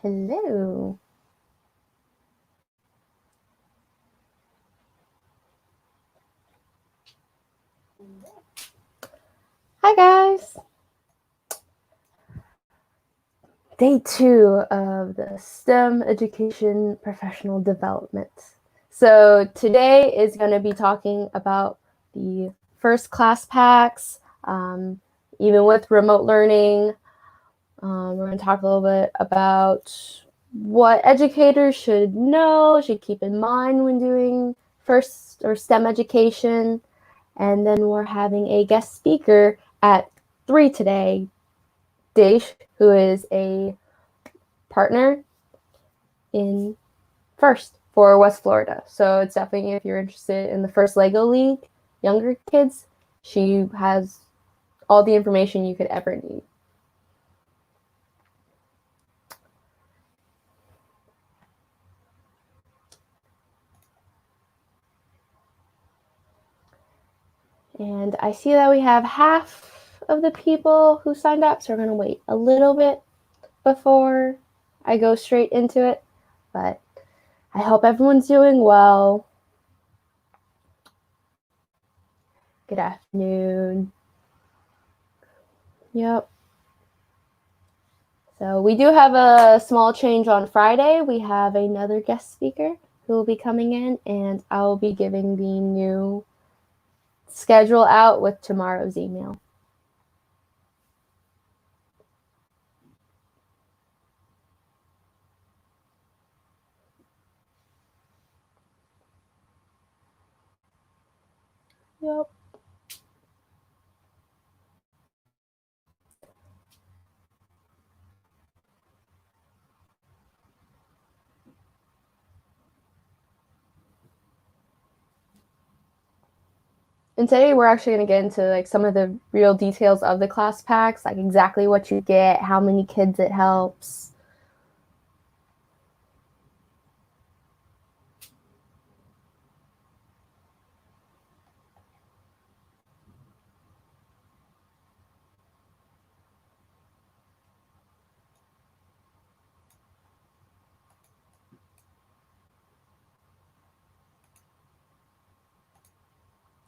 Hello. Hi guys. Day 2 of the STEM Education Professional Development. So today is going to be talking about the first class packs, even with remote learning. We're going to talk a little bit about what educators should know, should keep in mind when doing FIRST or STEM education. And then we're having a guest speaker at 3 today, Dave, who is a partner in FIRST for West Florida. So it's definitely, if you're interested in the FIRST Lego League, younger kids, she has all the information you could ever need. And I see that we have half of the people who signed up, so we're going to wait a little bit before I go straight into it. But I hope everyone's doing well. Good afternoon. Yep. So we do have a small change on Friday. We have another guest speaker who will be coming in, and I will be giving the new schedule out with tomorrow's email. Yep. And today we're actually going to get into like some of the real details of the class packs, like exactly what you get, how many kids it helps.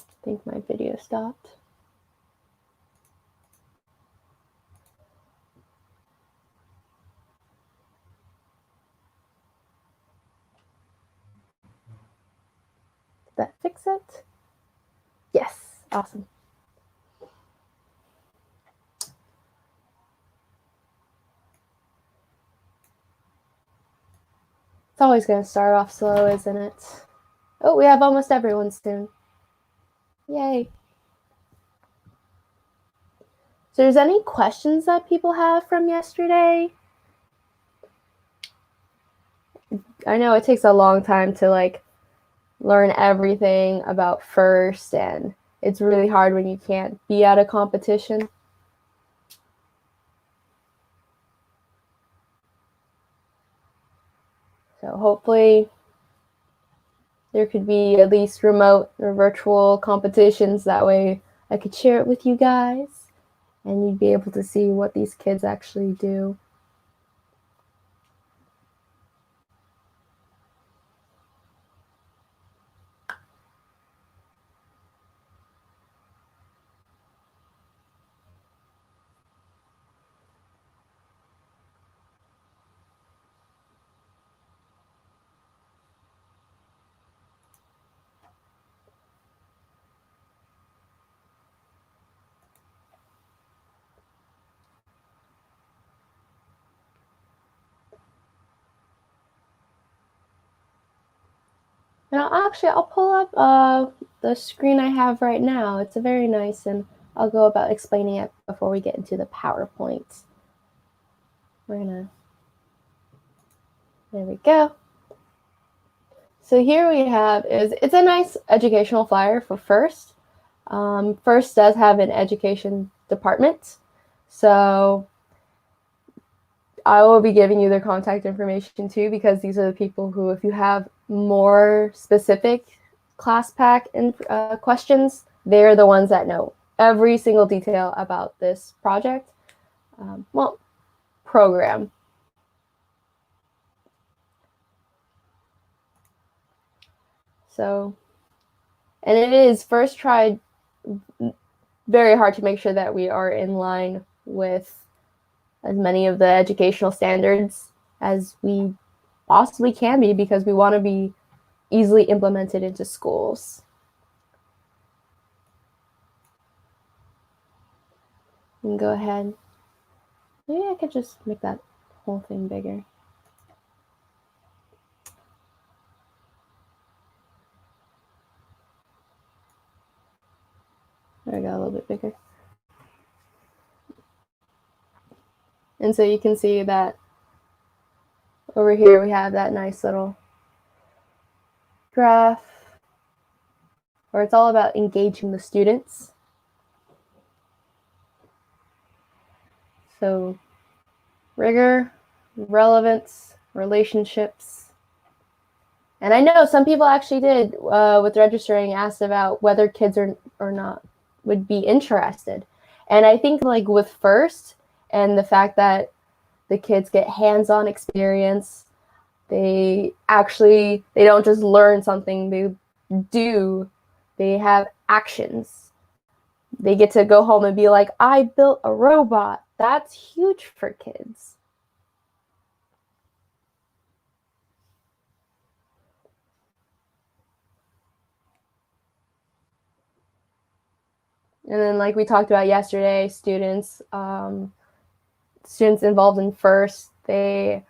I think my video stopped. Did that fix it? Yes. Awesome. It's always going to start off slow, isn't it? Oh, we have almost everyone soon. Yay. So there's any questions that people have from yesterday? I know it takes a long time to like learn everything about FIRST, and it's really hard when you can't be at a competition. So hopefully there could be at least remote or virtual competitions. That way I could share it with you guys and you'd be able to see what these kids actually do. And I'll pull up the screen I have right now. It's a very nice, and I'll go about explaining it before we get into the PowerPoint. There we go. So here we have it's a nice educational flyer for FIRST. FIRST does have an education department, so I will be giving you their contact information too, because these are the people who, if you have more specific class pack questions, they're the ones that know every single detail about this project, program. So, and it is first tried very hard to make sure that we are in line with as many of the educational standards as we possibly can be, because we want to be easily implemented into schools. And go ahead. Maybe I could just make that whole thing bigger. There we go, a little bit bigger. And so you can see that over here we have that nice little graph where it's all about engaging the students. So rigor, relevance, relationships. And I know some people actually did, with registering, asked about whether kids or not would be interested. And I think like with FIRST and the fact that the kids get hands-on experience, they don't just learn something, they have actions. They get to go home and be like, I built a robot. That's huge for kids. And then, like we talked about yesterday, students involved in FIRST, they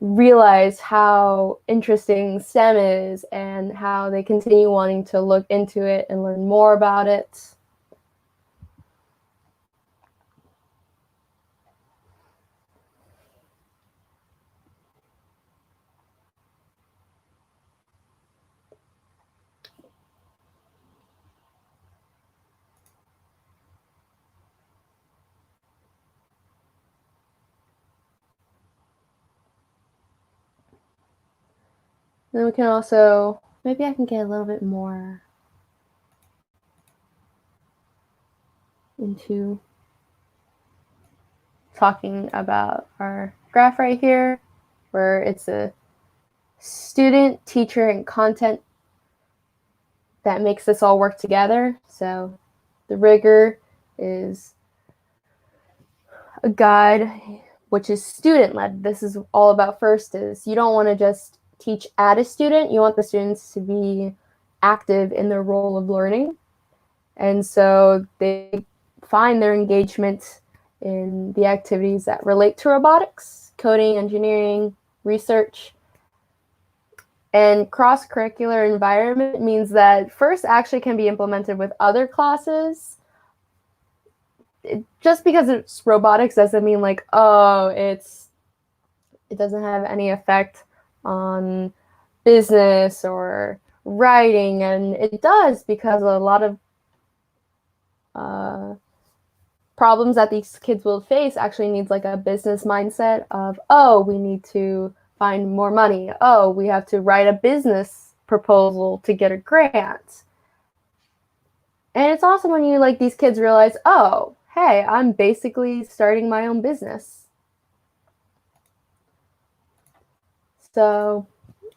realize how interesting STEM is and how they continue wanting to look into it and learn more about it. Then we can also, maybe I can get a little bit more into talking about our graph right here, where it's a student, teacher, and content that makes this all work together. So the rigor is a guide, which is student-led. This is all about FIRST, is you don't want to just teach at a student. You want the students to be active in their role of learning. And so they find their engagement in the activities that relate to robotics, coding, engineering, research. And cross-curricular environment means that FIRST actually can be implemented with other classes. Just because it's robotics doesn't mean like, oh, it doesn't have any effect on business or writing. And it does, because a lot of problems that these kids will face actually needs like a business mindset of, oh, we need to find more money. Oh, we have to write a business proposal to get a grant. And it's awesome when you like these kids realize, oh, hey, I'm basically starting my own business. So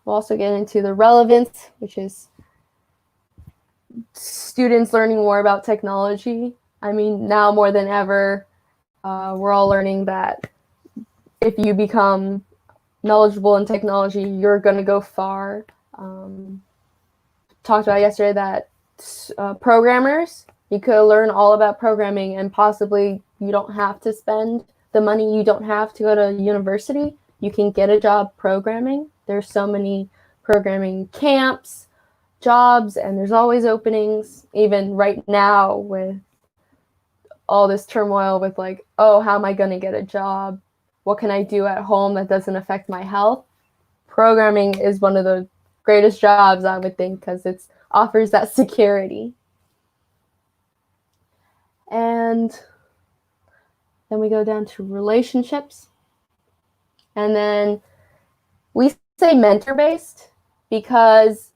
we'll also get into the relevance, which is students learning more about technology. I mean, now more than ever, we're all learning that if you become knowledgeable in technology, you're going to go far. Talked about yesterday that programmers, you could learn all about programming and possibly you don't have to spend the money, you don't have to go to university. You can get a job programming. There's so many programming camps, jobs, and there's always openings. Even right now with all this turmoil with like, oh, how am I going to get a job? What can I do at home that doesn't affect my health? Programming is one of the greatest jobs, I would think, because it offers that security. And then we go down to relationships. And then we say mentor-based because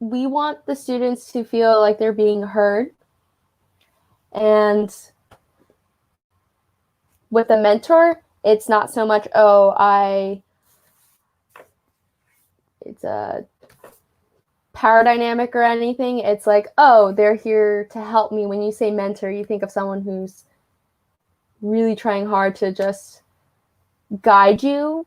we want the students to feel like they're being heard. And with a mentor, it's not so much, oh, power dynamic or anything. It's like, oh, they're here to help me. When you say mentor, you think of someone who's really trying hard to just guide you.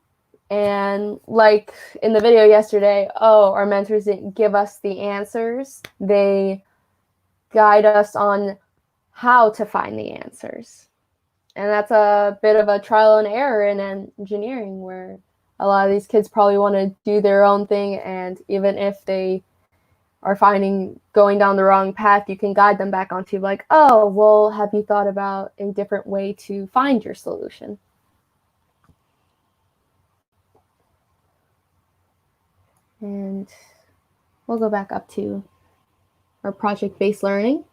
And like in the video yesterday, oh, our mentors didn't give us the answers. They guide us on how to find the answers. And that's a bit of a trial and error in engineering, where a lot of these kids probably want to do their own thing, and even if they are finding going down the wrong path, you can guide them back onto like, oh, well, have you thought about a different way to find your solution? And we'll go back up to our project-based learning.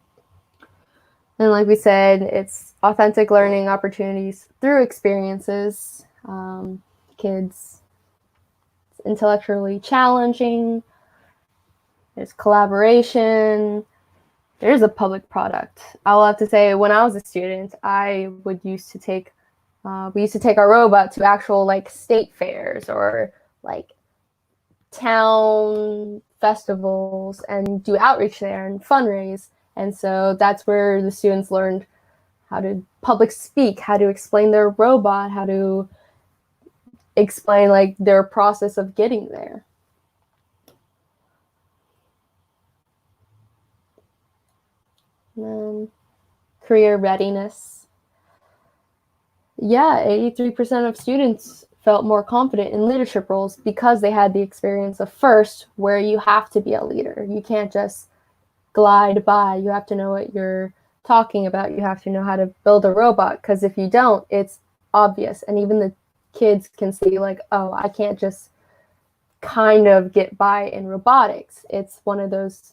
And like we said, it's authentic learning opportunities through experiences. Kids, it's intellectually challenging. There's collaboration. There's a public product. I will have to say, when I was a student, we used to take our robot to actual like state fairs or like town festivals and do outreach there and fundraise. And so that's where the students learned how to public speak, how to explain their robot, how to explain like their process of getting there. And then career readiness. Yeah, 83% of students felt more confident in leadership roles because they had the experience of FIRST, where you have to be a leader. You can't just glide by. You have to know what you're talking about. You have to know how to build a robot, because if you don't, it's obvious. And even the kids can see like, oh, I can't just kind of get by in robotics. It's one of those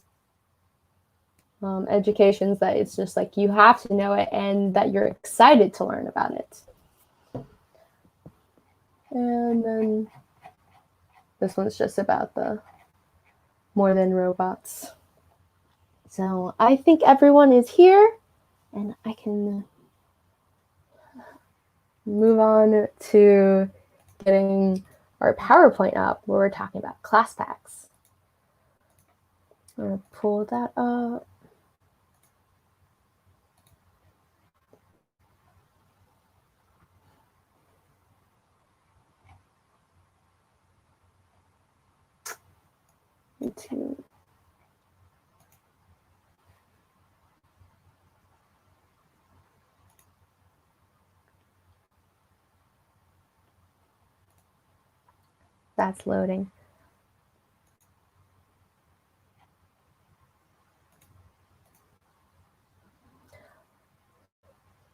educations that it's just like you have to know it and that you're excited to learn about it. And then this one's just about the more than robots. So I think everyone is here, and I can move on to getting our PowerPoint up where we're talking about class packs. I'm going to pull that up. That's loading.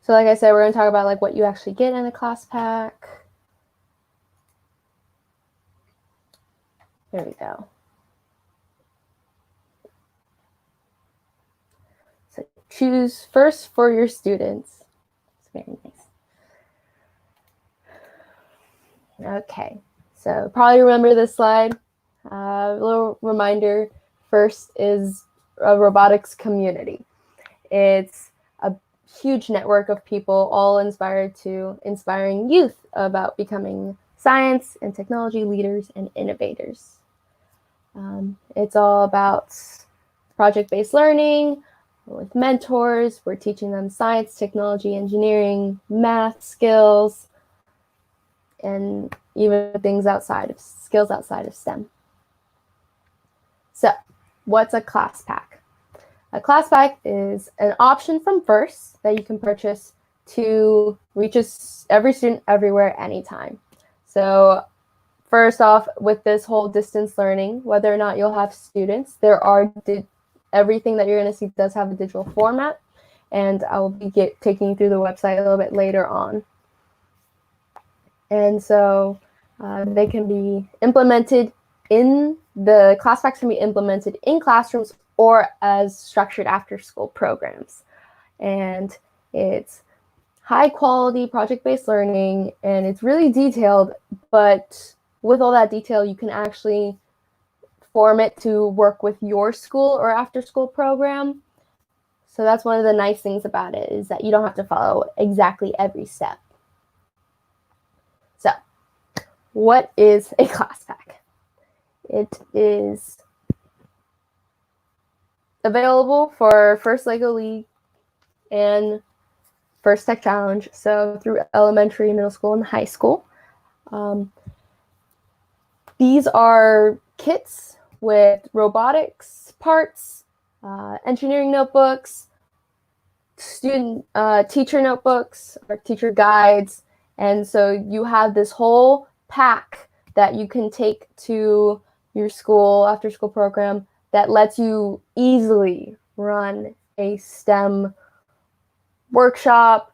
So like I said, we're going to talk about like what you actually get in a class pack. There we go. So choose FIRST for your students. It's very nice. Okay, so probably remember this slide. A little reminder, FIRST is a robotics community. It's a huge network of people all inspiring youth about becoming science and technology leaders and innovators. It's all about project-based learning with mentors. We're teaching them science, technology, engineering, math skills, and even things skills outside of STEM. So, what's a class pack? A class pack is an option from FIRST that you can purchase to reach every student everywhere, anytime. So first off, with this whole distance learning, whether or not you'll have students, everything that you're going to see does have a digital format, and I will be taking you through the website a little bit later on. And so they can be implemented the class packs can be implemented in classrooms or as structured after-school programs. And it's high-quality project-based learning, and it's really detailed, but with all that detail, you can actually form it to work with your school or after-school program. So that's one of the nice things about it, is that you don't have to follow exactly every step. So, what is a class pack? It is available for First Lego League and First Tech Challenge, so through elementary, middle school, and high school. These are kits with robotics parts, engineering notebooks, student teacher notebooks or teacher guides, and so you have this whole pack that you can take to your school after school program that lets you easily run a STEM workshop,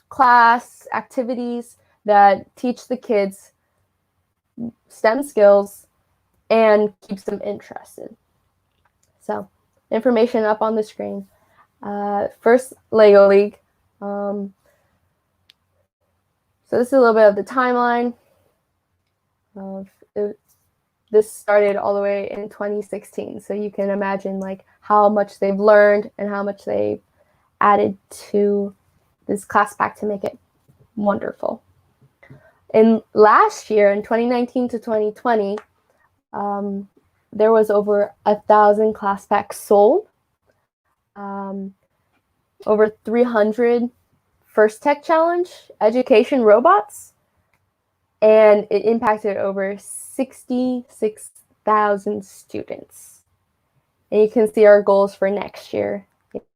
class, activities that teach the kids STEM skills and keeps them interested. So, information up on the screen. First Lego League. So this is a little bit of the timeline. This started all the way in 2016. So you can imagine like how much they've learned and how much they've added to this class pack to make it wonderful. In last year, in 2019 to 2020, there was over 1,000 class packs sold. Over 300 First Tech Challenge education robots, and it impacted over 66,000 students. And you can see our goals for next year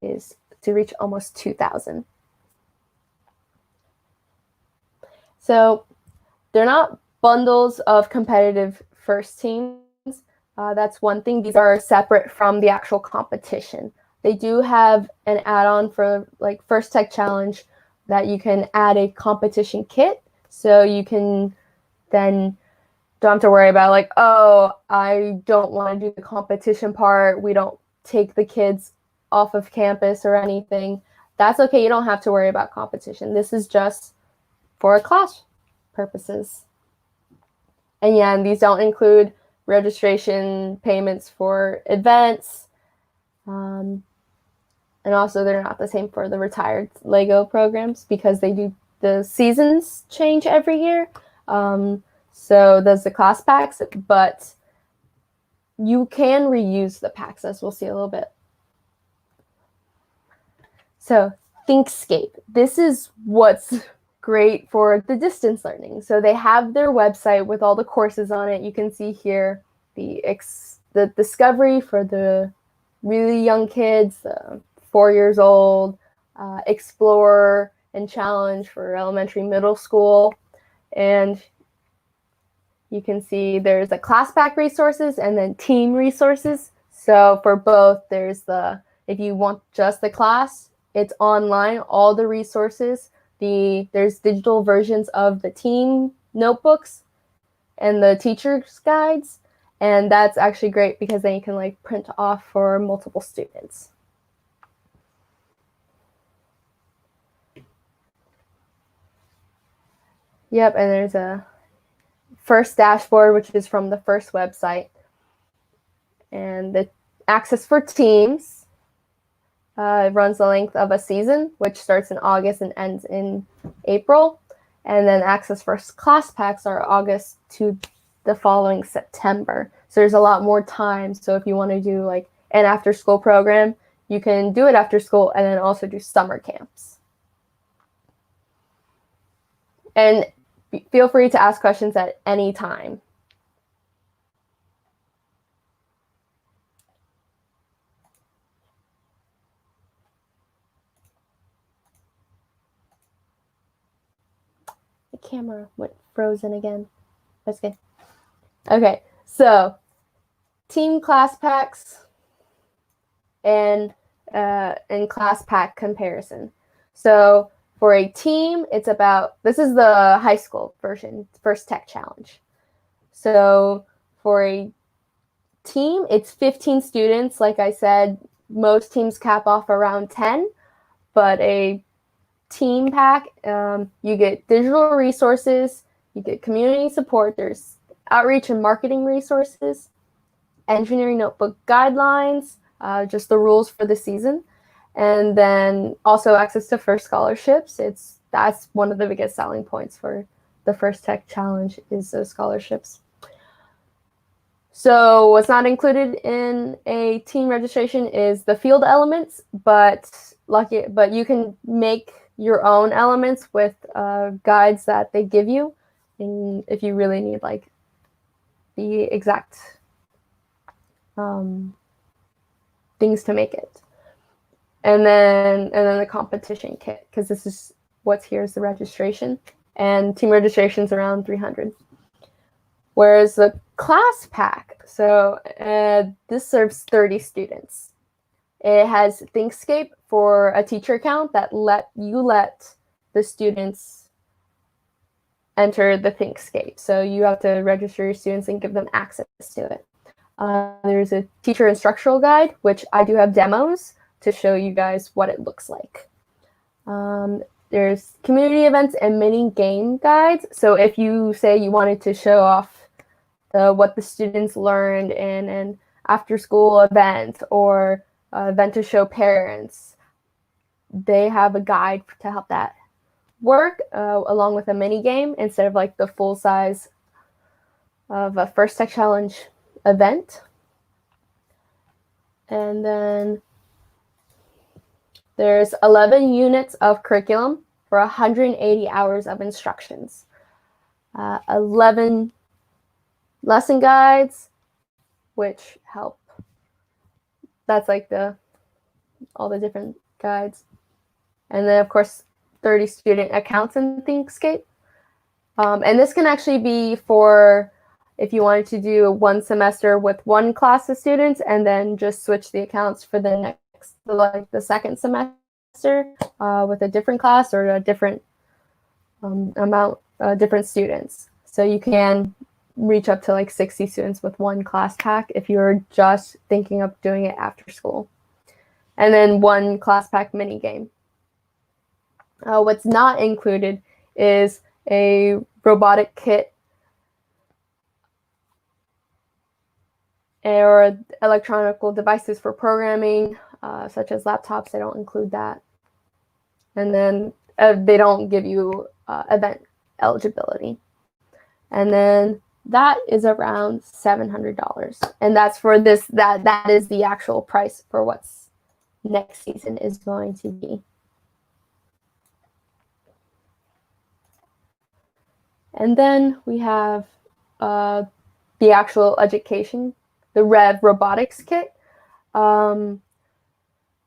is to reach almost 2,000. So they're not bundles of competitive first teams. That's one thing. These are separate from the actual competition. They do have an add-on for like First Tech Challenge that you can add a competition kit. So you can then don't have to worry about like, oh, I don't want to do the competition part. We don't take the kids off of campus or anything. That's okay. You don't have to worry about competition. This is just for class purposes. And yeah, and these don't include registration payments for events. And also they're not the same for the retired Lego programs because they do the seasons change every year. So there's the class packs, but you can reuse the packs, as we'll see a little bit. So Thinkscape, this is what's great for the distance learning. So they have their website with all the courses on it. You can see here the Discovery for the really young kids, 4 years old, Explore and Challenge for elementary, middle school. And you can see there's a class pack resources and then team resources. So for both, there's if you want just the class, it's online, all the resources. There's digital versions of the team notebooks and the teacher's guides. And that's actually great because then you can like print off for multiple students. Yep, and there's a First dashboard, which is from the First website. And the access for teams runs the length of a season, which starts in August and ends in April. And then access for class packs are August to the following September. So there's a lot more time. So if you want to do like an after school program, you can do it after school and then also do summer camps. And feel free to ask questions at any time. The camera went frozen again. That's good. Okay, so team class packs and class pack comparison. So for a team, it's about, this is the high school version, First Tech Challenge. So for a team, it's 15 students. Like I said, most teams cap off around 10, but a team pack, you get digital resources, you get community support, there's outreach and marketing resources, engineering notebook guidelines, just the rules for the season, and then also access to FIRST scholarships. That's one of the biggest selling points for the First Tech Challenge is those scholarships. So what's not included in a team registration is the field elements, but you can make your own elements with guides that they give you, and if you really need like the exact things to make it. And then the competition kit, because this is what's here is the registration, and team registration is around $300. Whereas the class pack, so this serves 30 students. It has Thinkscape for a teacher account that let the students enter the Thinkscape. So you have to register your students and give them access to it. There's a teacher instructional guide, which I do have demos to show you guys what it looks like. There's community events and mini game guides. So if you say you wanted to show off what the students learned in an after-school event or event to show parents, they have a guide to help that work, along with a mini game instead of like the full size of a First Tech Challenge event. And then there's 11 units of curriculum for 180 hours of instructions, 11 lesson guides, which help. That's like all the different guides. And then of course, 30 student accounts in Thinkscape. And this can actually be for if you wanted to do one semester with one class of students and then just switch the accounts for the second semester with a different class or a different different students. So you can reach up to like 60 students with one class pack if you're just thinking of doing it after school. And then one class pack mini game. What's not included is a robotic kit or electronic devices for programming, such as laptops. They don't include that. And then they don't give you event eligibility. And then that is around $700. And that's for this, that is the actual price for what's next season is going to be. And then we have the actual education, the Rev Robotics Kit. So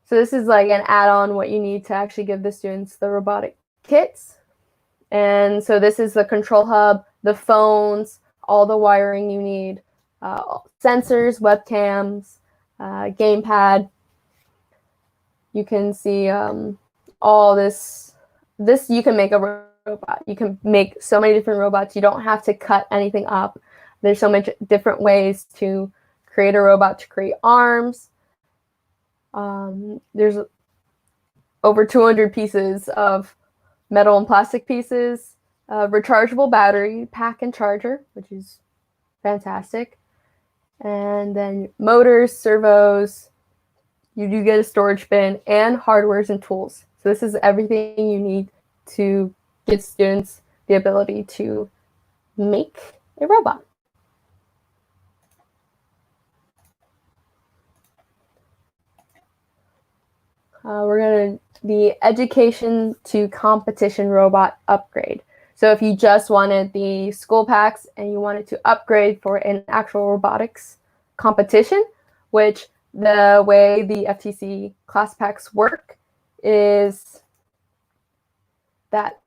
this is like an add-on what you need to actually give the students the robotic kits. And so this is the control hub, the phones, all the wiring you need, sensors, webcams, gamepad. You can see all this. This you can make a robot. You can make so many different robots. You don't have to cut anything up. There's so many different ways to create a robot, to create arms. There's over 200 pieces of metal and plastic pieces, rechargeable battery pack and charger, which is fantastic. And then motors, servos, you do get a storage bin, and hardwares and tools. So this is everything you need to give students the ability to make a robot. We're going to the education to competition robot upgrade. So if you just wanted the school packs and you wanted to upgrade for an actual robotics competition, which the way the FTC class packs work is that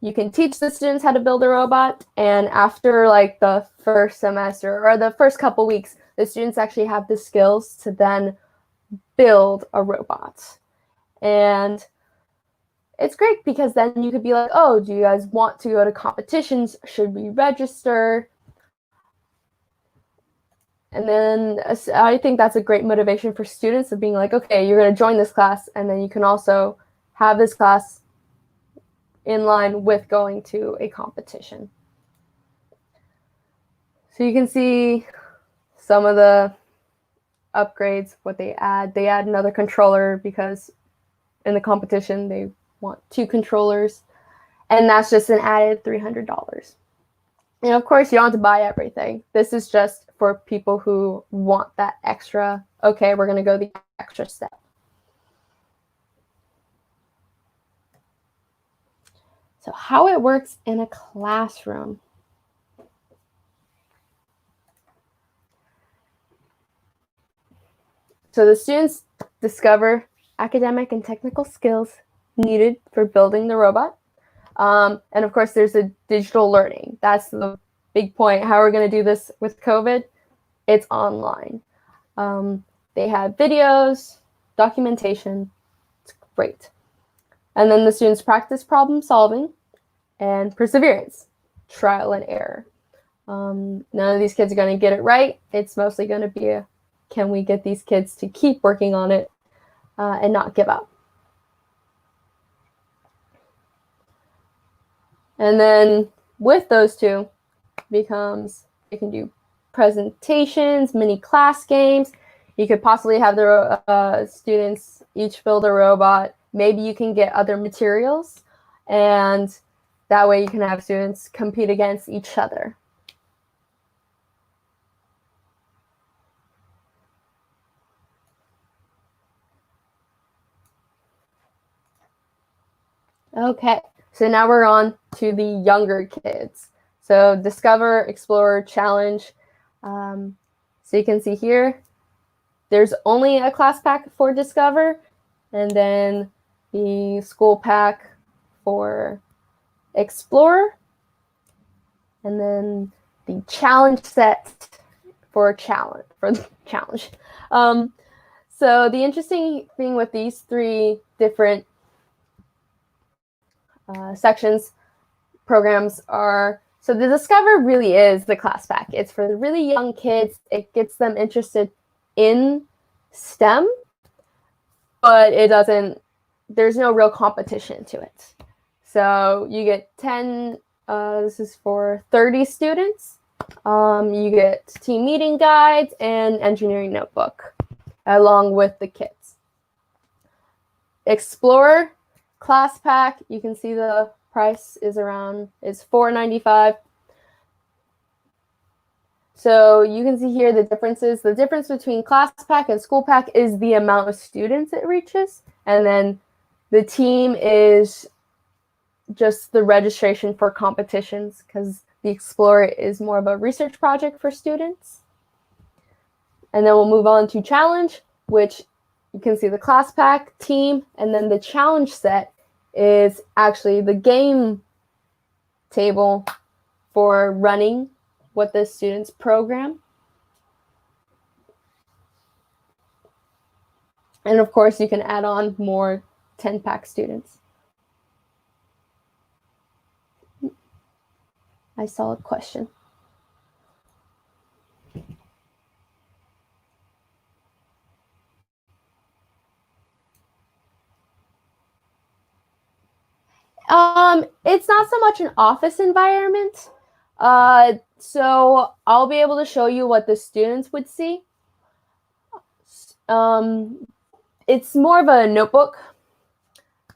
you can teach the students how to build a robot, and after like the first semester or the first couple weeks, the students actually have the skills to then build a robot. And it's great because then you could be like, oh, do you guys want to go to competitions? Should we register? And then I think that's a great motivation for students of being like, okay, you're going to join this class, and then you can also have this class in line with going to a competition. So you can see some of the upgrades, what they add. They add another controller because in the competition they want 2 controllers, and that's just an added $300. And of course, you don't have to buy everything. This is just for people who want that extra, okay, we're going to go the extra step. So how it works in a classroom. So the students discover academic and technical skills needed for building the robot. And of course, there's a digital learning. That's the big point. How are we going to do this with COVID? It's online. They have videos, documentation. It's great. And then the students practice problem solving and perseverance, trial and error. None of these kids are going to get it right. It's mostly going to be can we get these kids to keep working on it and not give up? And then with those two becomes, you can do presentations, mini class games. You could possibly have the students each build a robot. Maybe you can get other materials, and that way you can have students compete against each other. Okay, so now we're on to the younger kids. So discover, explore, challenge. So you can see here, there's only a class pack for discover, and then the school pack for explore, and then the challenge set for the challenge. So the interesting thing with these three different sections, programs are, so the Discover really is the class pack. It's for the really young kids. It gets them interested in STEM, but it doesn't, there's no real competition to it. So you get 10, this is for 30 students. You get team meeting guides and engineering notebook along with the kits. Explorer class pack, you can see the price is $4.95. So you can see here the differences. The difference between class pack and school pack is the amount of students it reaches. And then the team is just the registration for competitions, because the Explorer is more of a research project for students. And then we'll move on to challenge, which you can see the class pack, team, and then the challenge set is actually the game table for running what the students program. And of course, you can add on more 10-pack students. I saw a question. It's not so much an office environment. So I'll be able to show you what the students would see. It's more of a notebook.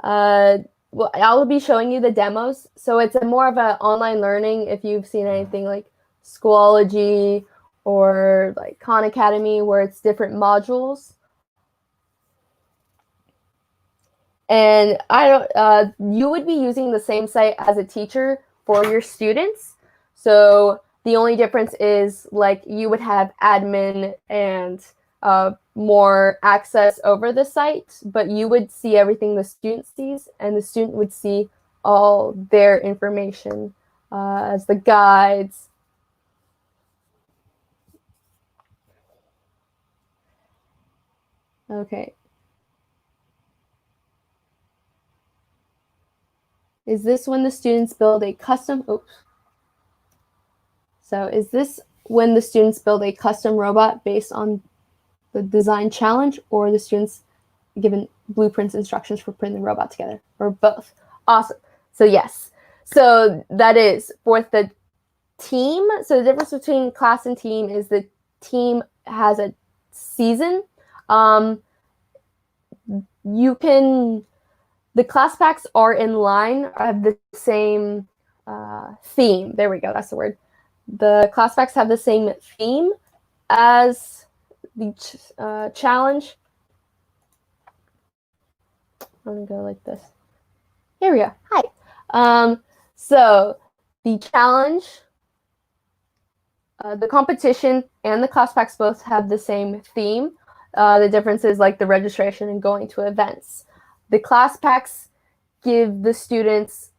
Well, I'll be showing you the demos. So it's more of an online learning. If you've seen anything like Schoology or like Khan Academy, where it's different modules. And you would be using the same site as a teacher for your students. So the only difference is like you would have admin and more access over the site, but you would see everything the student sees, and the student would see all their information as the guides. Okay. Is this when the students build a custom, So is this when the students build a custom robot based on the design challenge, or the students given blueprints, instructions for putting the robot together, or both? Awesome. So yes. So that is for the team. So the difference between class and team is the team has a season. The class packs are in line, have the same theme. There we go. That's the word. The class packs have the same theme as the challenge. I'm gonna go like this. Here we go. Hi. So the challenge, the competition, and the class packs both have the same theme. The difference is like the registration and going to events. The class packs give the students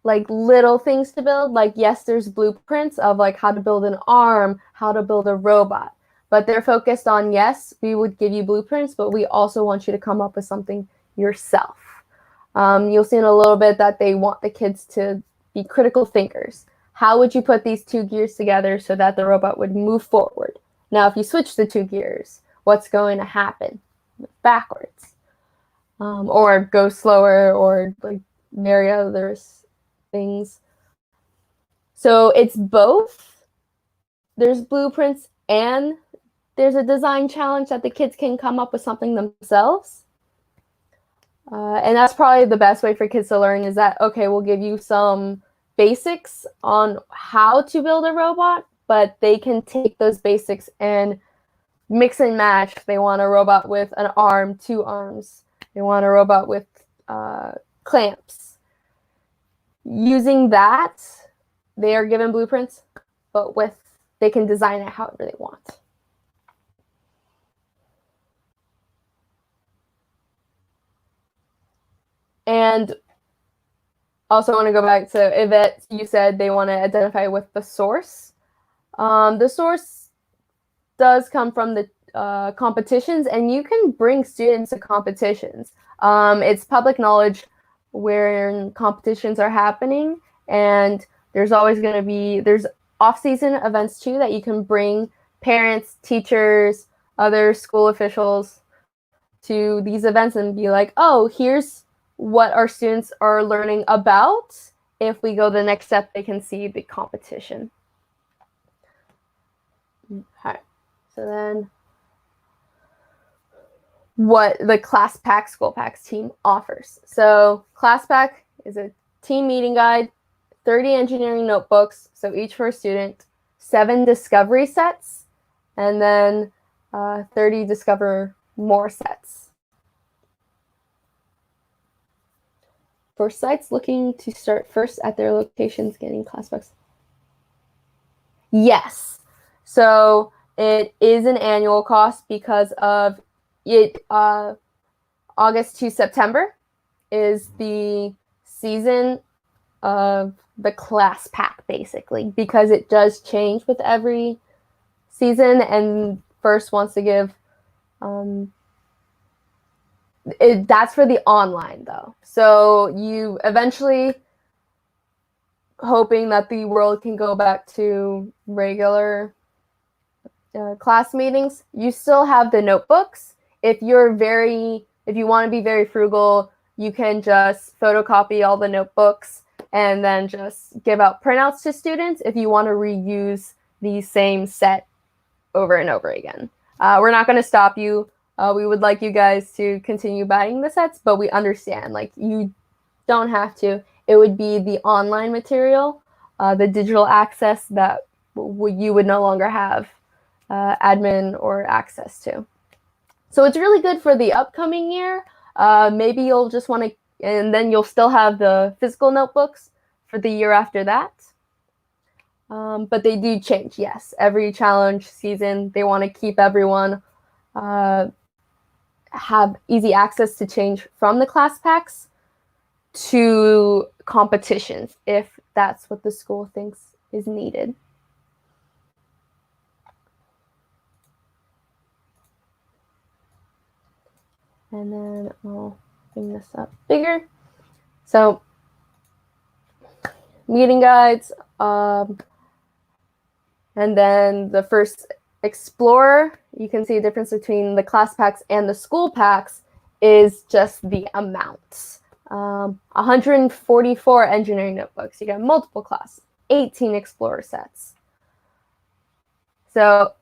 like little things to build. Like, yes, there's blueprints of like how to build an arm, how to build a robot, but they're focused on, yes, we would give you blueprints, but we also want you to come up with something yourself. You'll see in a little bit that they want the kids to be critical thinkers. How would you put these two gears together so that the robot would move forward? Now, if you switch the two gears, what's going to happen? Backwards. Or go slower, or like vary other things. So it's both. There's blueprints and there's a design challenge that the kids can come up with something themselves. And that's probably the best way for kids to learn, is that, okay, we'll give you some basics on how to build a robot, but they can take those basics and mix and match. They want a robot with an arm, 2 arms. They want a robot with clamps. Using that, they are given blueprints, but they can design it however they want. And also want to go back to Yvette. You said they want to identify with the source. The source does come from the competitions, and you can bring students to competitions. It's public knowledge where competitions are happening, and there's always going to be, there's off-season events too that you can bring parents, teachers, other school officials to these events and be like, oh, here's what our students are learning about. If we go the next step, they can see the competition. Okay, so then what the class pack school packs team offers. So class pack is a team meeting guide, 30 engineering notebooks, so each for a student, 7 discovery sets, and then 30 discover more sets. For sites looking to start first at their locations getting class packs. Yes. So it is an annual cost because of it. August to September is the season of the class pack, basically, because it does change with every season, and FIRST wants to give that's for the online though. So you eventually hoping that the world can go back to regular class meetings. You still have the notebooks. If you want to be very frugal, you can just photocopy all the notebooks and then just give out printouts to students if you want to reuse the same set over and over again. We're not going to stop you. We would like you guys to continue buying the sets, but we understand, like, you don't have to. It would be the online material, the digital access that you would no longer have admin or access to. So it's really good for the upcoming year. Maybe you'll just want to, and then you'll still have the physical notebooks for the year after that. But they do change, yes. Every challenge season, they want to keep everyone have easy access to change from the class packs to competitions if that's what the school thinks is needed. And then I'll bring this up bigger. So meeting guides, and then the FIRST Explorer, you can see a difference between the class packs and the school packs is just the amounts. 144 engineering notebooks. You got multiple classes, 18 Explorer sets. So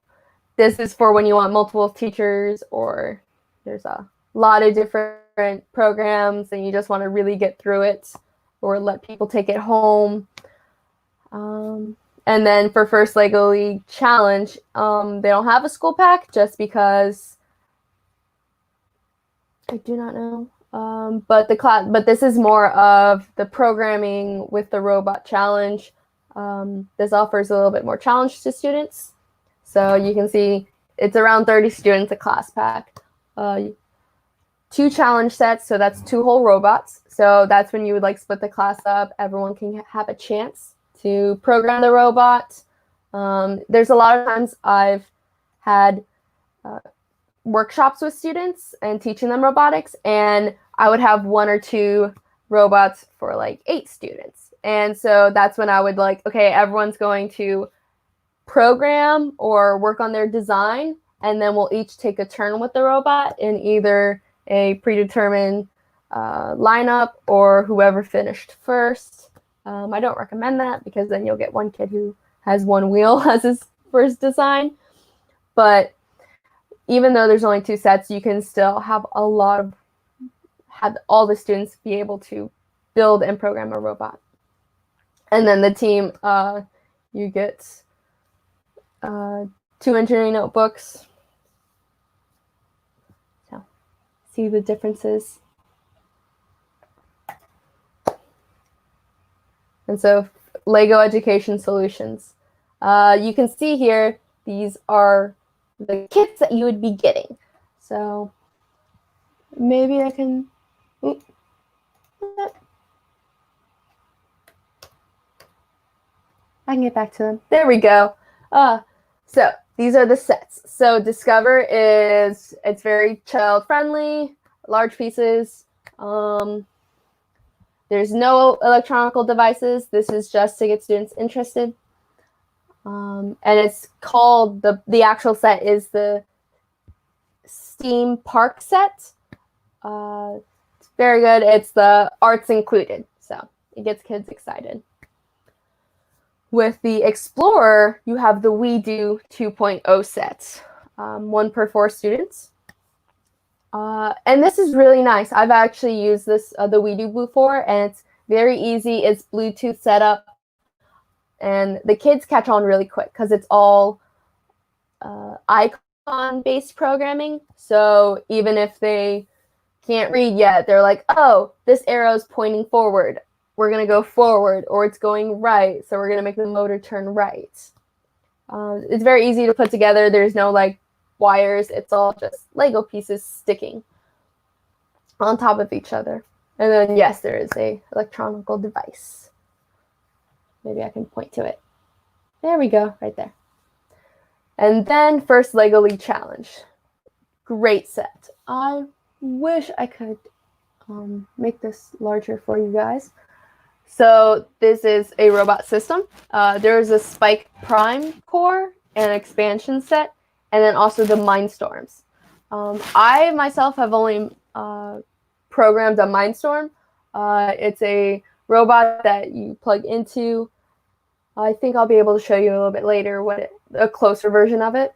this is for when you want multiple teachers, or there's a lot of different programs and you just want to really get through it or let people take it home. And And then for First Lego League Challenge, they don't have a school pack just because I do not know. But this is more of the programming with the robot challenge. This offers a little bit more challenge to students. So you can see it's around 30 students a class pack. 2 challenge sets, so that's 2 whole robots. So that's when you would like split the class up. Everyone can have a chance to program the robot. There's a lot of times I've had workshops with students and teaching them robotics, and I would have 1 or 2 robots for like 8 students. And so that's when I would like, okay, everyone's going to program or work on their design, and then we'll each take a turn with the robot in either a predetermined lineup or whoever finished first. I don't recommend that because then you'll get one kid who has 1 wheel as his first design. But even though there's only 2 sets, you can still have all the students be able to build and program a robot. And then the team, you get 2 engineering notebooks. So see the differences. And so Lego Education Solutions. You can see here, these are the kits that you would be getting. So maybe I can, get back to them. There we go. So these are the sets. So Discover it's very child friendly, large pieces. There's no electronical devices. This is just to get students interested. And it's called, the actual set is the Steam Park set. It's very good. It's the arts included, so it gets kids excited. With the Explorer, you have the We Do 2.0 set, 1 per 4 students. And this is really nice. I've actually used this, the We Do before, and it's very easy. It's Bluetooth setup. And the kids catch on really quick because it's all icon-based programming. So even if they can't read yet, they're like, oh, this arrow is pointing forward. We're going to go forward, or it's going right. So we're going to make the motor turn right. It's very easy to put together. There's no like wires. It's all just Lego pieces sticking on top of each other. And then, yes, there is a electronical device. Maybe I can point to it. There we go, right there. And then First Lego League Challenge. Great set. I wish I could make this larger for you guys. So this is a robot system. There's a Spike Prime core and expansion set, and then also the Mindstorms. I myself have only programmed a Mindstorm. It's a robot that you plug into. I think I'll be able to show you a little bit later a closer version of it.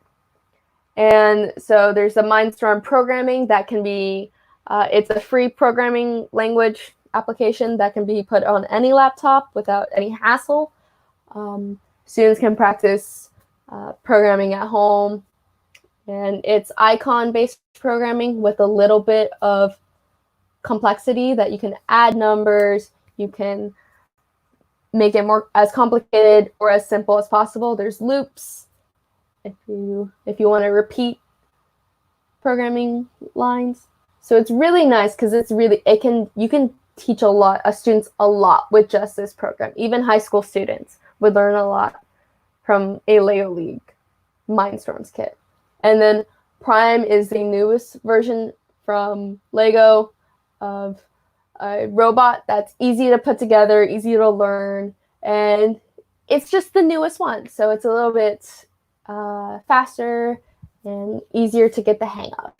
And so there's the Mindstorm programming that can be, it's a free programming language application that can be put on any laptop without any hassle. Students can practice programming at home. And it's icon-based programming with a little bit of complexity that you can add numbers, you can make it more as complicated or as simple as possible. There's loops if you want to repeat programming lines. So it's really nice because you can teach students a lot with just this program. Even high school students would learn a lot from a Lego League Mindstorms kit. And then Prime is the newest version from Lego of a robot that's easy to put together, easy to learn, and it's just the newest one. So it's a little bit faster and easier to get the hang of.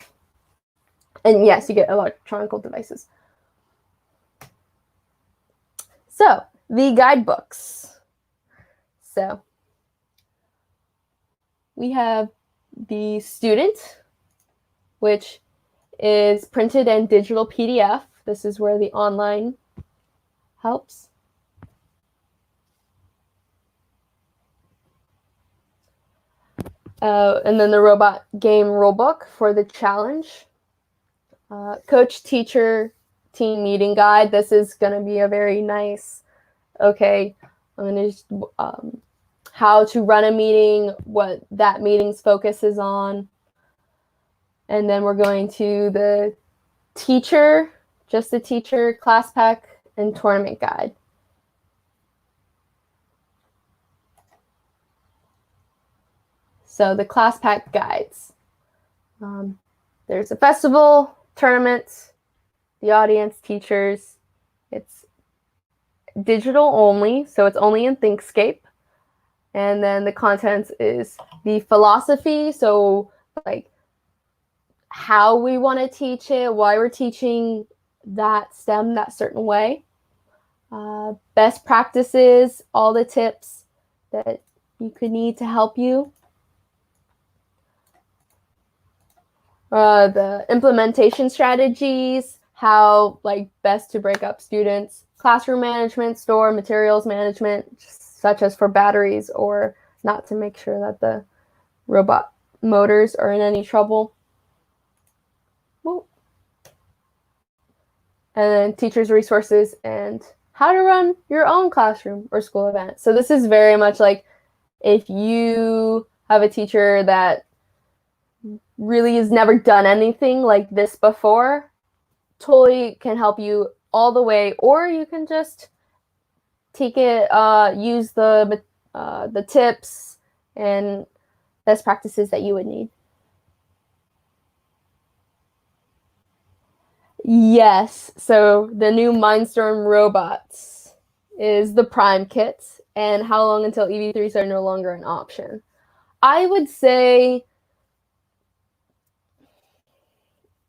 And yes, you get electronic devices. So the guidebooks. So we have the Student, which is printed and digital PDF. This is where the online helps. And then the robot game rulebook for the challenge. Coach, teacher, team meeting guide. This is going to be a very nice, okay, I'm going to how to run a meeting, what that meeting's focus is on. And then we're going to the teacher, just the teacher, class pack, and tournament guide. So the class pack guides. There's a festival, tournament, the audience, teachers. It's digital only, so it's only in Thinkscape. And then the contents is the philosophy, so like how we want to teach it, why we're teaching that STEM that certain way. Best practices, all the tips that you could need to help you. The implementation strategies, how like best to break up students, classroom management, store materials management, such as for batteries or not to make sure that the robot motors are in any trouble. And then teachers' resources and how to run your own classroom or school event. So this is very much like if you have a teacher that really has never done anything like this before, totally can help you all the way, or you can just take it, use the tips and best practices that you would need. Yes, so the new Mindstorm robots is the Prime kit, and how long until EV3s are no longer an option? I would say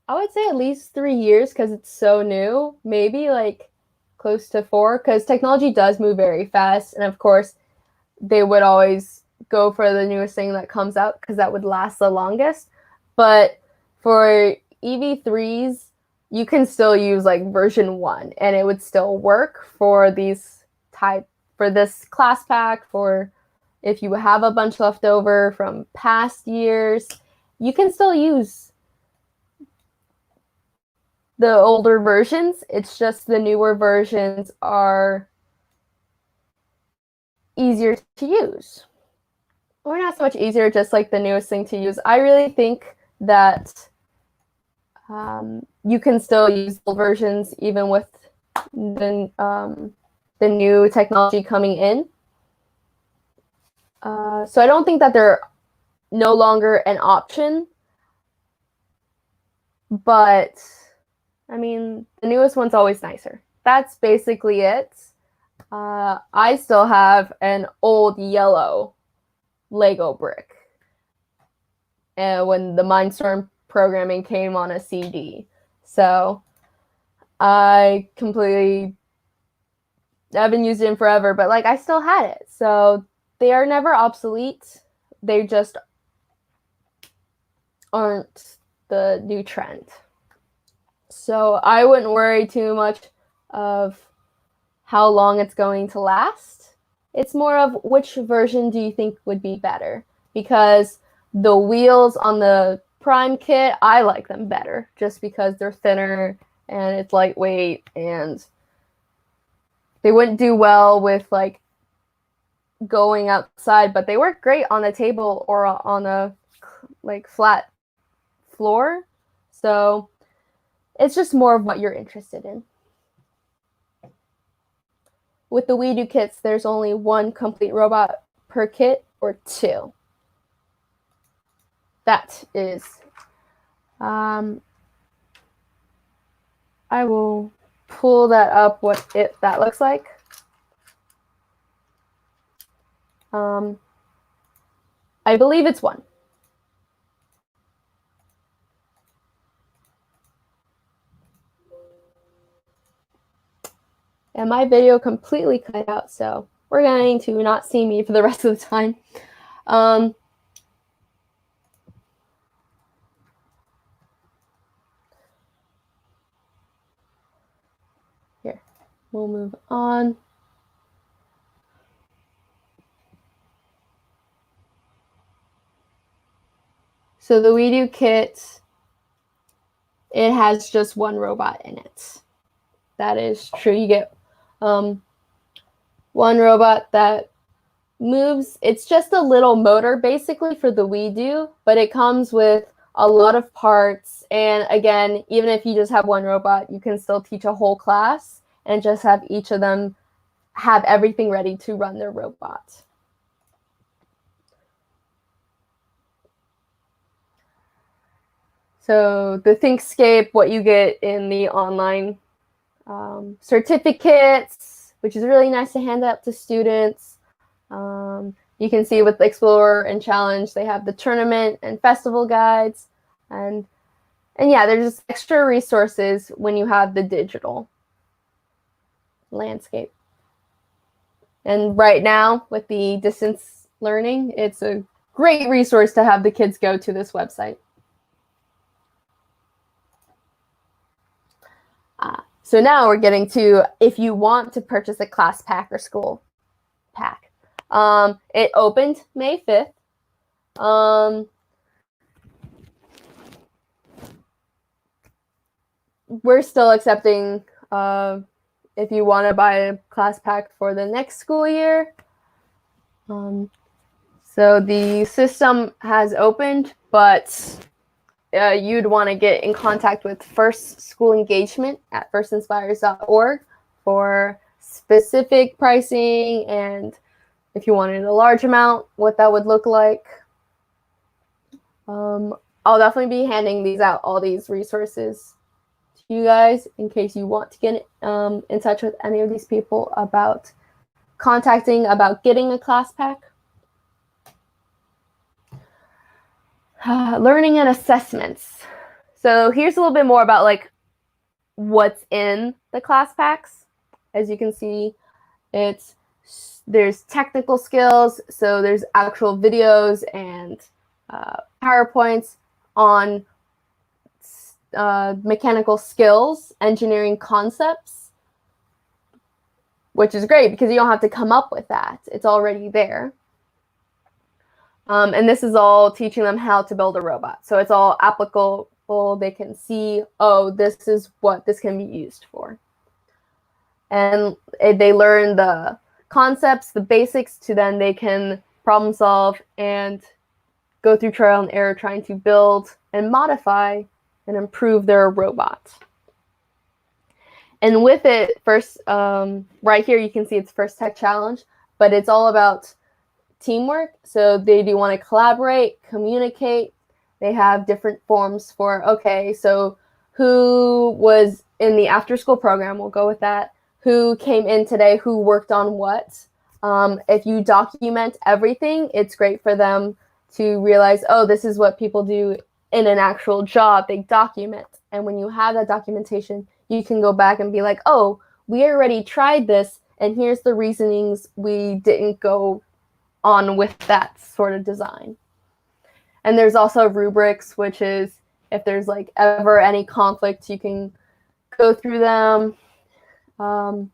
at least 3 years because it's so new, maybe like close to 4 because technology does move very fast. And of course, they would always go for the newest thing that comes out because that would last the longest. But for EV3s, you can still use like version 1 and it would still work for these for this class pack, for if you have a bunch left over from past years, you can still use the older versions. It's just the newer versions are easier to use. Or not so much easier, just like the newest thing to use. I really think that you can still use the versions even with the new technology coming in. So I don't think that they're no longer an option, but I mean, the newest one's always nicer. That's basically it. I still have an old yellow Lego brick when the Mindstorm programming came on a CD. So I haven't used it in forever, but like I still had it. So they are never obsolete. They just aren't the new trend. So I wouldn't worry too much of how long it's going to last. It's more of which version do you think would be better? Because the wheels on the Prime kit, I like them better just because they're thinner and it's lightweight, and they wouldn't do well with like going outside, but they work great on the table or on a like flat floor. So it's just more of what you're interested in. With the WeDo kits, there's only 1 complete robot per kit or 2. That is, I will pull that up, what that looks like. I believe it's 1. And my video completely cut out, so we're going to not see me for the rest of the time. Here, we'll move on. So the We Do kit, it has just one robot in it. That is true. You get one robot that moves. It's just a little motor basically for the We Do, but it comes with a lot of parts. And again, even if you just have one robot, you can still teach a whole class and just have each of them have everything ready to run their robot. So the Thinkscape, what you get in the online certificates, which is really nice to hand out to students. You can see with Explore and Challenge, they have the tournament and festival guides. And yeah, there's just extra resources when you have the digital landscape. And right now, with the distance learning, it's a great resource to have the kids go to this website. So now we're getting to if you want to purchase a class pack or school pack. It opened May 5th. We're still accepting if you want to buy a class pack for the next school year. So the system has opened, but you'd want to get in contact with First School Engagement at firstinspires.org for specific pricing and if you wanted a large amount, what that would look like. I'll definitely be handing these out, all these resources to you guys in case you want to get in touch with any of these people about getting a class pack. Learning and assessments. So here's a little bit more about like what's in the class packs. As you can see, there's technical skills. So there's actual videos and PowerPoints on mechanical skills, engineering concepts, which is great because you don't have to come up with that. It's already there. And this is all teaching them how to build a robot. So it's all applicable. They can see, oh, this is what this can be used for. And they learn the concepts, the basics, to then they can problem solve and go through trial and error trying to build and modify and improve their robot. And with it, first, right here, you can see it's First Tech Challenge, but it's all about teamwork. So they do want to collaborate, communicate. They have different forms for, okay, so who was in the after school program, we'll go with that. Who came in today, who worked on what. If you document everything, it's great for them to realize, oh, this is what people do in an actual job. They document. And when you have that documentation, you can go back and be like, oh, we already tried this, and here's the reasonings we didn't go on with that sort of design. And there's also rubrics, which is if there's like ever any conflict, you can go through them. And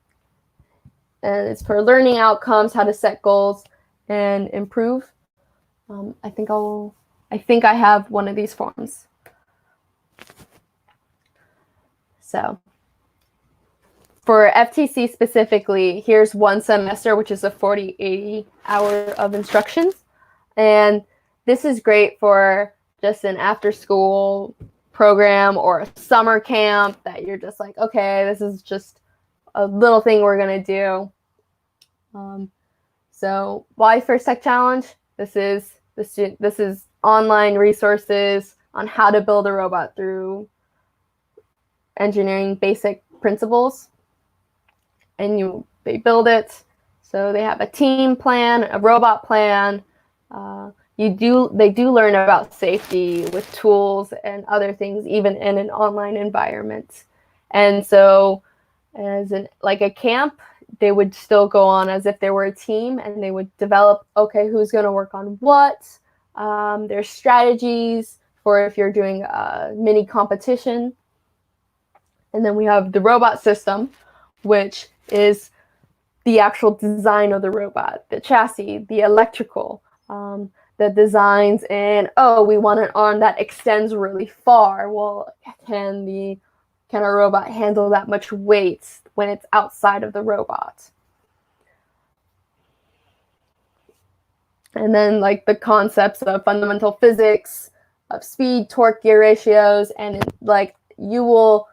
it's for learning outcomes, how to set goals and improve. I think I have one of these forms. So for FTC specifically, here's one semester, which is a 40-80 hour of instructions. And this is great for just an after-school program or a summer camp that you're just like, okay, this is just a little thing we're going to do. So why First Tech Challenge? This is online resources on how to build a robot through engineering basic principles. And they build it. So they have a team plan, a robot plan. They do learn about safety with tools and other things, even in an online environment. And so as like a camp, they would still go on as if they were a team, and they would develop, okay, who's going to work on what. There's strategies for if you're doing a mini competition. And then we have the robot system, which is the actual design of the robot, the chassis, the electrical, the designs in, oh, we want an arm that extends really far. Well, can our robot handle that much weight when it's outside of the robot? And then like the concepts of fundamental physics, of speed, torque, gear ratios, and like you will,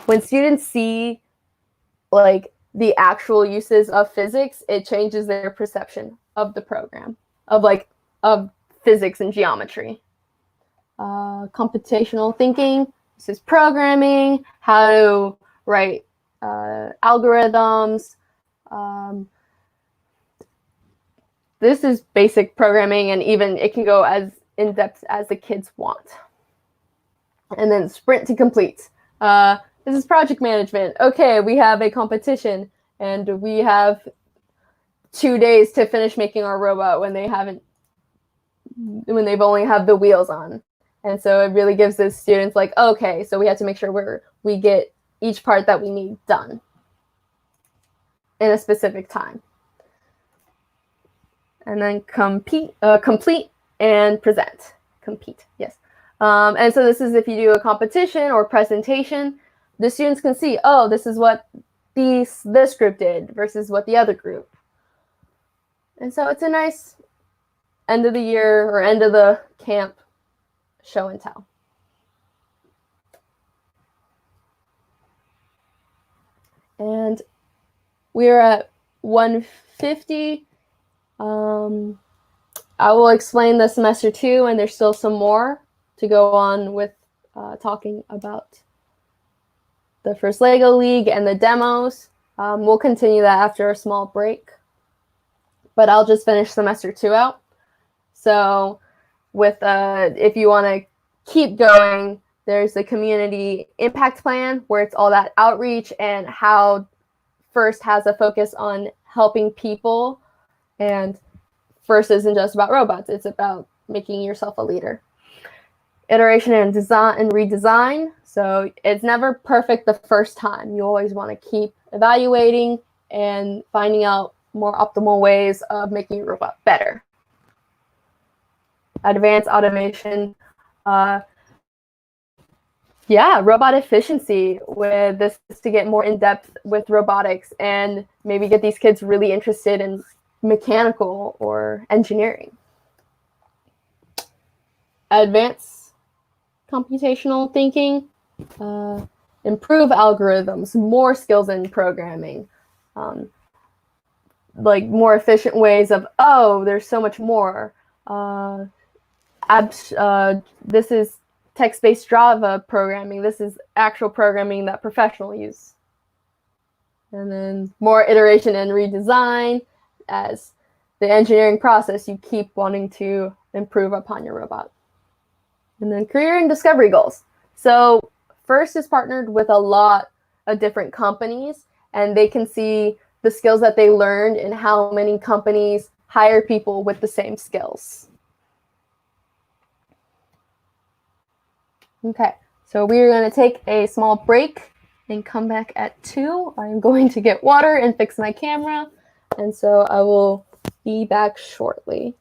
when students see like the actual uses of physics, it changes their perception of the program, of physics and geometry. Computational thinking, this is programming, how to write algorithms. This is basic programming, and even it can go as in-depth as the kids want. And then sprint to complete. This is project management. Okay, we have a competition, and we have 2 days to finish making our robot when they've only have the wheels on. And so it really gives the students like, okay, so we have to make sure we get each part that we need done in a specific time. And then complete and present. Compete, yes. And so this is if you do a competition or presentation, the students can see, oh, this is what this group did versus what the other group. And so it's a nice end of the year or end of the camp show and tell. And we're at 150. I will explain the semester 2, and there's still some more to go on with talking about the first LEGO League and the demos. We'll continue that after a small break, but I'll just finish semester 2 out. So with if you want to keep going, there's the community impact plan where it's all that outreach and how FIRST has a focus on helping people. And FIRST isn't just about robots, it's about making yourself a leader. Iteration and design and redesign. So it's never perfect the first time. You always want to keep evaluating and finding out more optimal ways of making your robot better. Advanced automation. Robot efficiency. With this is to get more in depth with robotics and maybe get these kids really interested in mechanical or engineering. Advanced computational thinking, improve algorithms, more skills in programming, like more efficient ways of, oh, there's so much more. This is text-based Java programming. This is actual programming that professionals use. And then more iteration and redesign. As the engineering process, you keep wanting to improve upon your robot. And then career and discovery goals. So FIRST is partnered with a lot of different companies, and they can see the skills that they learned and how many companies hire people with the same skills. Okay, so we're going to take a small break and come back at 2. I'm going to get water and fix my camera. And so I will be back shortly.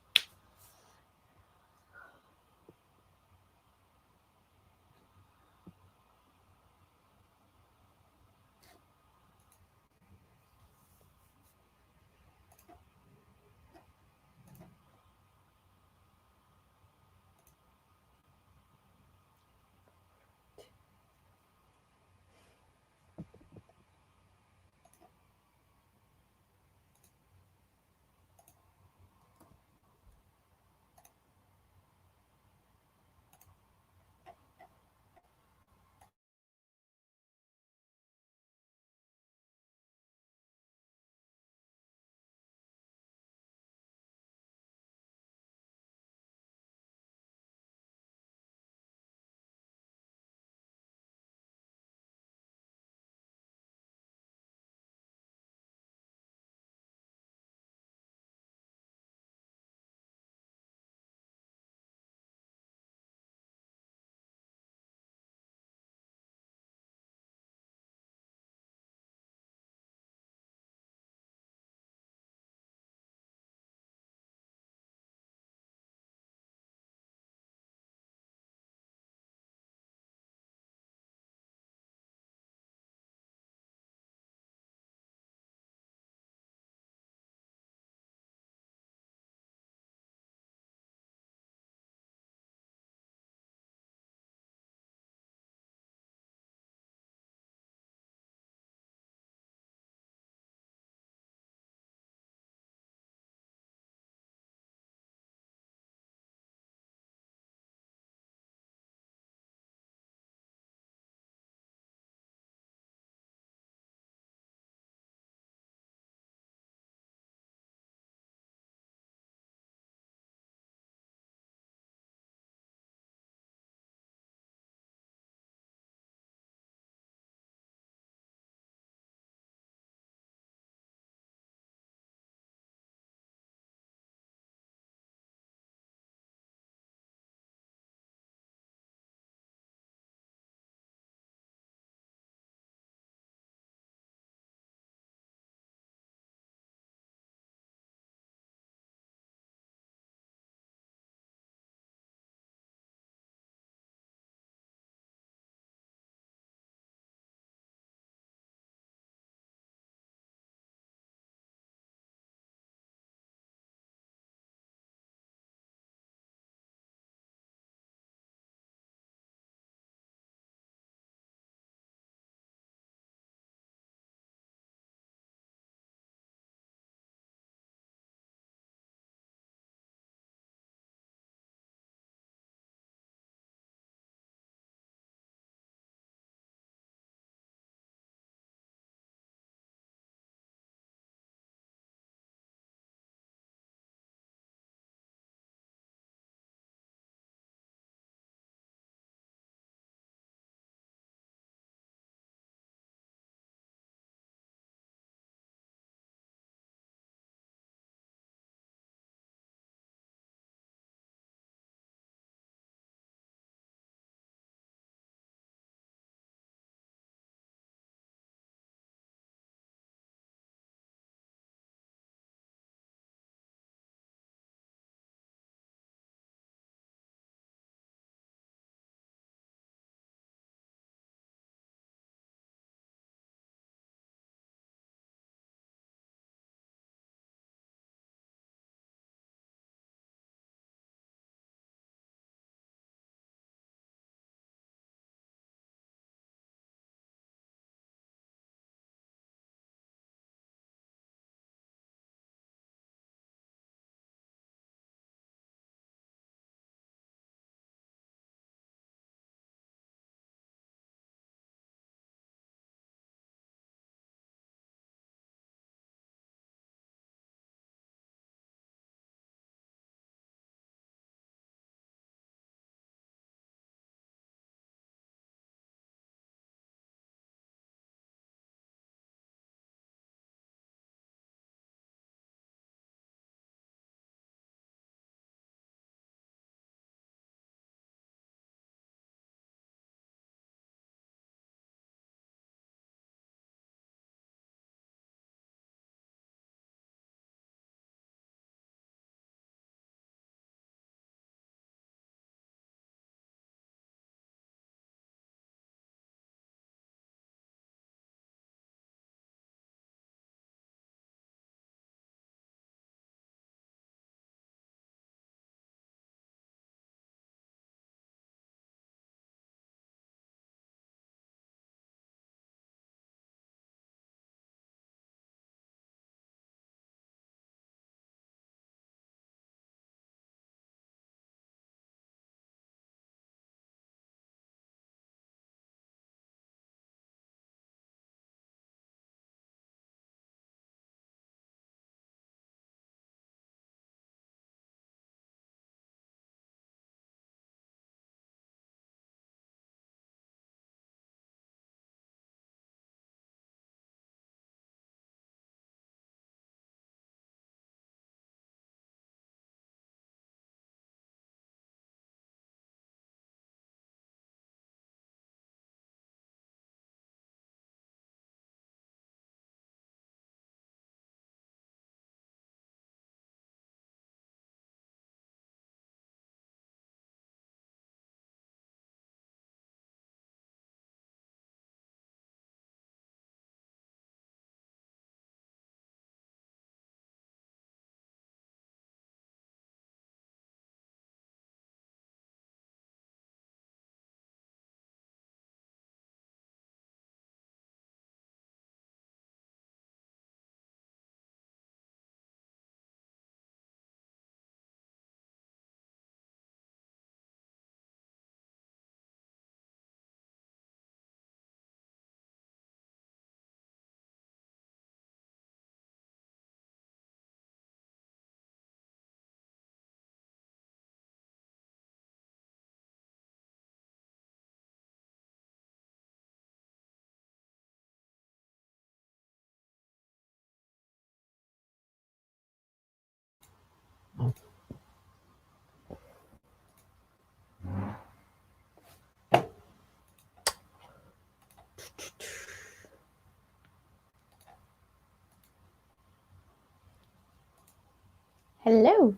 Hello.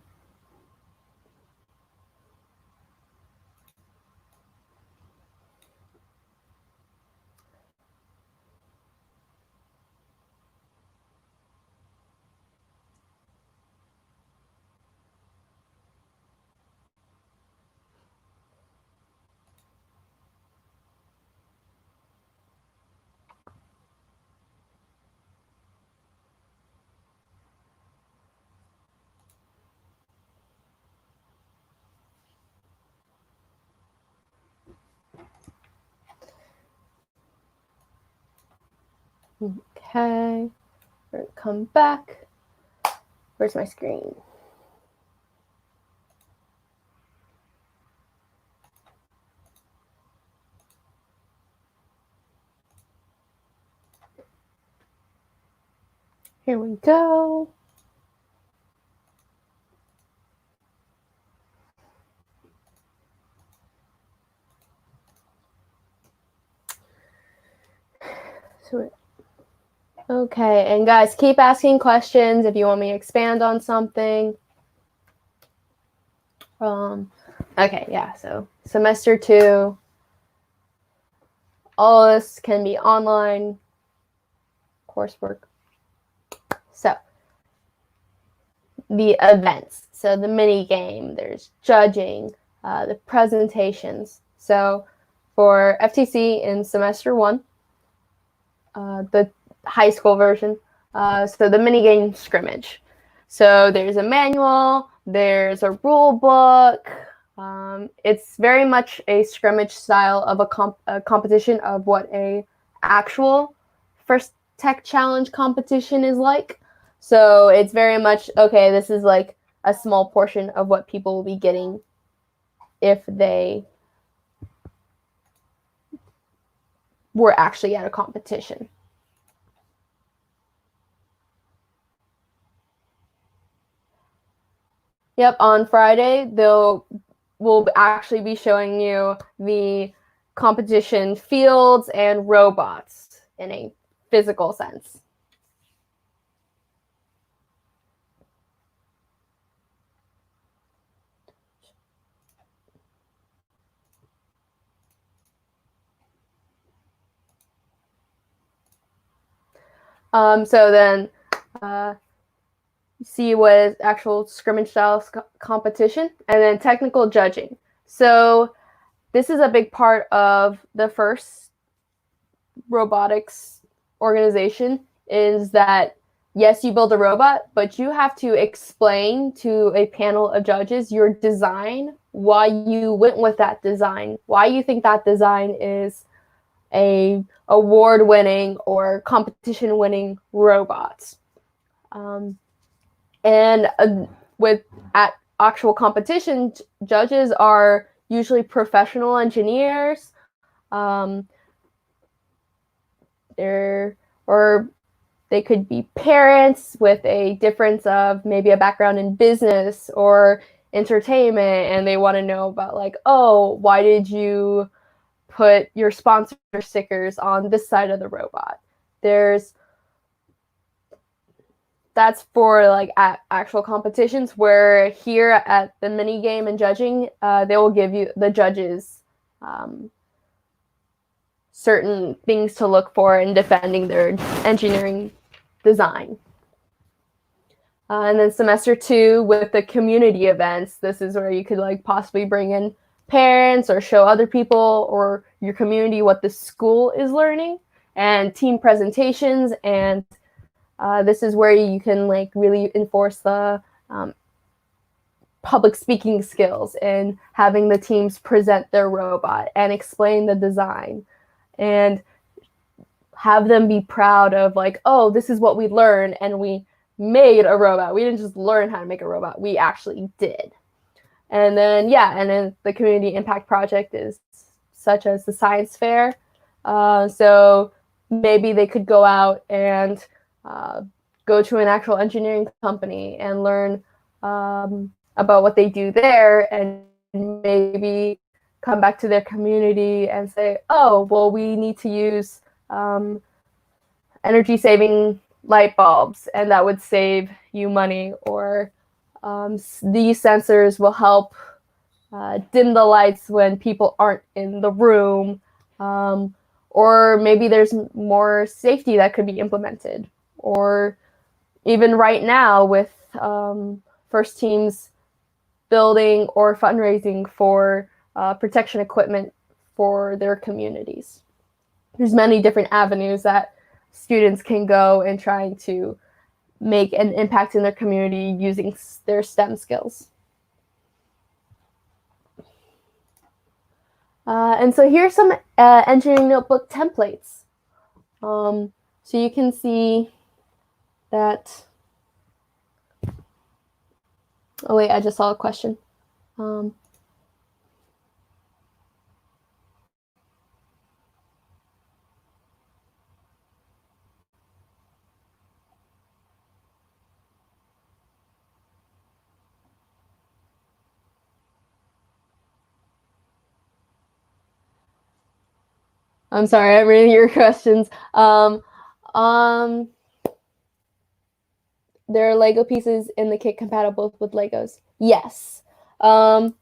Okay, we're gonna come back. Where's my screen? Here we go. So okay, and guys, keep asking questions if you want me to expand on something. Okay, yeah, so semester 2, all of this can be online coursework. So the events, so the mini game, there's judging, the presentations. So for FTC in semester 1, the high school version, so the mini game scrimmage. So there's a manual, there's a rule book. It's very much a scrimmage style of a competition of what a actual First Tech Challenge competition is like. So it's very much, okay, this is like a small portion of what people will be getting if they were actually at a competition. Yep, on Friday, we'll actually be showing you the competition fields and robots in a physical sense. So then see what is actual scrimmage style competition, and then technical judging. So this is a big part of the FIRST robotics organization, is that yes, you build a robot, but you have to explain to a panel of judges your design, why you went with that design, why you think that design is a award-winning or competition-winning robot. With at actual competition, judges are usually professional engineers. They could be parents with a difference of maybe a background in business or entertainment, and they want to know about, like, oh, why did you put your sponsor stickers on this side of the robot? That's for like at actual competitions, where here at the mini game and judging, they will give you, the judges, certain things to look for in defending their engineering design. And then semester 2 with the community events, this is where you could like possibly bring in parents or show other people or your community what the school is learning, and team presentations. And this is where you can like really enforce the public speaking skills and having the teams present their robot and explain the design and have them be proud of, like, oh, this is what we learned and we made a robot. We didn't just learn how to make a robot, we actually did. And then, yeah, and then the community impact project is such as the science fair. So maybe they could go out and go to an actual engineering company and learn about what they do there, and maybe come back to their community and say, oh, well, we need to use energy saving light bulbs, and that would save you money, or these sensors will help dim the lights when people aren't in the room, or maybe there's more safety that could be implemented, or even right now with FIRST teams building or fundraising for protection equipment for their communities. There's many different avenues that students can go in trying to make an impact in their community using their STEM skills. And so here's some engineering notebook templates. So you can see that, oh wait, I just saw a question. I'm sorry, I'm reading your questions. There are Lego pieces in the kit compatible with Legos. Yes. The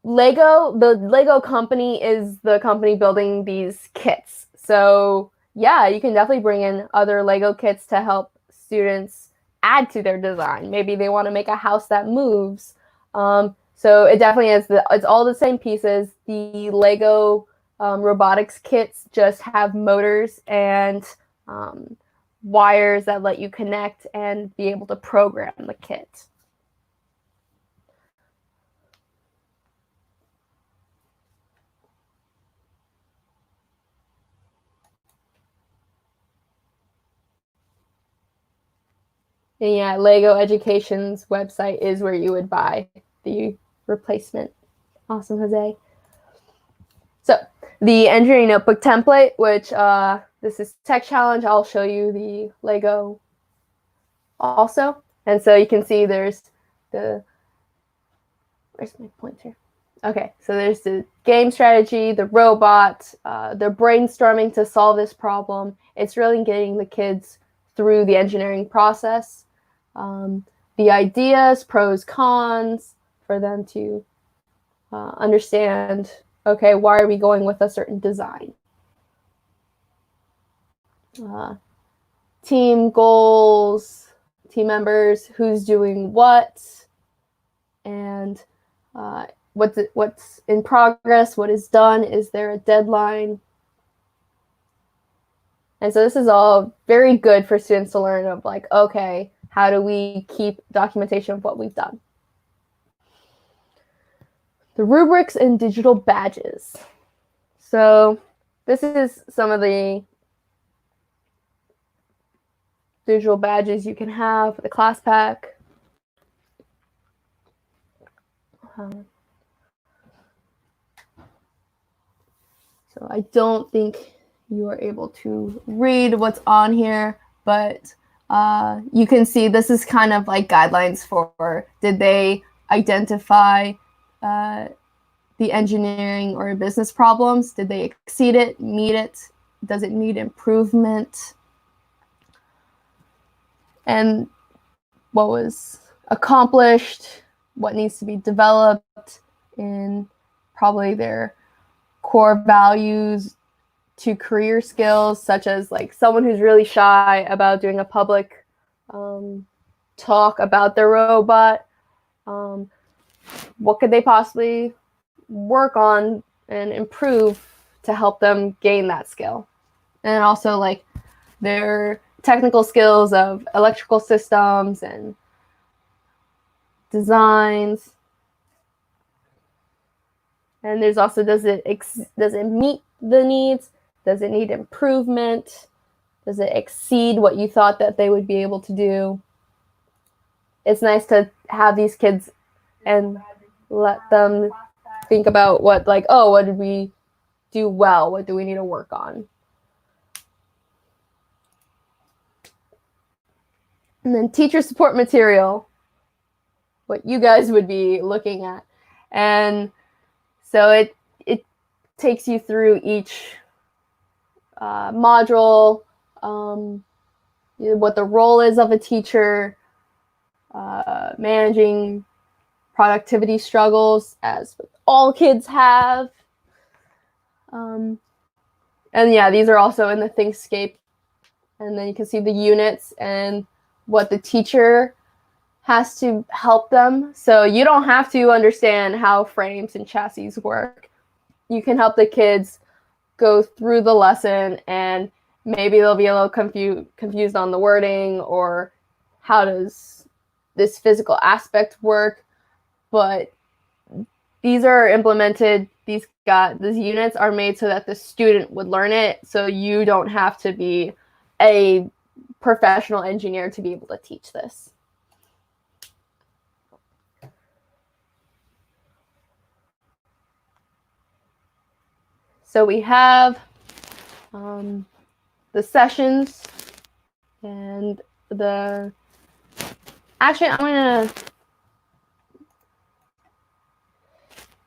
Lego company is the company building these kits. So yeah, you can definitely bring in other Lego kits to help students add to their design. Maybe they want to make a house that moves. So it definitely is, it's all the same pieces. The Lego robotics kits just have motors and wires that let you connect and be able to program the kit. And yeah, Lego Education's website is where you would buy the replacement. Awesome, Jose. So the engineering notebook template, which this is Tech Challenge. I'll show you the Lego also. And so you can see there's the, where's my pointer? Okay, so there's the game strategy, the robot, the brainstorming to solve this problem. It's really getting the kids through the engineering process. The ideas, pros, cons, for them to understand, okay, why are we going with a certain design? Team goals, team members, who's doing what, and what's in progress, what is done, is there a deadline? And so this is all very good for students to learn of, like, okay, how do we keep documentation of what we've done? The rubrics and digital badges. So this is some of the digital badges you can have for the class pack. So I don't think you are able to read what's on here, but you can see this is kind of like guidelines for, did they identify the engineering or business problems? Did they exceed it, meet it? Does it need improvement? And what was accomplished, what needs to be developed in probably their core values to career skills, such as like someone who's really shy about doing a public talk about their robot. What could they possibly work on and improve to help them gain that skill? And also like their technical skills of electrical systems and designs. And there's also, does it meet the needs? Does it need improvement? Does it exceed what you thought that they would be able to do? It's nice to have these kids and let them think about what, like, oh, what did we do well? What do we need to work on? And then teacher support material. what you guys would be looking at. And so it takes you through each module, what the role is of a teacher, managing productivity struggles, as all kids have. And yeah, these are also in the Thinkscape. And then you can see the units and what the teacher has to help them. So you don't have to understand how frames and chassis work. You can help the kids go through the lesson, and maybe they'll be a little confused on the wording or how does this physical aspect work. But these are implemented, these units are made so that the student would learn it, so you don't have to be a professional engineer to be able to teach this. So we have the sessions and actually I'm gonna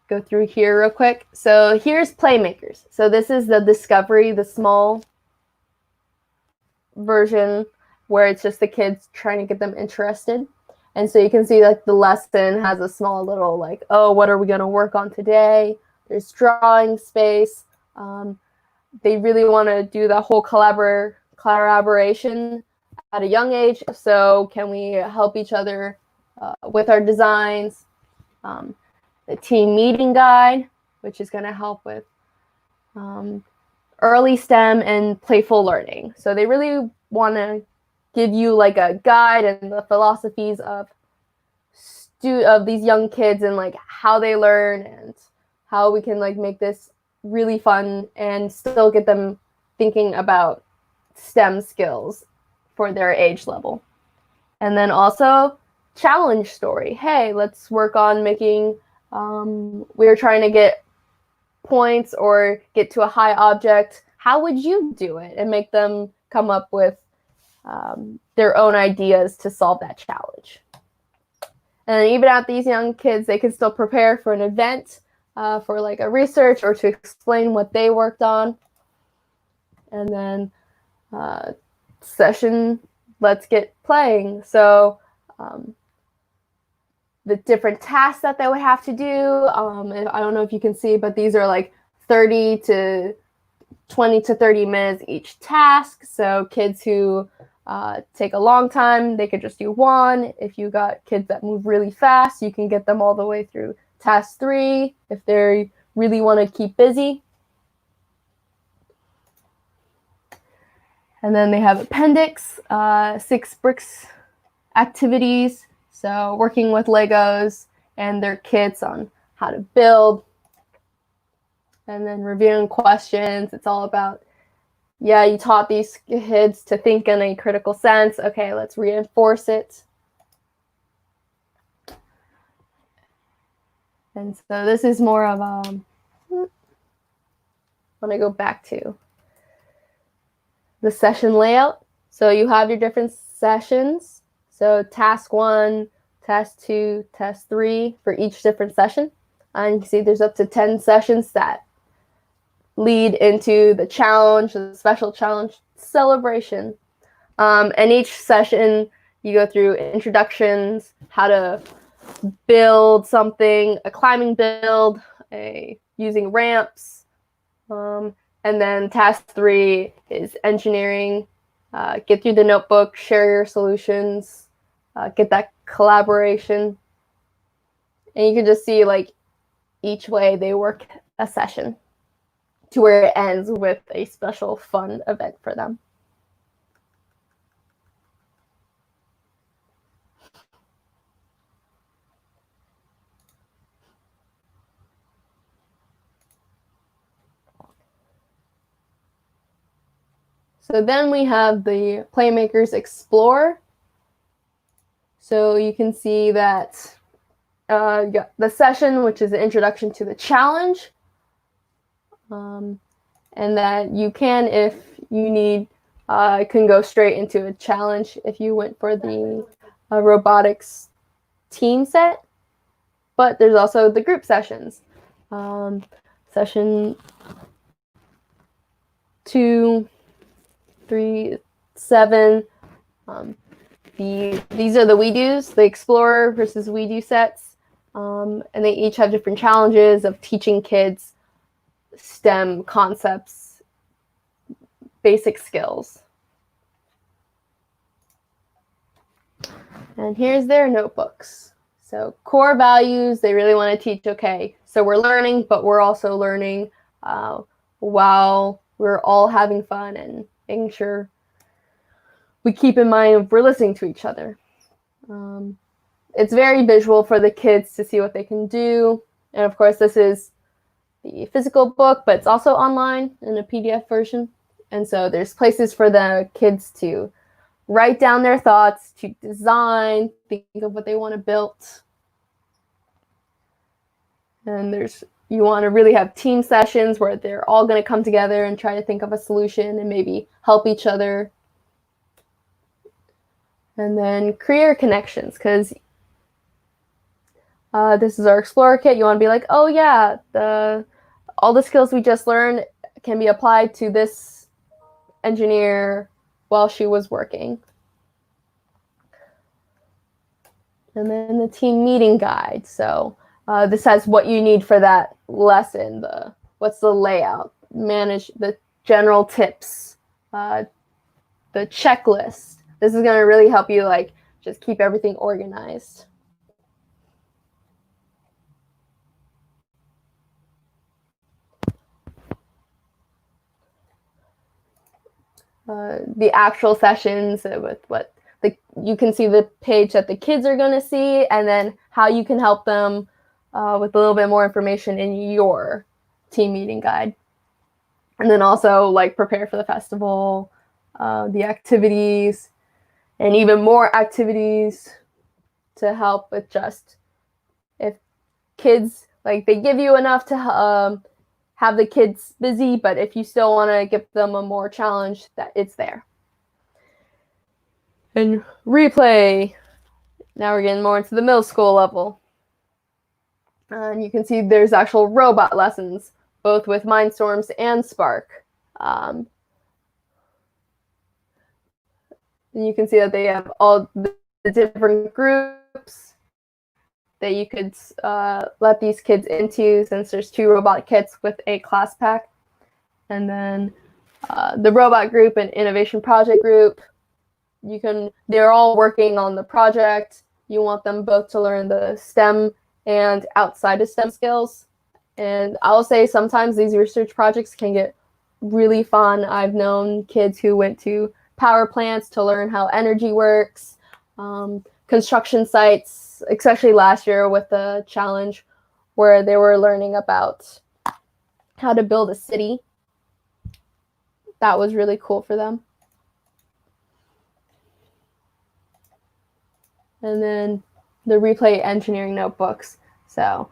go through here real quick. So here's Playmakers. So this is the Discovery, the small version where it's just the kids trying to get them interested. And so you can see like the lesson has a small little like, oh, what are we going to work on today? There's drawing space. They really want to do the whole collaboration at a young age. So can we help each other with our designs? The team meeting guide, which is going to help with early STEM and playful learning. So they really want to give you like a guide and the philosophies of these young kids and like how they learn and how we can like make this really fun and still get them thinking about STEM skills for their age level. And then also challenge story. Hey, let's work on making, we're trying to get points or get to a high object. How would you do it? And make them come up with their own ideas to solve that challenge. And even at these young kids, they can still prepare for an event, for like a research or to explain what they worked on. And then session, let's get playing. So the different tasks that they would have to do, I don't know if you can see, but these are like 20 to 30 minutes each task. So kids who take a long time, they could just do one. If you got kids that move really fast, you can get them all the way through task 3 if they really want to keep busy. And then they have appendix, 6 bricks activities. So working with Legos and their kits on how to build. And then reviewing questions. It's all about, yeah, you taught these kids to think in a critical sense. Okay, let's reinforce it. And so this is more of when I go back to the session layout. So you have your different sessions. So task 1, task 2, task 3 for each different session. And you can see there's up to 10 sessions that lead into the challenge, the special challenge celebration. And each session you go through introductions, how to build something, a climbing build, using ramps. And then task 3 is engineering. Get through the notebook, share your solutions, get that collaboration. And you can just see like each way they work a session to where it ends with a special fun event for them. So then we have the Playmakers Explore. So you can see that you got the session, which is the introduction to the challenge. And that you can, if you need, can go straight into a challenge if you went for the robotics team set, but there's also the group sessions. Session 2, 3, 7. These are the we do's, the explorer versus we do sets, and they each have different challenges of teaching kids STEM concepts, basic skills. And here's their notebooks. So core values, they really want to teach, okay, so we're learning, but we're also learning while we're all having fun and making sure we keep in mind we're listening to each other. It's very visual for the kids to see what they can do. And of course, this is the physical book, but it's also online in a PDF version. And so there's places for the kids to write down their thoughts, to design, think of what they want to build. And you want to really have team sessions where they're all going to come together and try to think of a solution and maybe help each other. And then career connections, because this is our Explorer kit. You want to be like, oh yeah, all the skills we just learned can be applied to this engineer while she was working. And then the team meeting guide. So this has what you need for that lesson. What's the layout? Manage the general tips, the checklist. This is going to really help you just keep everything organized. The actual sessions with what you can see the page that the kids are going to see, and then how you can help them with a little bit more information in your team meeting guide. And then also prepare for the festival, the activities, and even more activities to help with just if kids, they give you enough to have the kids busy, but if you still want to give them a more challenge, that it's there. And replay. Now we're getting more into the middle school level. And you can see there's actual robot lessons, both with Mindstorms and Spark. And you can see that they have all the different groups that you could let these kids into, since there's 2 robot kits with a class pack. And then the robot group and innovation project group, they're all working on the project. You want them both to learn the STEM and outside of STEM skills. And I'll say sometimes these research projects can get really fun. I've known kids who went to power plants to learn how energy works, construction sites, especially last year with the challenge where they were learning about how to build a city. That was really cool for them. And then the replay engineering notebooks. So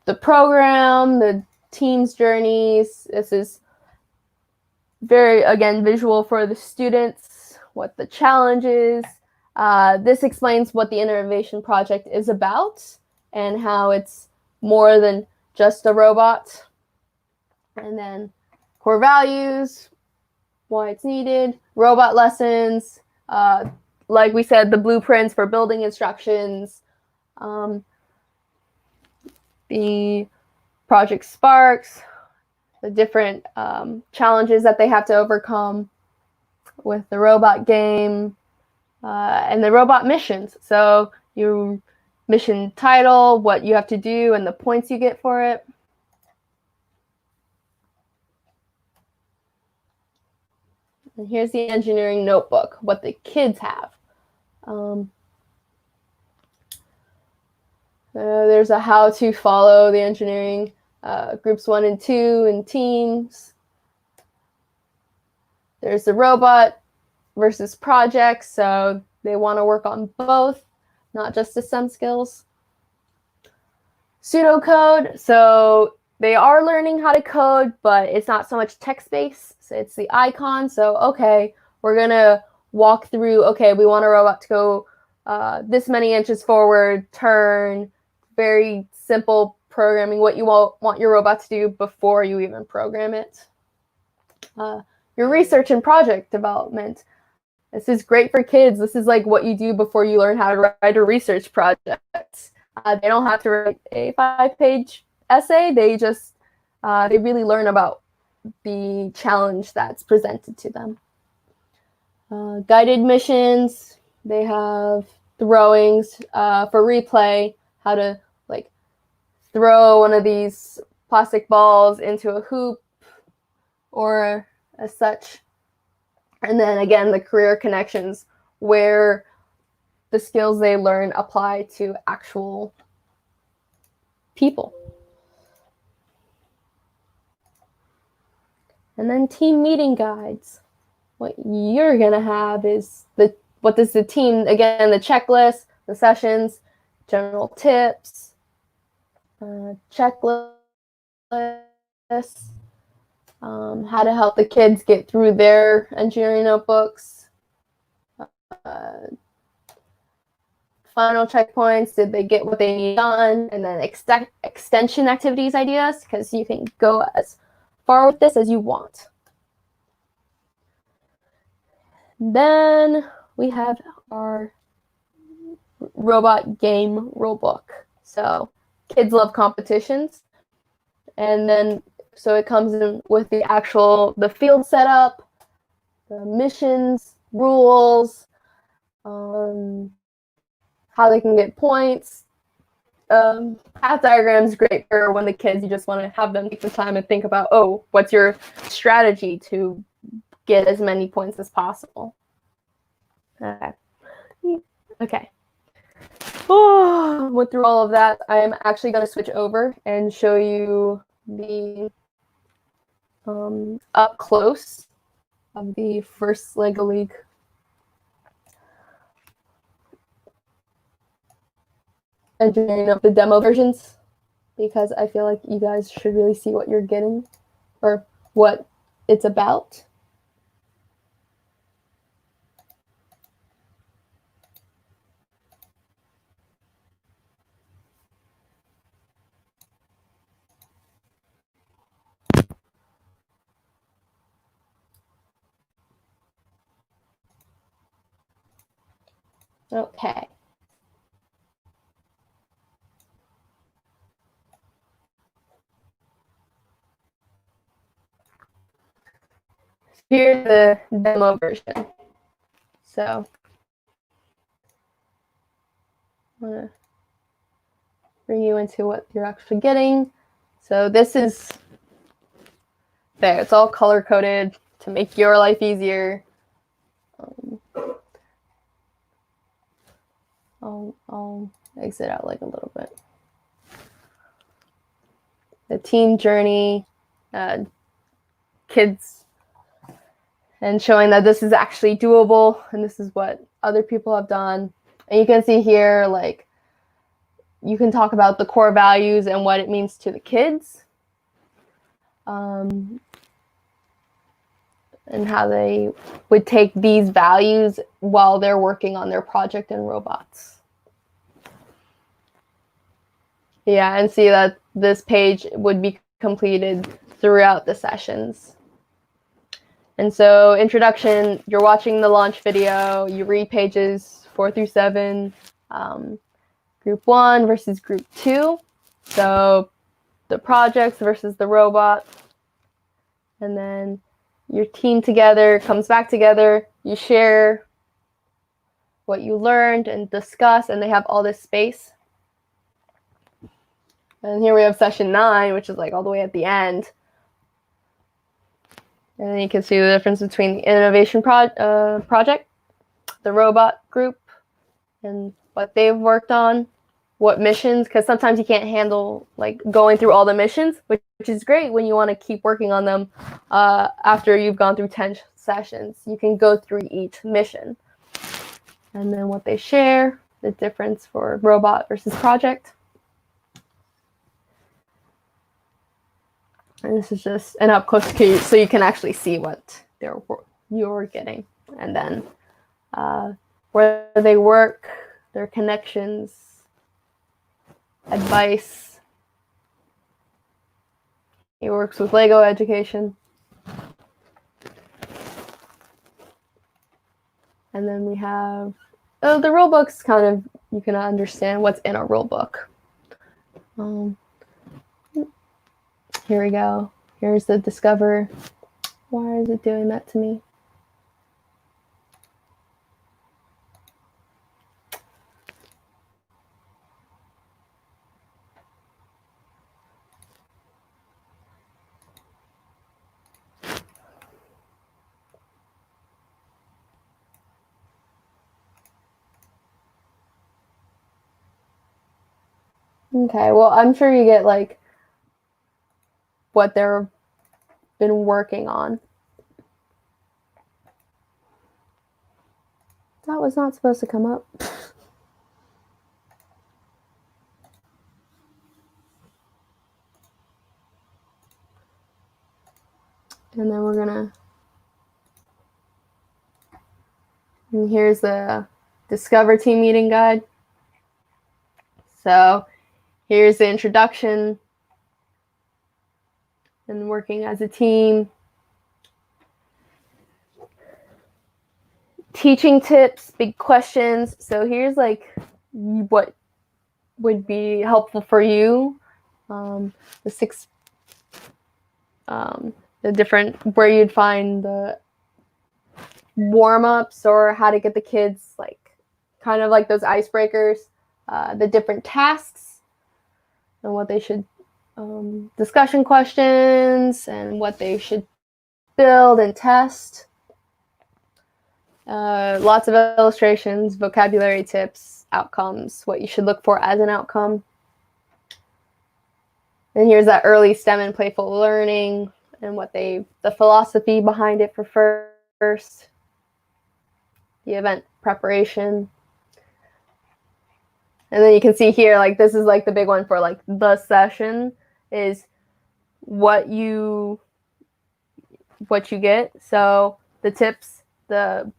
the program, the team's journeys, this is very, again, visual for the students, what the challenge is. This explains what the innovation project is about and how it's more than just a robot. And then core values, why it's needed, robot lessons, like we said, the blueprints for building instructions, the project sparks, the different challenges that they have to overcome with the robot game, and the robot missions. So your mission title, what you have to do, and the points you get for it. And here's the engineering notebook, what the kids have. There's a how to follow the engineering groups 1 and 2 and teams. There's the robot versus projects, so they want to work on both, not just the STEM skills. Pseudocode, so they are learning how to code, but it's not so much text-based. So it's the icon. So, okay, we're going to walk through, okay, we want a robot to go this many inches forward, turn, very simple programming, what you want your robot to do before you even program it. Your research and project development. This is great for kids. This is like what you do before you learn how to write a research project. They don't have to write a 5-page essay. They just, they really learn about the challenge that's presented to them. Guided missions, they have throwings for replay, how to like throw one of these plastic balls into a hoop or as such. And then again, the career connections where the skills they learn apply to actual people. And then team meeting guides. What you're gonna have is what does the team, again, the checklist, the sessions, general tips, checklists, how to help the kids get through their engineering notebooks, final checkpoints, did they get what they need done, and then extension activities ideas, because you can go as far with this as you want. Then we have our robot game rulebook. So kids love competitions. And then, so it comes in with the field setup, the missions, rules, how they can get points. Path diagrams great for when the kids, you just want to have them take the time and think about, oh, what's your strategy to get as many points as possible. Okay. Oh, went through all of that. I'm actually going to switch over and show you the up close of the first LEGO League. Engineering of the demo versions, because I feel like you guys should really see what you're getting or what it's about. Okay. Here's the demo version. So I'm going to bring you into what you're actually getting. So this is there. It's all color-coded to make your life easier. I'll exit out like a little bit. The team journey, kids, and showing that this is actually doable and this is what other people have done. And you can see here, like, you can talk about the core values and what it means to the kids, and how they would take these values while they're working on their project in robots. Yeah, and see that this page would be completed throughout the sessions. And so introduction, you're watching the launch video, you read pages 4 through 7, group 1 versus group 2. So the projects versus the robot. And then your team together comes back together, you share what you learned and discuss, and they have all this space. And here we have session 9, which is like all the way at the end. And then you can see the difference between the innovation project, the robot group, and what they've worked on, what missions, because sometimes you can't handle like going through all the missions, which is great when you want to keep working on them after you've gone through 10 sessions. You can go through each mission. And then what they share, the difference for robot versus project. And this is just an up close so you can actually see what you're getting. And then where they work, their connections, advice. He works with Lego education. And then we have the rule books. Kind of, you can understand what's in a rule book. Here we go. Here's the Discover. Why is it doing that to me? Okay, well, I'm sure you get like what they've been working on. That was not supposed to come up. And then we're gonna, and here's the Discover Team Meeting Guide. So here's the introduction and working as a team. Teaching tips, big questions. So here's like what would be helpful for you. The different, where you'd find the warm-ups or how to get the kids like kind of like those icebreakers, the different tasks and what they should, discussion questions and what they should build and test. Lots of illustrations, vocabulary tips, outcomes, what you should look for as an outcome. And here's that early STEM and playful learning and what the philosophy behind it for FIRST. The event preparation. And then you can see here, like this is like the big one for like the session is what you get. So the tips, the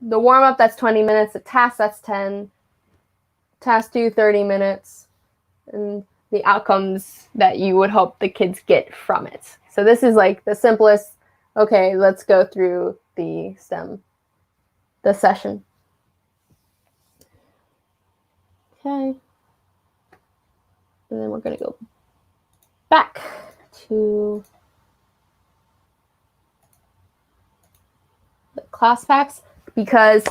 warm-up, that's 20 minutes, the task, that's 10, task 2, 30 minutes, and the outcomes that you would hope the kids get from it. So this is like the simplest, okay, let's go through the STEM, the session. Okay. And then we're going to go back to the class packs, because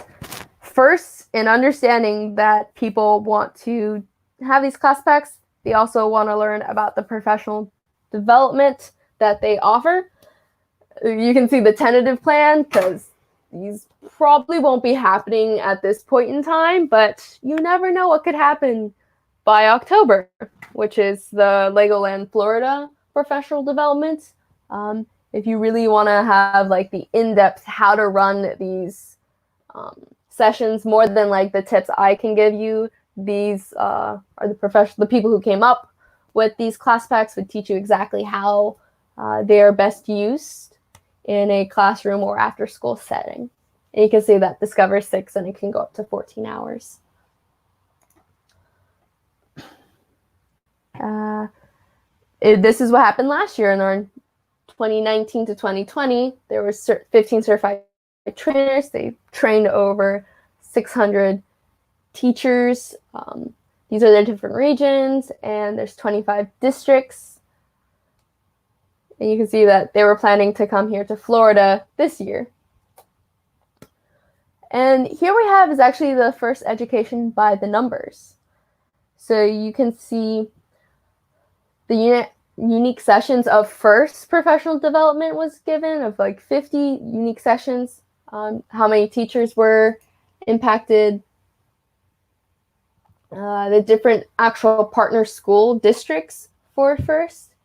first, in understanding that people want to have these class packs, they also want to learn about the professional development that they offer. You can see the tentative plan, because these probably won't be happening at this point in time, but you never know what could happen by October, which is the Legoland Florida professional development. If you really want to have like the in-depth how to run these sessions, more than like the tips I can give you, these are the people who came up with these class packs would teach you exactly how they are best used in a classroom or after school setting. And you can see that Discover 6 and it can go up to 14 hours. This is what happened last year in our 2019 to 2020. There were 15 certified trainers. They trained over 600 teachers. These are the different regions, and there's 25 districts. And you can see that they were planning to come here to Florida this year. And here we have is actually the first education by the numbers. So you can see the unique sessions of FIRST professional development was given of like 50 unique sessions. How many teachers were impacted, the different actual partner school districts for FIRST.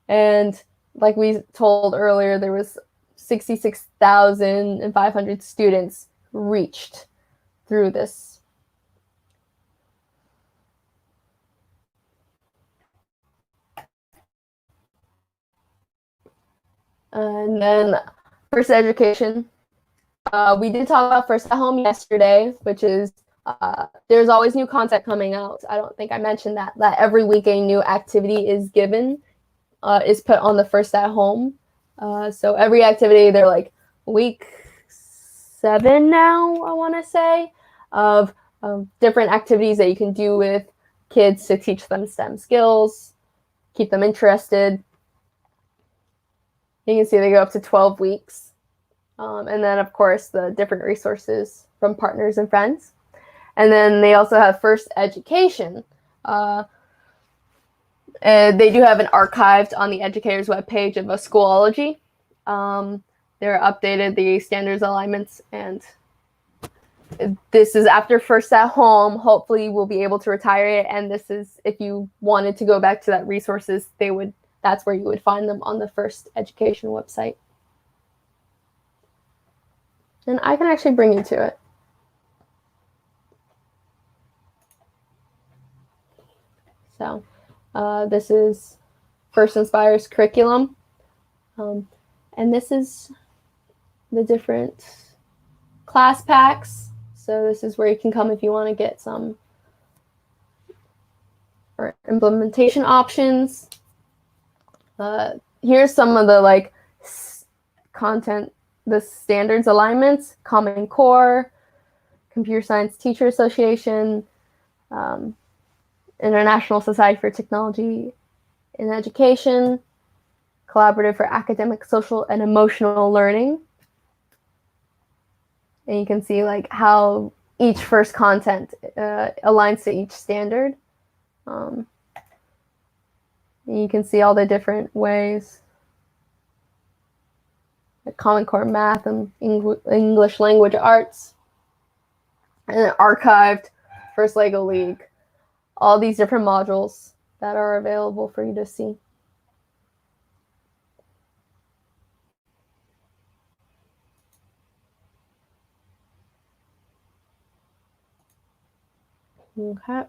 And like we told earlier, there was 66,500 students reached through this. And then FIRST education. We did talk about FIRST at Home yesterday, which is There's always new content coming out. I don't think I mentioned that every week a new activity is given, is put on the First at Home. So every activity, they're like week 7 now, I want to say, of different activities that you can do with kids to teach them STEM skills, keep them interested. You can see they go up to 12 weeks. And then, of course, the different resources from partners and friends. And then they also have First Education. They do have an archived on the educator's webpage of a Schoology. They're updated the standards alignments, and this is after First at Home. Hopefully we'll be able to retire it, and this is, if you wanted to go back to that resources, that's where you would find them on the First Education website. And I can actually bring you to it. So this is First Inspire's curriculum. And this is the different class packs. So this is where you can come if you want to get some or implementation options. Here's some of the content, the standards alignments: Common Core, Computer Science Teacher Association, International Society for Technology in Education, Collaborative for Academic, Social, and Emotional Learning. And you can see how each first content aligns to each standard. And you can see all the different ways. Like Common Core Math and English Language Arts. And then archived First Lego League. All these different modules that are available for you to see. Okay.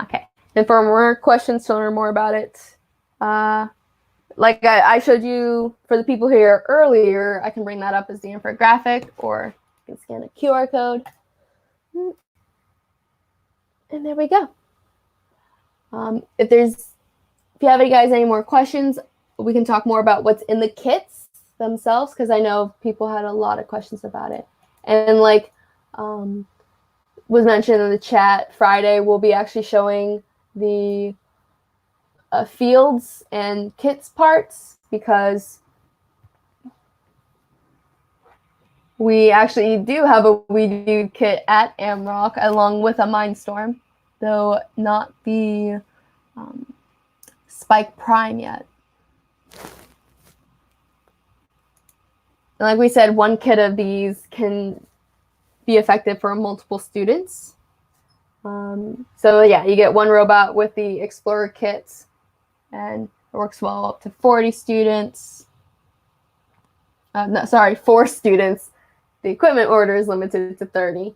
Okay. And for more questions to learn more about it, like I showed you for the people here earlier, I can bring that up as the infographic, or you can scan a QR code. And there we go. If you have any more questions, we can talk more about what's in the kits themselves, because I know people had a lot of questions about it. And was mentioned in the chat, Friday we'll be actually showing the fields and kits parts, because we actually do have a WeDo kit at AMRoC along with a Mindstorm, though not the Spike Prime yet. And like we said, one kit of these can be effective for multiple students. So yeah, you get one robot with the Explorer kits, and it works well up to 40 students. 4 students. The equipment order is limited to 30.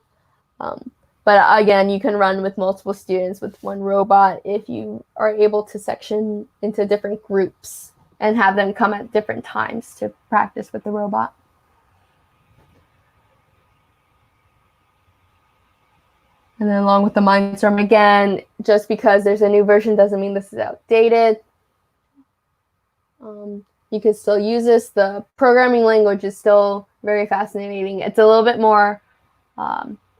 But again, you can run with multiple students with one robot if you are able to section into different groups and have them come at different times to practice with the robot. And then along with the Mindstorm, again, just because there's a new version doesn't mean this is outdated. You can still use this. The programming language is still very fascinating. It's a little bit more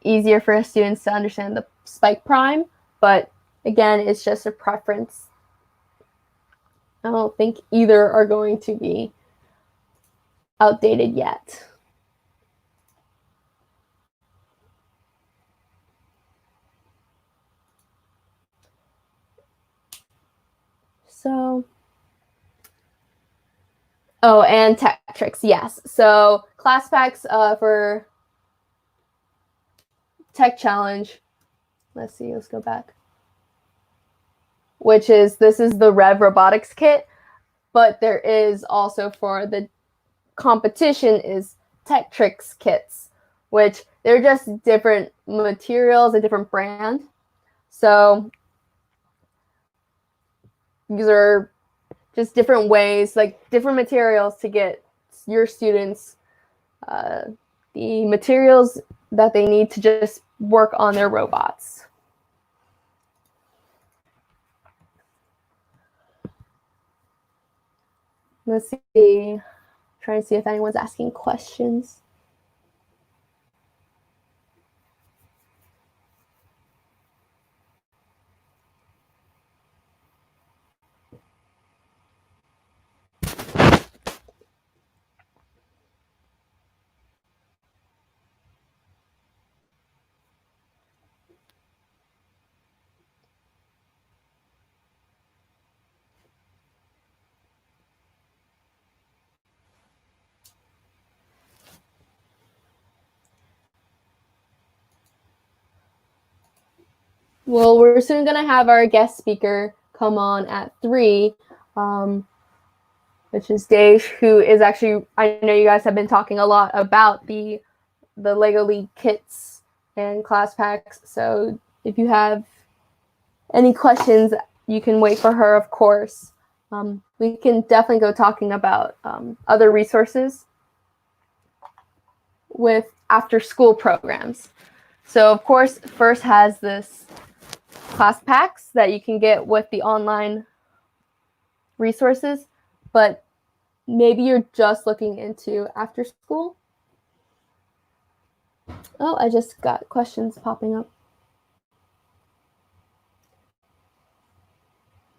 easier for students to understand the Spike Prime, but again, it's just a preference. I don't think either are going to be outdated yet. So, oh, and Tech Tricks, yes. So class packs for Tech Challenge. Let's see, let's go back. This is the Rev Robotics kit, but there is also for the competition is Tech Tricks kits, which they're just different materials, a different brand. So these are just different ways, like different materials to get your students the materials that they need to just work on their robots. Let's see, trying to see if anyone's asking questions. Well, we're soon going to have our guest speaker come on at 3, which is Dave, who is actually, I know you guys have been talking a lot about the Lego League kits and class packs. So if you have any questions, you can wait for her, of course. We can definitely go talking about other resources with after-school programs. So, of course, FIRST has this class packs that you can get with the online resources, but maybe you're just looking into after school. Oh, I just got questions popping up.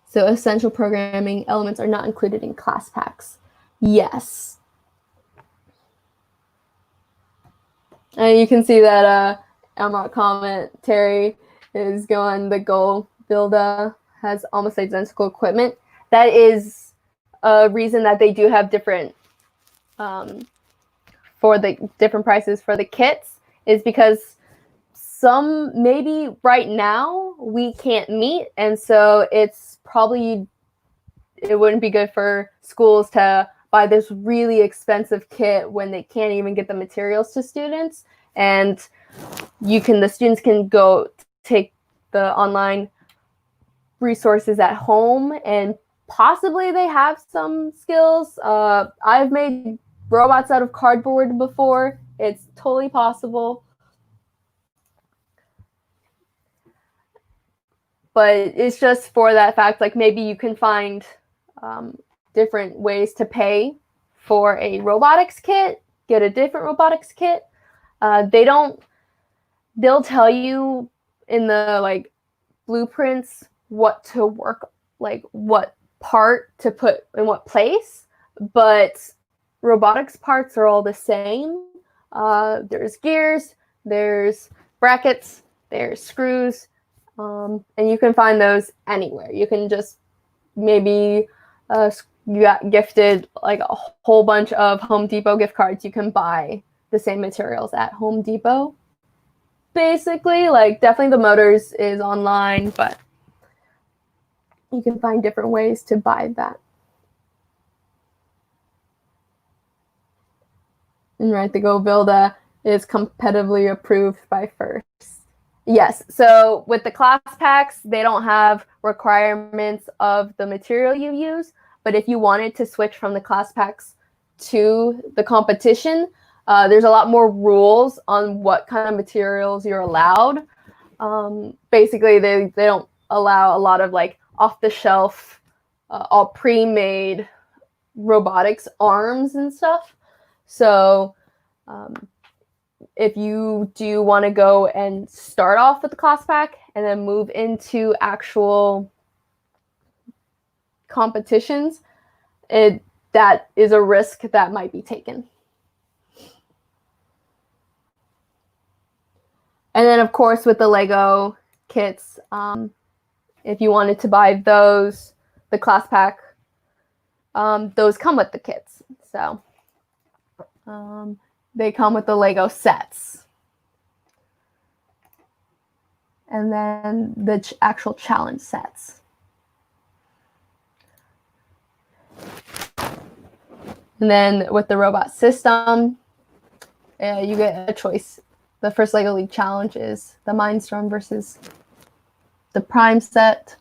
So essential programming elements are not included in class packs. Yes. And you can see that AMRoC comment, Terry is going, the Go Builda has almost identical equipment. That is a reason that they do have different, for the different prices for the kits, is because some maybe right now we can't meet, and so it's probably, it wouldn't be good for schools to buy this really expensive kit when they can't even get the materials to students. And the students can go take the online resources at home, and possibly they have some skills. I've made robots out of cardboard before. It's totally possible. But it's just for that fact, like maybe you can find different ways to pay for a robotics kit, get a different robotics kit. They'll tell you in the blueprints what to work, like what part to put in what place, but robotics parts are all the same. There's gears, there's brackets, there's screws, and you can find those anywhere. You can just maybe you got gifted like a whole bunch of Home Depot gift cards. You can buy the same materials at Home Depot. Basically, like definitely the motors is online, but you can find different ways to buy that. And right, the Go Builda is competitively approved by FIRST. Yes, so with the class packs, they don't have requirements of the material you use, but if you wanted to switch from the class packs to the competition, there's a lot more rules on what kind of materials you're allowed. Basically, they don't allow a lot of like off-the-shelf, all pre-made robotics arms and stuff. So if you do want to go and start off with the class pack and then move into actual competitions, that is a risk that might be taken. And then, of course, with the Lego kits, if you wanted to buy those, the class pack, those come with the kits. So they come with the Lego sets. And then the actual challenge sets. And then with the robot system, you get a choice. The first Lego League challenge is the Mindstorm versus the Prime set.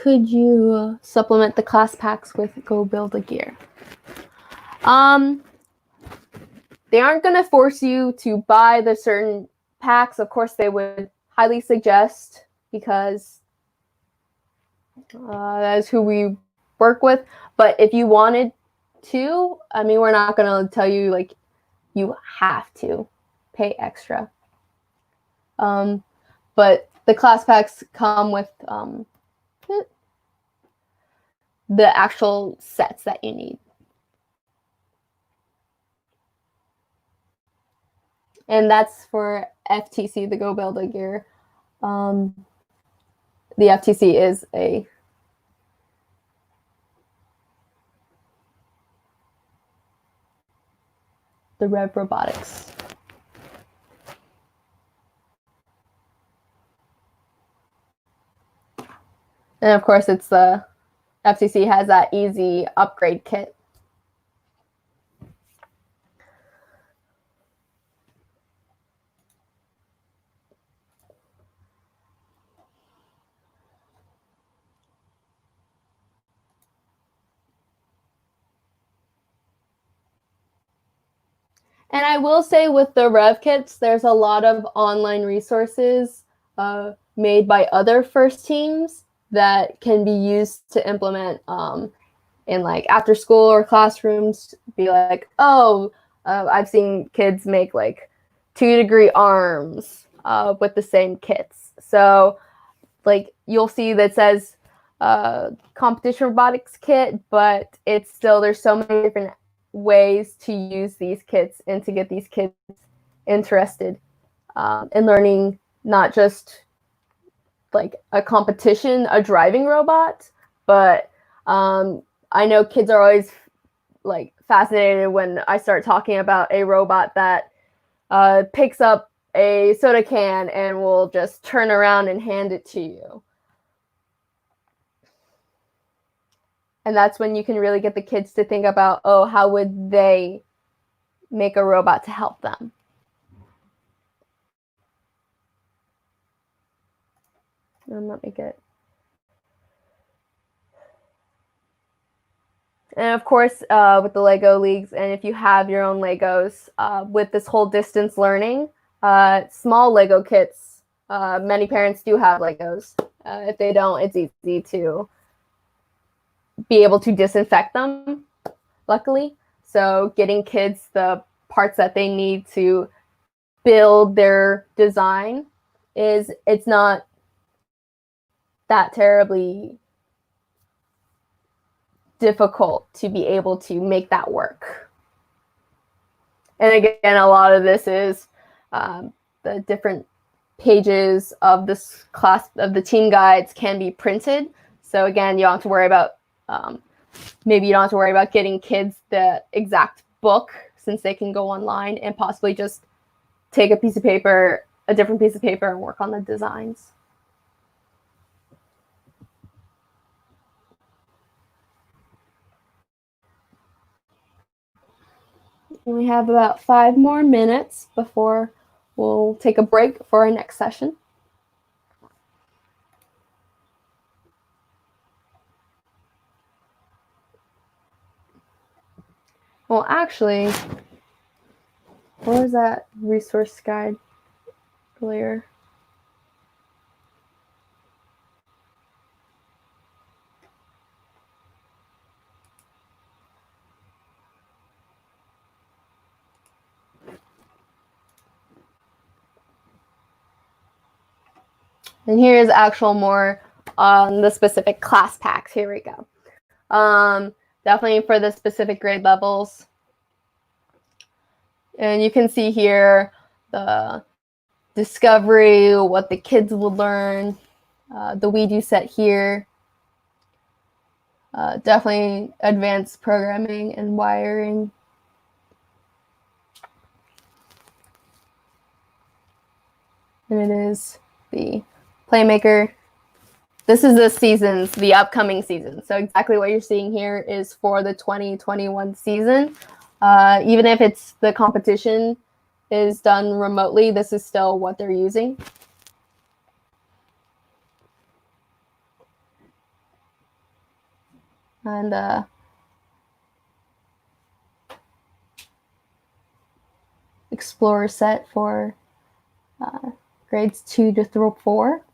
could you supplement the class packs with Go Build a Gear? They aren't going to force you to buy the certain packs. Of course, they would highly suggest, because that is who we work with. But if you wanted to, I mean, we're not going to tell you like you have to pay extra. But the class packs come with the actual sets that you need. And that's for FTC, the Go Build a Gear. The FTC is the Rev Robotics. And of course, it's the FTC has that easy upgrade kit. And I will say with the Rev kits, there's a lot of online resources made by other FIRST teams that can be used to implement in like after school or classrooms. Be like, oh, I've seen kids make like 2-degree arms with the same kits. So like you'll see that says competition robotics kit, but it's still, there's so many different ways to use these kits and to get these kids interested in learning not just like a competition, a driving robot, but I know kids are always like fascinated when I start talking about a robot that picks up a soda can and will just turn around and hand it to you. And that's when you can really get the kids to think about, oh, how would they make a robot to help them? Let me get. And of course, with the Lego Leagues, and if you have your own Legos, with this whole distance learning, small Lego kits, many parents do have Legos. If they don't, it's easy to be able to disinfect them, luckily. So getting kids the parts that they need to build their design it's not that terribly difficult to be able to make that work. And again, a lot of this is the different pages of this class of the team guides can be printed. So again, you don't have to worry about maybe you don't have to worry about getting kids the exact book, since they can go online and possibly just take a piece of paper, a different piece of paper, and work on the designs. And we have about 5 more minutes before we'll take a break for our next session. Well, actually, what was that resource guide earlier? And here is actual more on the specific class packs. Here we go. Definitely for the specific grade levels. And you can see here the discovery, what the kids will learn, the We Do set here. Definitely advanced programming and wiring. And it is the Playmaker. This is the seasons, the upcoming season. So exactly what you're seeing here is for the 2021 season. Even if it's the competition is done remotely, this is still what they're using. and Explorer set for grades 2 to 4.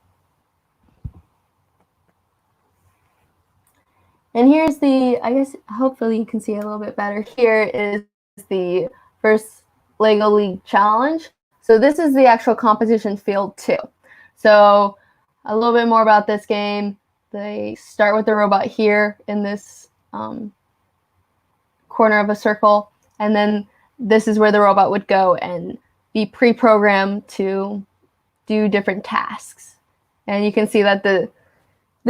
And here's the, I guess, hopefully you can see a little bit better. Here is the first LEGO League Challenge. So this is the actual competition field too. So a little bit more about this game. They start with the robot here in this corner of a circle, and then this is where the robot would go and be pre-programmed to do different tasks. And you can see that the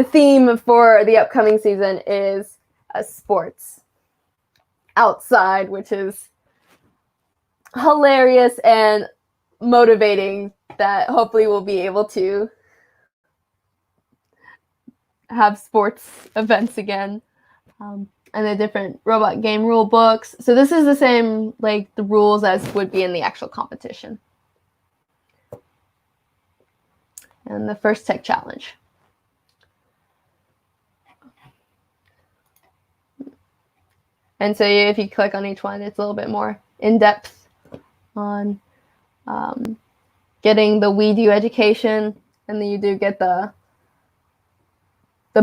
theme for the upcoming season is sports outside, which is hilarious and motivating, that hopefully we'll be able to have sports events again. And the different robot game rule books. So this is the same, like the rules as would be in the actual competition. And the first tech challenge. And so if you click on each one, it's a little bit more in-depth on getting the We Do education, and then you do get the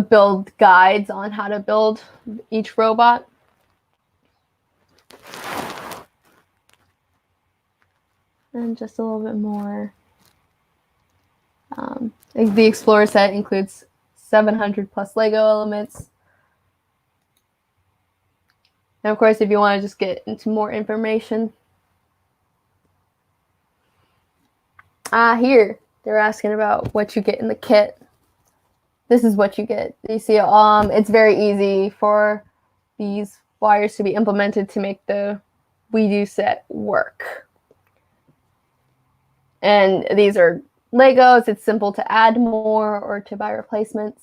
build guides on how to build each robot. And just a little bit more. The Explorer set includes 700 plus LEGO elements. And of course, if you want to just get into more information. Here, they're asking about what you get in the kit. This is what you get. You see, it's very easy for these wires to be implemented to make the We Do set work. And these are Legos. It's simple to add more or to buy replacements.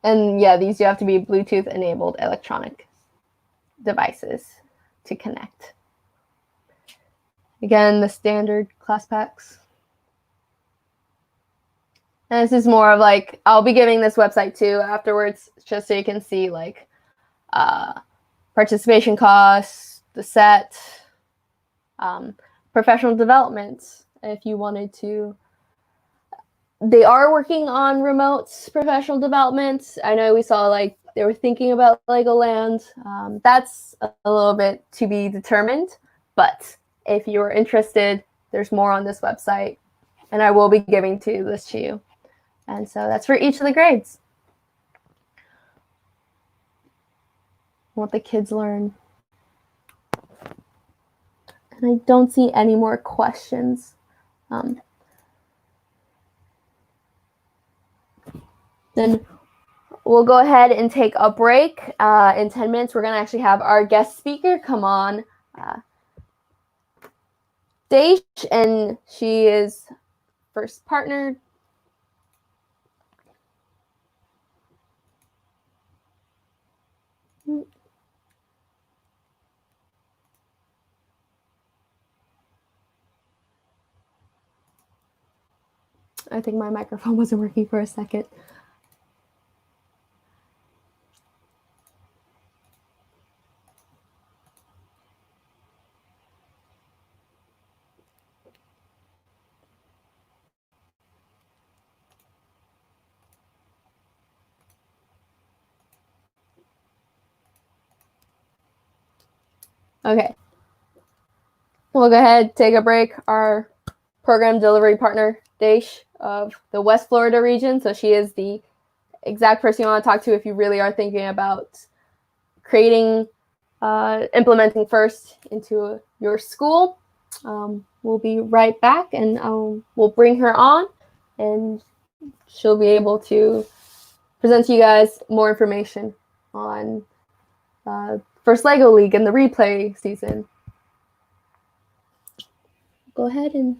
And yeah, these do have to be Bluetooth enabled electronic devices to connect. Again, the standard class packs. And this is more of like, I'll be giving this website too afterwards, just so you can see like participation costs, the set, professional development. If you wanted to, they are working on remote professional development. I know we saw like they were thinking about Legoland. That's a little bit to be determined, but if you're interested, there's more on this website, and I will be giving this to you. And so that's for each of the grades. What the kids learn. And I don't see any more questions. Then we'll go ahead and take a break. In 10 minutes, we're going to actually have our guest speaker come on, Daish, and she is first partnered. I think my microphone wasn't working for a second. Okay. We'll go ahead, take a break. Our program delivery partner, Daish, of the West Florida region. So she is the exact person you want to talk to if you really are thinking about creating, implementing FIRST into your school. We'll be right back, and we'll bring her on, and she'll be able to present to you guys more information on FIRST LEGO League and the replay season. Go ahead and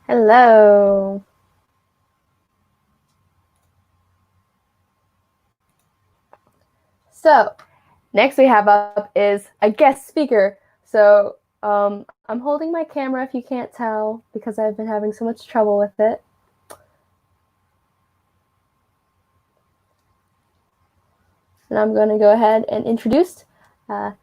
Hello. So next we have up is a guest speaker. So I'm holding my camera if you can't tell because I've been having so much trouble with it. And I'm going to go ahead and introduce Daesh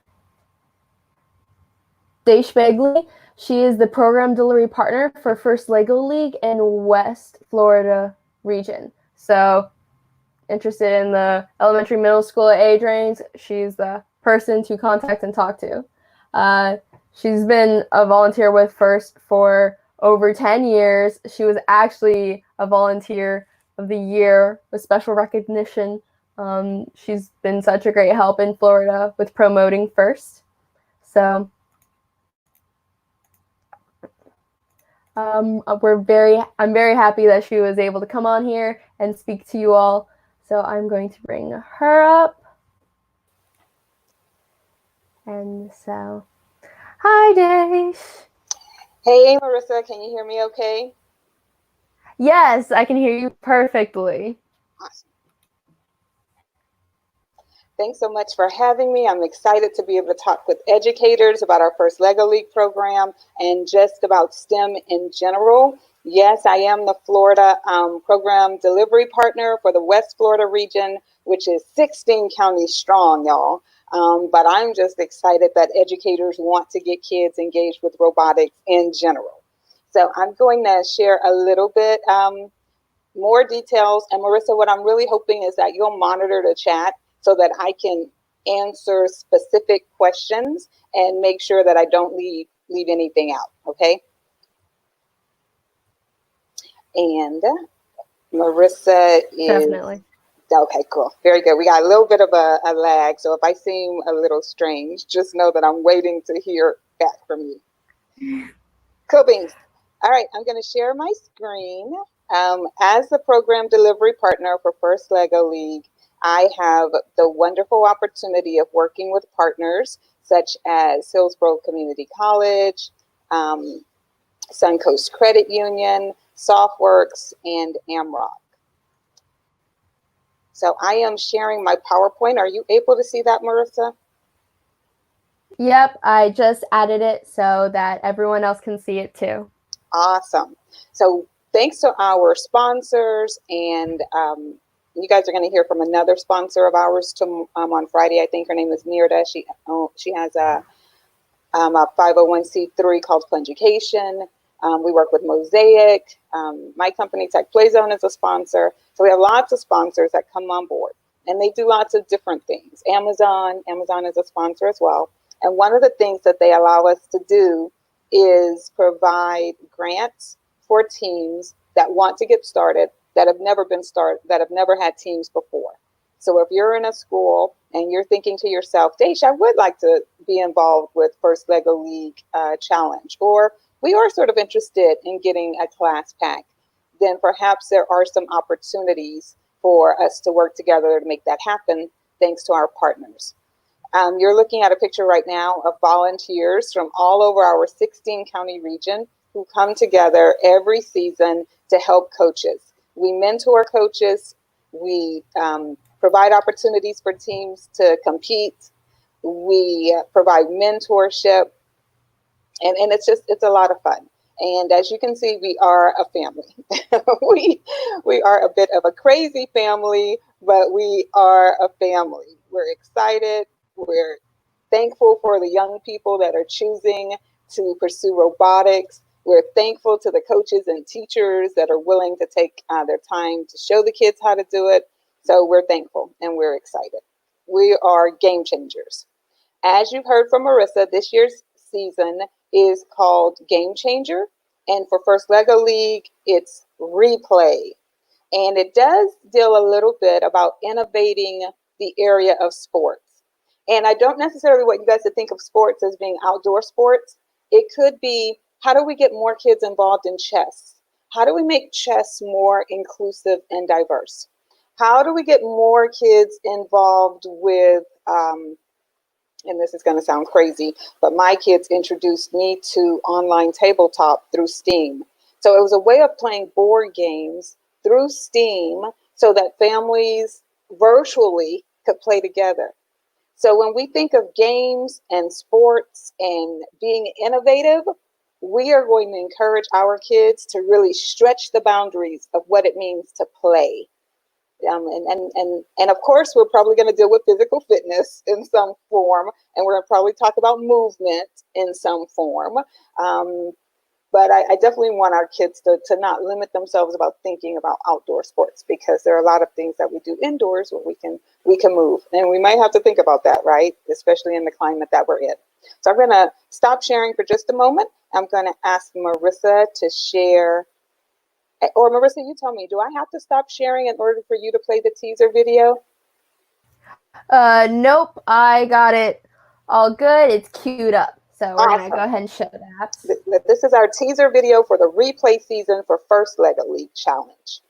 Begley. She is the program delivery partner for First Lego League in West Florida region. So interested in the elementary, middle school age range, she's the person to contact and talk to. She's been a volunteer with FIRST for over 10 years. She was actually a volunteer of the year with special recognition. She's been such a great help in Florida with promoting FIRST. So I'm very happy that she was able to come on here and speak to you all. So I'm going to bring her up. And so, hi, Daesh. Hey, Marissa, can you hear me okay? Yes, I can hear you perfectly. Awesome. Thanks so much for having me. I'm excited to be able to talk with educators about our First Lego League program and just about STEM in general. Yes, I am the Florida program delivery partner for the West Florida region, which is 16 counties strong, y'all. But I'm just excited that educators want to get kids engaged with robotics in general. So I'm going to share a little bit more details. And Marissa, what I'm really hoping is that you'll monitor the chat so that I can answer specific questions and make sure that I don't leave anything out, okay? And Marissa is... Definitely. Okay, cool. Very good. We got a little bit of a lag, so if I seem a little strange, just know that I'm waiting to hear back from you. Cool beans. All right, I'm going to share my screen. As the program delivery partner for First Lego League, I have the wonderful opportunity of working with partners such as Hillsborough Community College, Suncoast Credit Union, SoftWorks, and AMRoC. So I am sharing my PowerPoint. Are you able to see that, Marissa? Yep, I just added it so that everyone else can see it too. Awesome. So thanks to our sponsors, and you guys are going to hear from another sponsor of ours on Friday. I think her name is Mirda. She has a 501c3 called Plungication. We work with Mosaic. My company, Tech Play Zone, is a sponsor. So we have lots of sponsors that come on board, and they do lots of different things. Amazon is a sponsor as well. And one of the things that they allow us to do is provide grants for teams that want to get started, that have never been started, that have never had teams before. So if you're in a school and you're thinking to yourself, Daesh, I would like to be involved with First Lego League Challenge, or we are sort of interested in getting a class pack, then perhaps there are some opportunities for us to work together to make that happen, thanks to our partners. You're looking at a picture right now of volunteers from all over our 16 county region who come together every season to help coaches. We mentor coaches. We provide opportunities for teams to compete. We provide mentorship. And it's a lot of fun. And as you can see, we are a family. we are a bit of a crazy family, but we are a family. We're excited. We're thankful for the young people that are choosing to pursue robotics. We're thankful to the coaches and teachers that are willing to take their time to show the kids how to do it. So we're thankful and we're excited. We are game changers. As you've heard from Marissa, this year's season is called Game Changer. And for First Lego League, it's Replay. And it does deal a little bit about innovating the area of sports. And I don't necessarily want you guys to think of sports as being outdoor sports. It could be, how do we get more kids involved in chess? How do we make chess more inclusive and diverse? How do we get more kids involved with, and this is going to sound crazy, but my kids introduced me to online tabletop through Steam. So it was a way of playing board games through Steam so that families virtually could play together. So when we think of games and sports and being innovative, we are going to encourage our kids to really stretch the boundaries of what it means to play. And of course, we're probably going to deal with physical fitness in some form, and we're going to probably talk about movement in some form. But I definitely want our kids to not limit themselves about thinking about outdoor sports, because there are a lot of things that we do indoors where we can move. And we might have to think about that, right? Especially in the climate that we're in. So I'm going to stop sharing for just a moment. I'm going to ask Marissa to share. Or Marissa, you tell me, do I have to stop sharing in order for you to play the teaser video? Nope, I got it all good. It's queued up. So we're going to go ahead and show that. This is our teaser video for the replay season for First Lego League Challenge.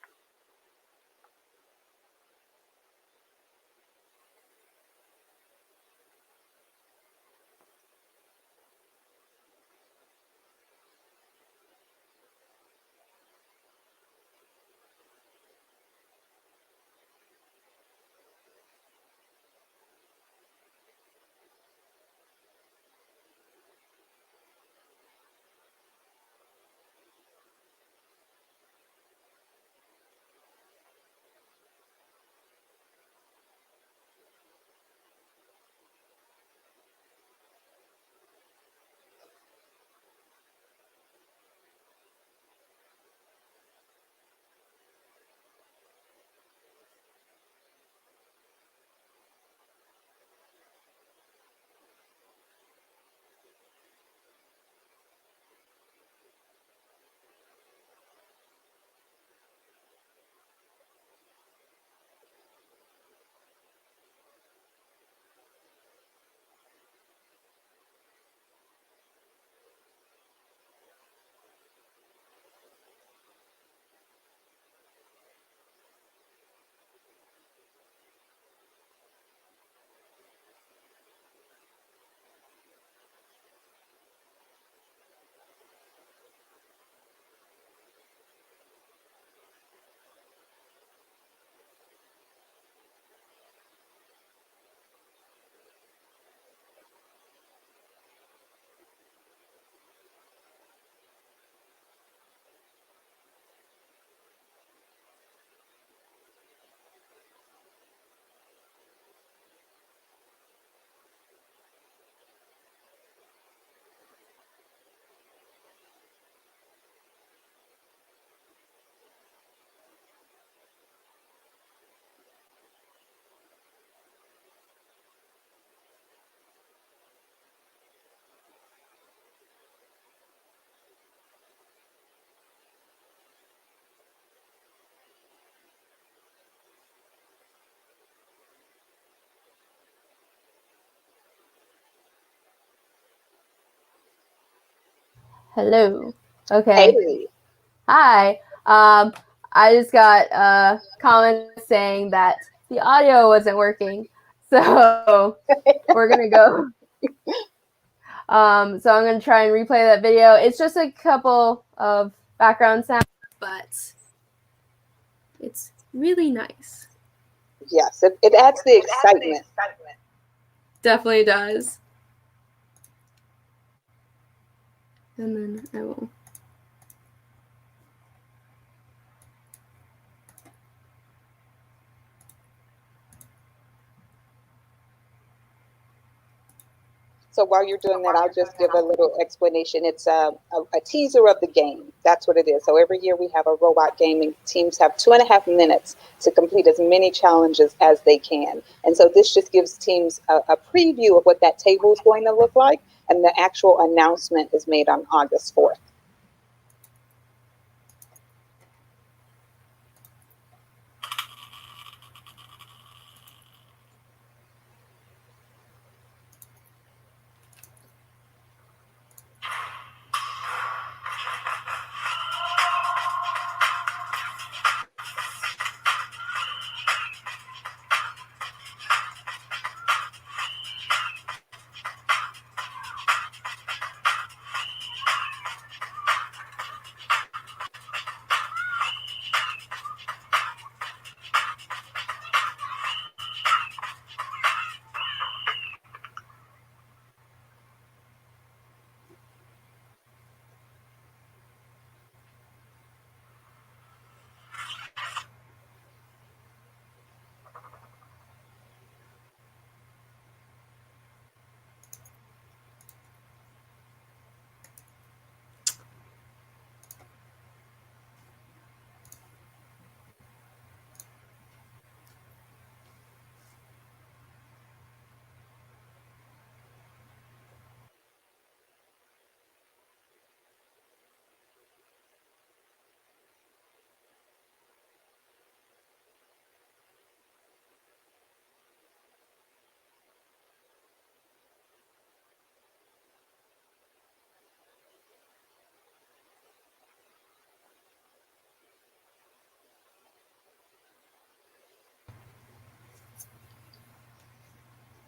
Hello. Okay. Hey. Hi. I just got a comment saying that the audio wasn't working. So we're going to go. So I'm going to try and replay that video. It's just a couple of background sounds, but it's really nice. Yes, it adds the excitement. Definitely does. And then I will. So while you're doing that, I'll just give a little explanation. It's a teaser of the game. That's what it is. So every year we have a robot gaming. Teams have 2.5 minutes to complete as many challenges as they can. And so this just gives teams a preview of what that table is going to look like. And the actual announcement is made on August 4th.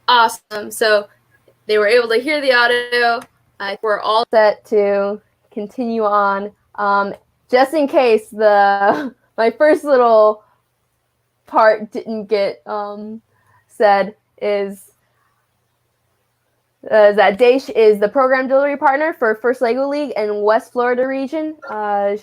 Awesome. So they were able to hear the audio. We're all set to continue on. Just in case my first little part didn't get said is that Daesh is the program delivery partner for First Lego League in West Florida region.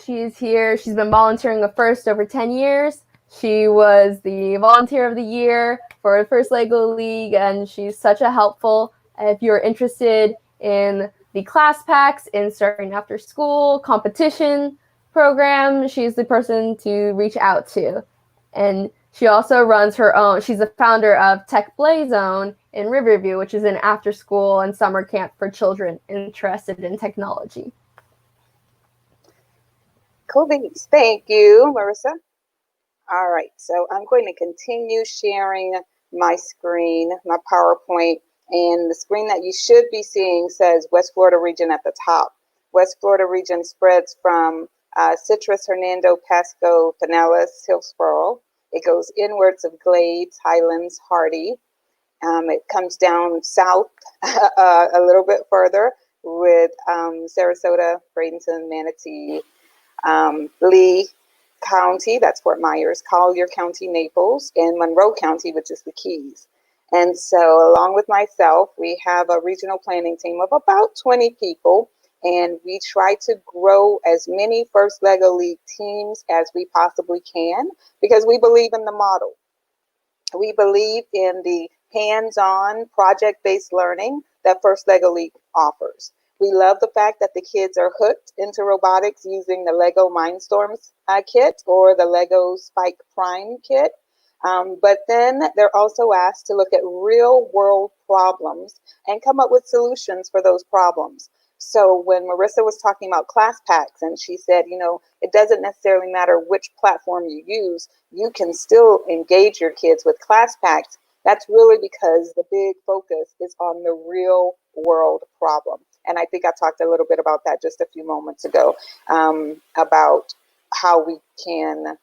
She is here. She's been volunteering with FIRST over 10 years. She was the volunteer of the year for First Lego League, and she's such a helpful. If you're interested in the class packs, in starting after school competition program, she's the person to reach out to. And she also runs her own. She's the founder of Tech Play Zone in Riverview, which is an after-school and summer camp for children interested in technology. Cool beans. Thank you, Marissa. All right, so I'm going to continue sharing my screen, my PowerPoint, and the screen that you should be seeing says West Florida region at the top. West Florida region spreads from Citrus, Hernando, Pasco, Pinellas, Hillsborough. It goes inwards of Glades, Highlands, Hardy. It comes down south a little bit further with Sarasota, Bradenton, Manatee, Lee County, that's Fort Myers, Collier County, Naples, and Monroe County, which is the Keys. And so along with myself, we have a regional planning team of about 20 people, and we try to grow as many First Lego League teams as we possibly can because we believe in the model. We believe in the hands-on project-based learning that First Lego League offers. We love the fact that the kids are hooked into robotics using the Lego Mindstorms kit or the Lego Spike Prime kit. But then they're also asked to look at real world problems and come up with solutions for those problems. So when Marissa was talking about class packs and she said, you know, it doesn't necessarily matter which platform you use, you can still engage your kids with class packs. That's really because the big focus is on the real world problem. And I think I talked a little bit about that just a few moments ago, about how we can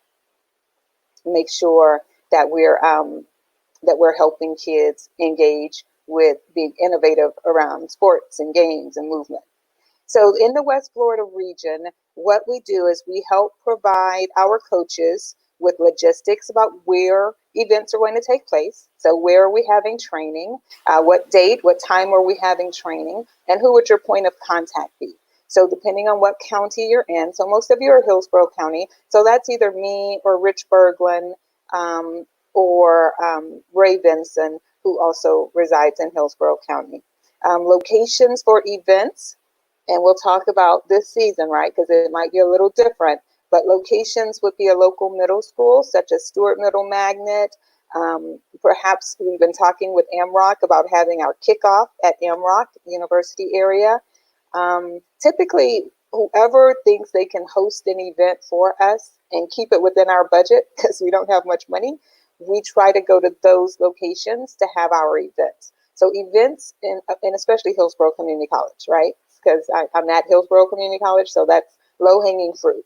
make sure that we're helping kids engage with being innovative around sports and games and movement. So in the West Florida region, what we do is we help provide our coaches with logistics about where events are going to take place. So where are we having training? What date, what time are we having training? And who would your point of contact be? So depending on what county you're in, so most of you are Hillsborough County, so that's either me or Rich Berglund or Ray Benson, who also resides in Hillsborough County. Locations for events, and we'll talk about this season, right? Because it might be a little different, but locations would be a local middle school, such as Stewart Middle Magnet. Perhaps we've been talking with AMRoC about having our kickoff at AMRoC University area. Typically, whoever thinks they can host an event for us and keep it within our budget, because we don't have much money, we try to go to those locations to have our events. So events, and especially Hillsborough Community College, right? Because I'm at Hillsborough Community College, so that's low-hanging fruit.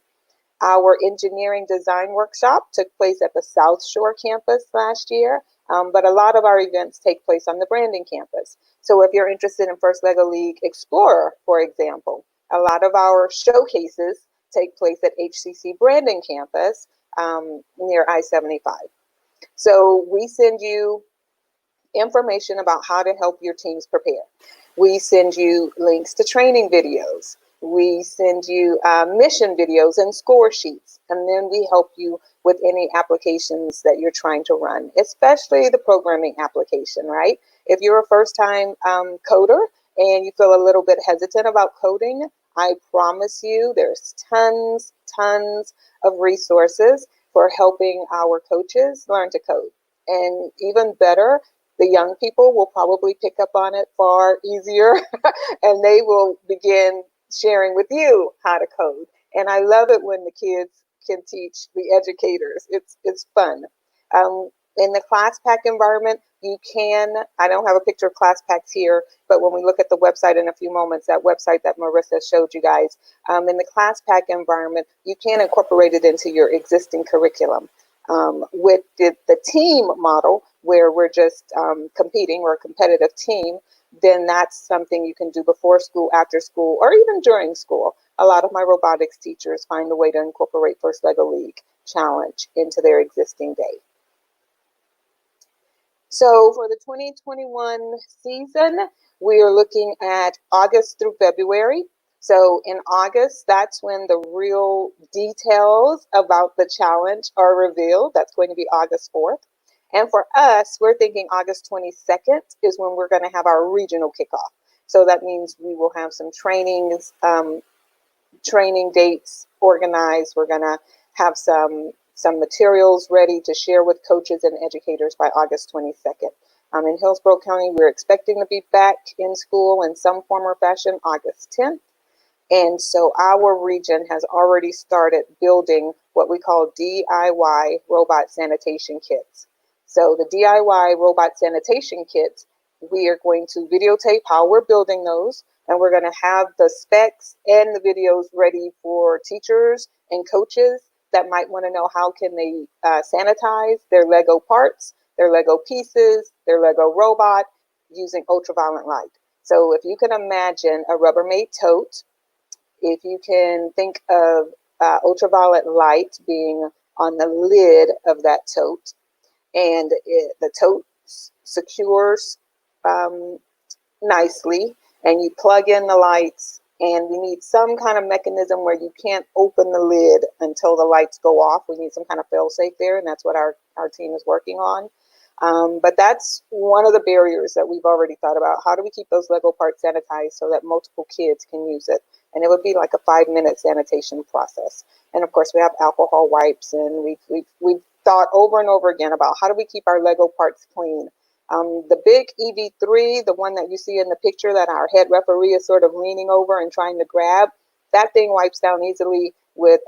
Our engineering design workshop took place at the South Shore campus last year, but a lot of our events take place on the Brandon campus. So if you're interested in First Lego League Explorer, for example, a lot of our showcases take place at HCC Brandon campus near I-75. So we send you information about how to help your teams prepare. We send you links to training videos. We send you mission videos and score sheets, and then we help you with any applications that you're trying to run, especially the programming application, right? If you're a first-time coder and you feel a little bit hesitant about coding, I promise you there's tons of resources for helping our coaches learn to code. And even better, the young people will probably pick up on it far easier and they will begin sharing with you how to code. And I love it when the kids can teach the educators. It's fun. In the class pack environment, you can, I don't have a picture of class packs here, but when we look at the website in a few moments, that website that Marissa showed you guys, in the class pack environment, you can incorporate it into your existing curriculum. With the team model, where we're just competing, we're a competitive team, then that's something you can do before school, after school, or even during school. A lot of my robotics teachers find a way to incorporate First Lego League Challenge into their existing day. So for the 2021 season, we are looking at August through February. So in August, that's when the real details about the challenge are revealed. That's going to be August 4th. And for us, we're thinking August 22nd is when we're going to have our regional kickoff. So that means we will have some trainings, training dates organized. We're going to have some materials ready to share with coaches and educators by August 22nd. In Hillsborough County, we're expecting to be back in school in some form or fashion August 10th. And so our region has already started building what we call DIY robot sanitation kits. So the DIY robot sanitation kits, we are going to videotape how we're building those, and we're going to have the specs and the videos ready for teachers and coaches that might want to know how can they sanitize their Lego parts, their Lego pieces, their Lego robot using ultraviolet light. So if you can imagine a Rubbermaid tote, if you can think of ultraviolet light being on the lid of that tote, and the tote secures nicely, and you plug in the lights, and we need some kind of mechanism where you can't open the lid until the lights go off. We need some kind of fail-safe there, and that's what our team is working on. But that's one of the barriers that we've already thought about. How do we keep those Lego parts sanitized so that multiple kids can use it? And it would be like a 5-minute sanitation process. And of course, we have alcohol wipes, and we've thought over and over again about how do we keep our Lego parts clean. The big EV3, the one that you see in the picture that our head referee is sort of leaning over and trying to grab, that thing wipes down easily with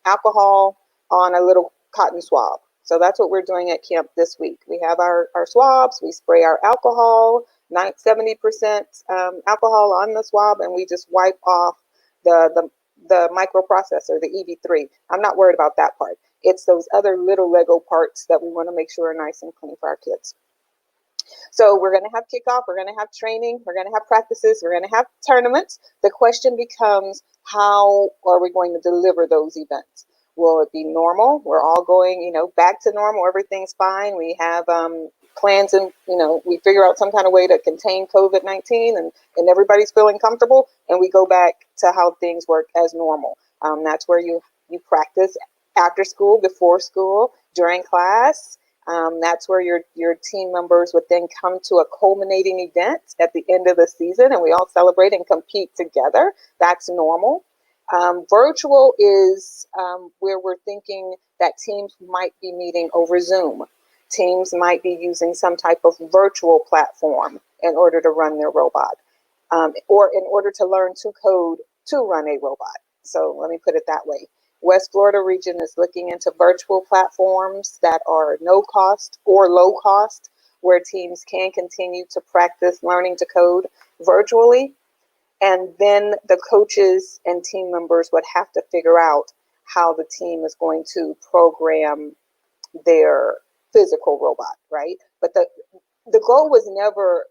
alcohol on a little cotton swab. So that's what we're doing at camp this week. We have our swabs, we spray our alcohol, 70% alcohol on the swab, and we just wipe off the microprocessor, the EV3. I'm not worried about that part. It's those other little Lego parts that we want to make sure are nice and clean for our kids. So we're going to have kickoff, we're going to have training, we're going to have practices, we're going to have tournaments. The question becomes, how are we going to deliver those events? Will it be normal? We're all going, back to normal. Everything's fine. We have plans, and we figure out some kind of way to contain COVID-19, and everybody's feeling comfortable, and we go back to how things work as normal. That's where you practice after school, before school, during class. That's where your team members would then come to a culminating event at the end of the season, and we all celebrate and compete together. That's normal. Virtual is where we're thinking that teams might be meeting over Zoom. Teams might be using some type of virtual platform in order to run their robot, or in order to learn to code to run a robot. So let me put it that way. West Florida region is looking into virtual platforms that are no cost or low cost, where teams can continue to practice learning to code virtually. And then the coaches and team members would have to figure out how the team is going to program their physical robot, right? But the goal was never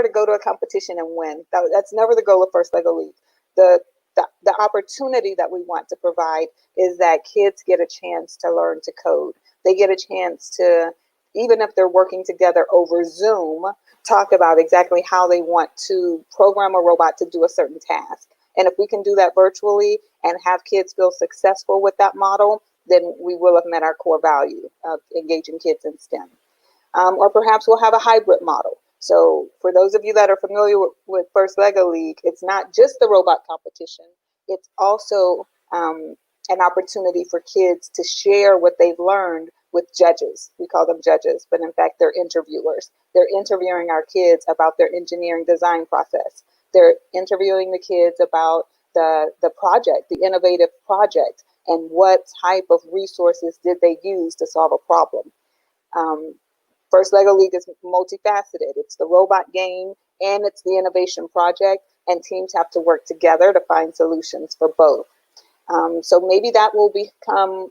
to go to a competition and win. That's never the goal of First Lego League. The opportunity that we want to provide is that kids get a chance to learn to code. They get a chance to, even if they're working together over Zoom, talk about exactly how they want to program a robot to do a certain task. And if we can do that virtually and have kids feel successful with that model, then we will have met our core value of engaging kids in STEM. Or perhaps we'll have a hybrid model. So for those of you that are familiar with First Lego League, it's not just the robot competition. It's also an opportunity for kids to share what they've learned with judges. We call them judges, but in fact, they're interviewers. They're interviewing our kids about their engineering design process. They're interviewing the kids about the project, the innovative project, and what type of resources did they use to solve a problem. First Lego League is multifaceted. It's the robot game and it's the innovation project, and teams have to work together to find solutions for both. So maybe that will become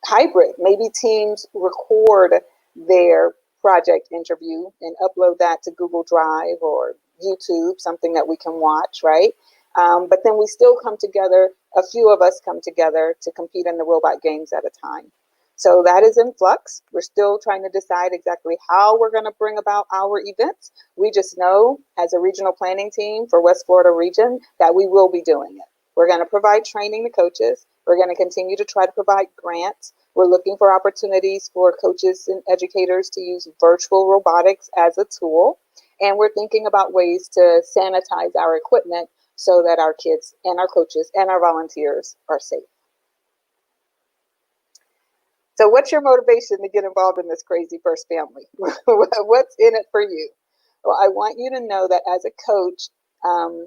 hybrid. Maybe teams record their project interview and upload that to Google Drive or YouTube, something that we can watch, right? But then we still come together, a few of us come together to compete in the robot games at a time. So that is in flux. We're still trying to decide exactly how we're going to bring about our events. We just know as a regional planning team for West Florida region that we will be doing it. We're going to provide training to coaches. We're going to continue to try to provide grants. We're looking for opportunities for coaches and educators to use virtual robotics as a tool. And we're thinking about ways to sanitize our equipment so that our kids and our coaches and our volunteers are safe. So what's your motivation to get involved in this crazy FIRST family? What's in it for you? Well, I want you to know that as a coach,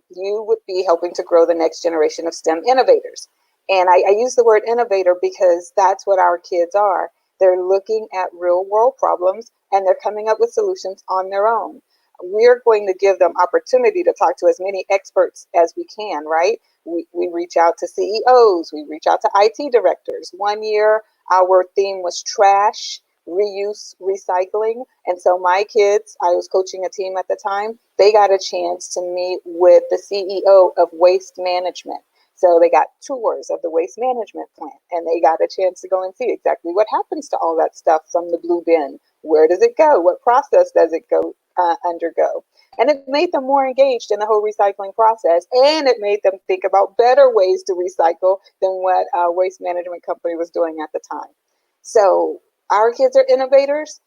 you would be helping to grow the next generation of STEM innovators. And I use the word innovator because that's what our kids are. They're looking at real world problems and they're coming up with solutions on their own. We're going to give them opportunity to talk to as many experts as we can, right? We reach out to CEOs, we reach out to IT directors. One year, our theme was trash, reuse, recycling. And so my kids, I was coaching a team at the time, they got a chance to meet with the CEO of waste management. So they got tours of the waste management plant and they got a chance to go and see exactly what happens to all that stuff from the blue bin. Where does it go? What process does it go undergo? And it made them more engaged in the whole recycling process. And it made them think about better ways to recycle than what a waste management company was doing at the time. So our kids are innovators.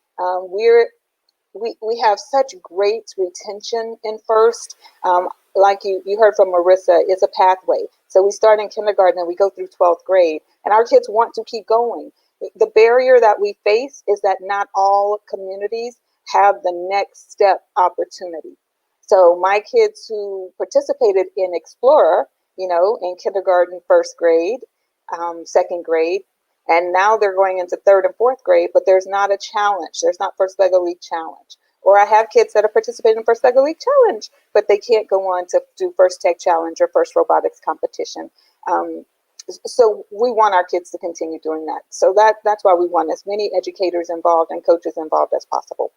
We have such great retention in FIRST. Like you heard from Marissa, it's a pathway. So we start in kindergarten and we go through 12th grade, and our kids want to keep going. The barrier that we face is that not all communities have the next step opportunity. So my kids who participated in Explorer, in kindergarten, first grade, second grade, and now they're going into third and fourth grade, but there's not a challenge. There's not First Lego League Challenge. Or I have kids that are participating in First Lego League Challenge, but they can't go on to do First Tech Challenge or First Robotics Competition. So we want our kids to continue doing that. So that's why we want as many educators involved and coaches involved as possible.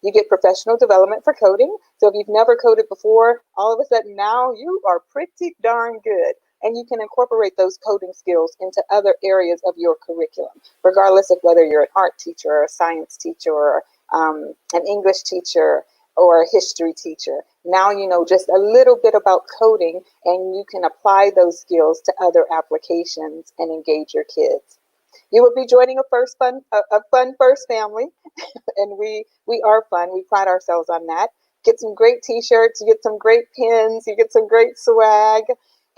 You get professional development for coding. So if you've never coded before, all of a sudden now you are pretty darn good. And you can incorporate those coding skills into other areas of your curriculum, regardless of whether you're an art teacher or a science teacher or an English teacher or a history teacher. Now you know just a little bit about coding and you can apply those skills to other applications and engage your kids. You will be joining a fun FIRST family, and we are fun. We pride ourselves on that. Get some great t-shirts, you get some great pins, you get some great swag,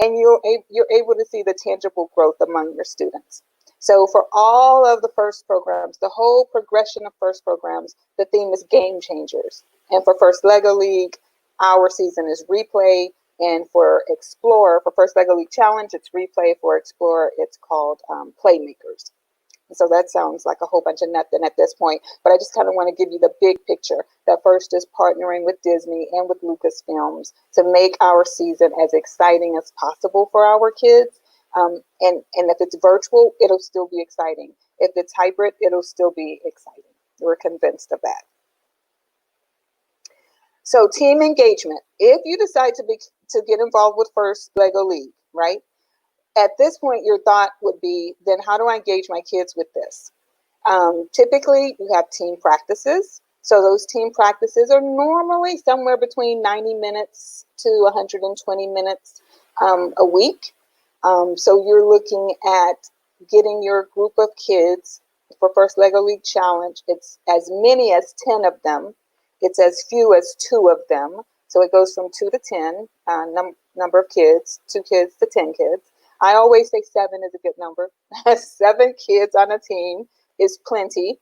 and you're able to see the tangible growth among your students. So for all of the FIRST programs, the whole progression of FIRST programs, the theme is game changers. And for First Lego League, our season is replay. And for Explorer, for First Lego League Challenge, it's replay. For Explorer, it's called Playmakers. So that sounds like a whole bunch of nothing at this point, but I just kind of want to give you the big picture that FIRST is partnering with Disney and with Lucasfilms to make our season as exciting as possible for our kids. And if it's virtual, it'll still be exciting. If it's hybrid, it'll still be exciting. We're convinced of that. So team engagement. If you decide to get involved with FIRST Lego League, right? At this point, your thought would be, then how do I engage my kids with this? Typically, you have team practices. So those team practices are normally somewhere between 90 minutes to 120 minutes a week. So you're looking at getting your group of kids for First Lego League Challenge. It's as many as 10 of them. It's as few as 2 of them. So it goes from 2 to 10, number of kids, 2 kids to 10 kids. I always say 7 is a good number. 7 kids on a team is plenty.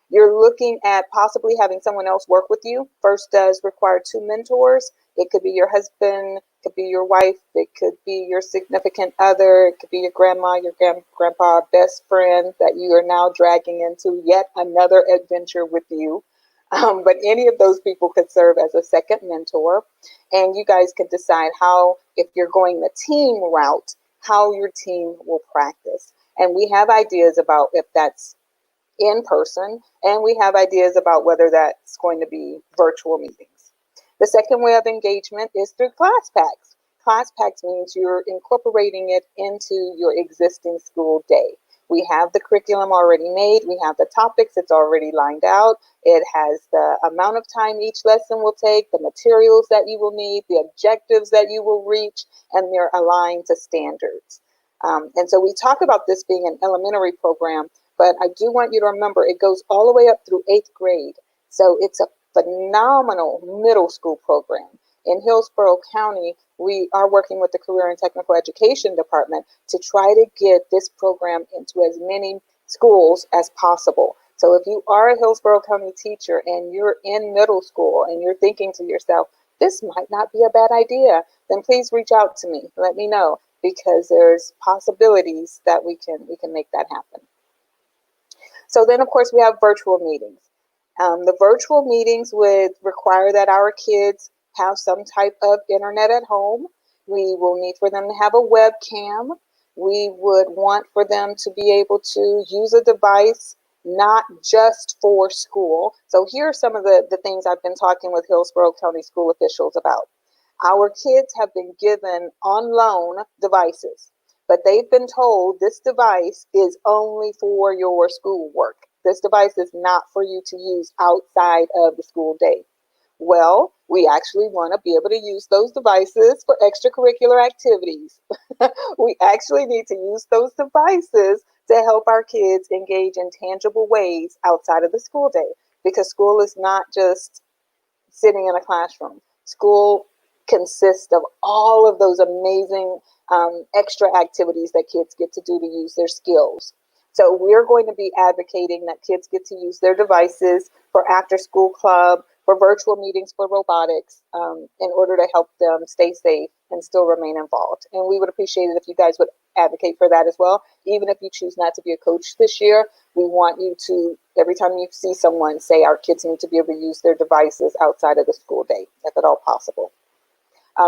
You're looking at possibly having someone else work with you. FIRST does require 2 mentors. It could be your husband, it could be your wife, it could be your significant other, it could be your grandma, your grandpa, best friend that you are now dragging into yet another adventure with you. But any of those people could serve as a second mentor, and you guys could decide how, if you're going the team route, how your team will practice. And we have ideas about if that's in person, and we have ideas about whether that's going to be virtual meetings. The second way of engagement is through class packs. Class packs means you're incorporating it into your existing school day. We have the curriculum already made. We have the topics. It's already lined out. It has the amount of time each lesson will take, the materials that you will need, the objectives that you will reach, and they're aligned to standards. And so we talk about this being an elementary program, but I do want you to remember it goes all the way up through 8th grade. So it's a phenomenal middle school program. In Hillsborough County, we are working with the Career and Technical Education Department to try to get this program into as many schools as possible. So if you are a Hillsborough County teacher and you're in middle school and you're thinking to yourself, this might not be a bad idea, then please reach out to me. Let me know, because there's possibilities that we can make that happen. So then, of course, we have virtual meetings. The virtual meetings would require that our kids have some type of internet at home. We will need for them to have a webcam. We would want for them to be able to use a device, not just for school. So here are some of the things I've been talking with Hillsborough County school officials about. Our kids have been given on loan devices, but they've been told this device is only for your schoolwork. This device is not for you to use outside of the school day. Well, we actually want to be able to use those devices for extracurricular activities. We actually need to use those devices to help our kids engage in tangible ways outside of the school day, because school is not just sitting in a classroom. School consists of all of those amazing extra activities that kids get to do to use their skills. So we're going to be advocating that kids get to use their devices for after school club, for virtual meetings, for robotics, in order to help them stay safe and still remain involved. And we would appreciate it if you guys would advocate for that as well. Even if you choose not to be a coach this year, we want you to, every time you see someone, say our kids need to be able to use their devices outside of the school day, if at all possible.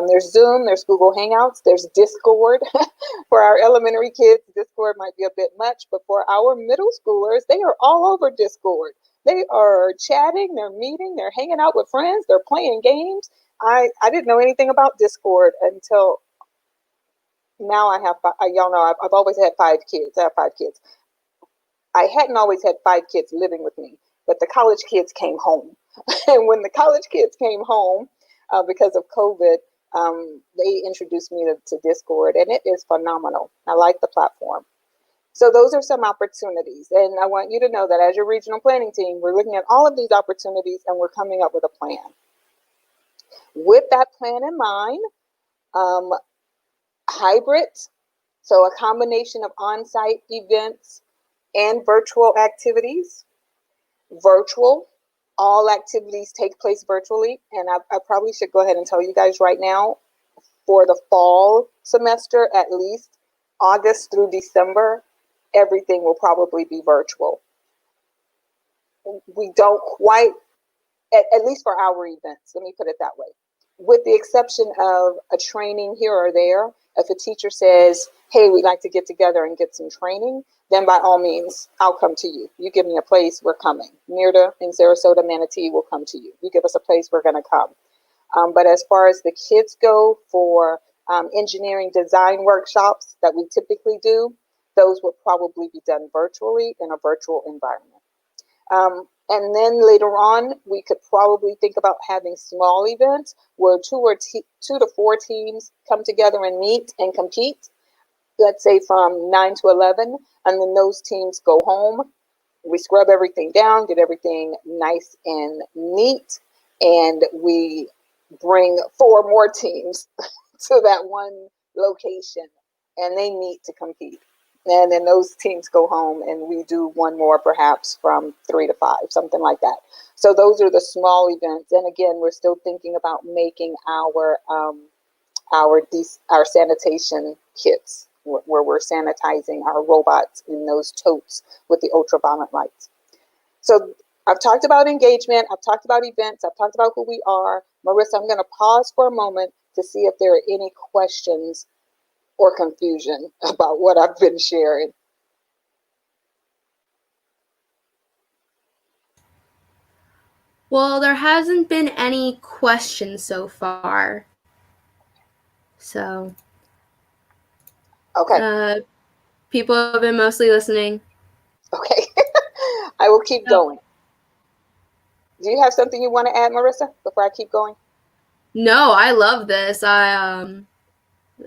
There's Zoom, there's Google Hangouts, there's Discord. For our elementary kids, Discord might be a bit much, but for our middle schoolers, they are all over Discord. They are chatting, they're meeting, they're hanging out with friends, they're playing games. I didn't know anything about Discord until now. Y'all know I've always had 5 kids. I have 5 kids. I hadn't always had 5 kids living with me, but the college kids came home. And when the college kids came home, because of COVID, they introduced me to Discord, and it is phenomenal. I like the platform. So those are some opportunities. And I want you to know that as your regional planning team, we're looking at all of these opportunities and we're coming up with a plan. With that plan in mind, hybrid, so a combination of on-site events and virtual activities. Virtual, all activities take place virtually. And I probably should go ahead and tell you guys right now, for the fall semester, at least August through December, everything will probably be virtual. We don't quite, at least for our events, let me put it that way. With the exception of a training here or there, if a teacher says, hey, we'd like to get together and get some training, then by all means, I'll come to you. You give me a place, we're coming. NIRDA in Sarasota, Manatee will come to you. You give us a place, we're going to come. But as far as the kids go, for engineering design workshops that we typically do, those would probably be done virtually in a virtual environment. And then later on, we could probably think about having small events where 2 to 4 teams come together and meet and compete, let's say from 9 to 11, and then those teams go home. We scrub everything down, get everything nice and neat, and we bring 4 more teams to that one location, and they meet to compete. And then those teams go home and we do 1 more, perhaps from 3 to 5, something like that. So those are the small events. And again, we're still thinking about making our sanitation kits, where we're sanitizing our robots in those totes with the ultraviolet lights. So I've talked about engagement, I've talked about events, I've talked about who we are. Marissa, I'm going to pause for a moment to see if there are any questions or confusion about what I've been sharing. Well, there hasn't been any questions so far. So, okay. People have been mostly listening. Okay. I will keep going. Do you have something you want to add, Marissa, before I keep going? No, I love this.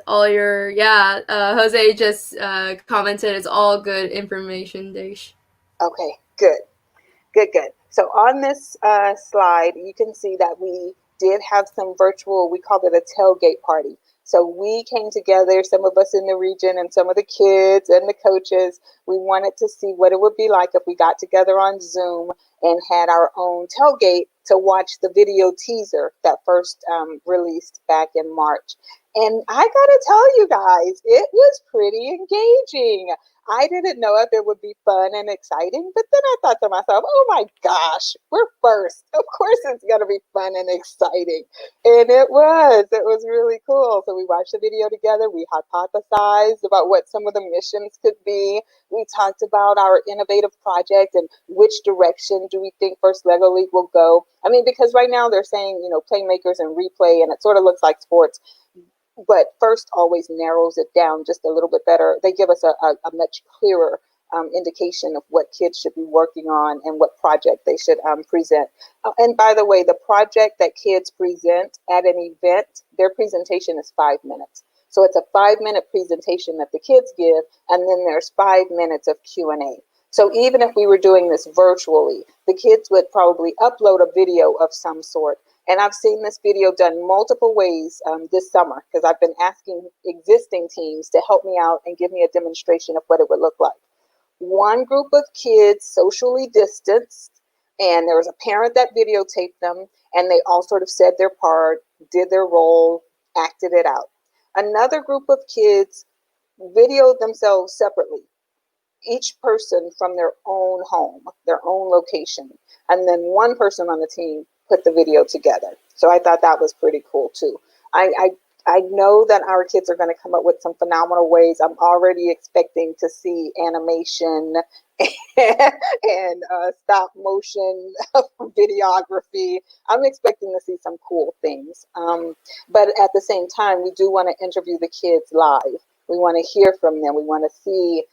Jose just commented it's all good information, Deish. Okay, good. Good. So on this slide, you can see that we did have some virtual, we called it a tailgate party. So we came together, some of us in the region and some of the kids and the coaches. We wanted to see what it would be like if we got together on Zoom and had our own tailgate to watch the video teaser that first released back in March. And I gotta tell you guys, it was pretty engaging. I didn't know if it would be fun and exciting, but then I thought to myself, oh my gosh, we're first. Of course it's going to be fun and exciting. And it was really cool. So we watched the video together. We hypothesized about what some of the missions could be. We talked about our innovative project and which direction do we think First Lego League will go. I mean, because right now they're saying, playmakers and replay, and it sort of looks like sports. But FIRST always narrows it down just a little bit better. They give us a much clearer indication of what kids should be working on and what project they should present. And by the way, the project that kids present at an event, their presentation is 5 minutes. So it's a 5-minute presentation that the kids give, and then there's 5 minutes of Q&A. So even if we were doing this virtually, the kids would probably upload a video of some sort. And I've seen this video done multiple ways this summer because I've been asking existing teams to help me out and give me a demonstration of what it would look like. One group of kids socially distanced, and there was a parent that videotaped them, and they all sort of said their part, did their role, acted it out. Another group of kids videoed themselves separately, each person from their own home, their own location. And then one person on the team put the video together. So I thought that was pretty cool too. I know that our kids are going to come up with some phenomenal ways. I'm already expecting to see animation and stop motion videography. I'm expecting to see some cool things. But at the same time, we do want to interview the kids live. We want to hear from them. We want to see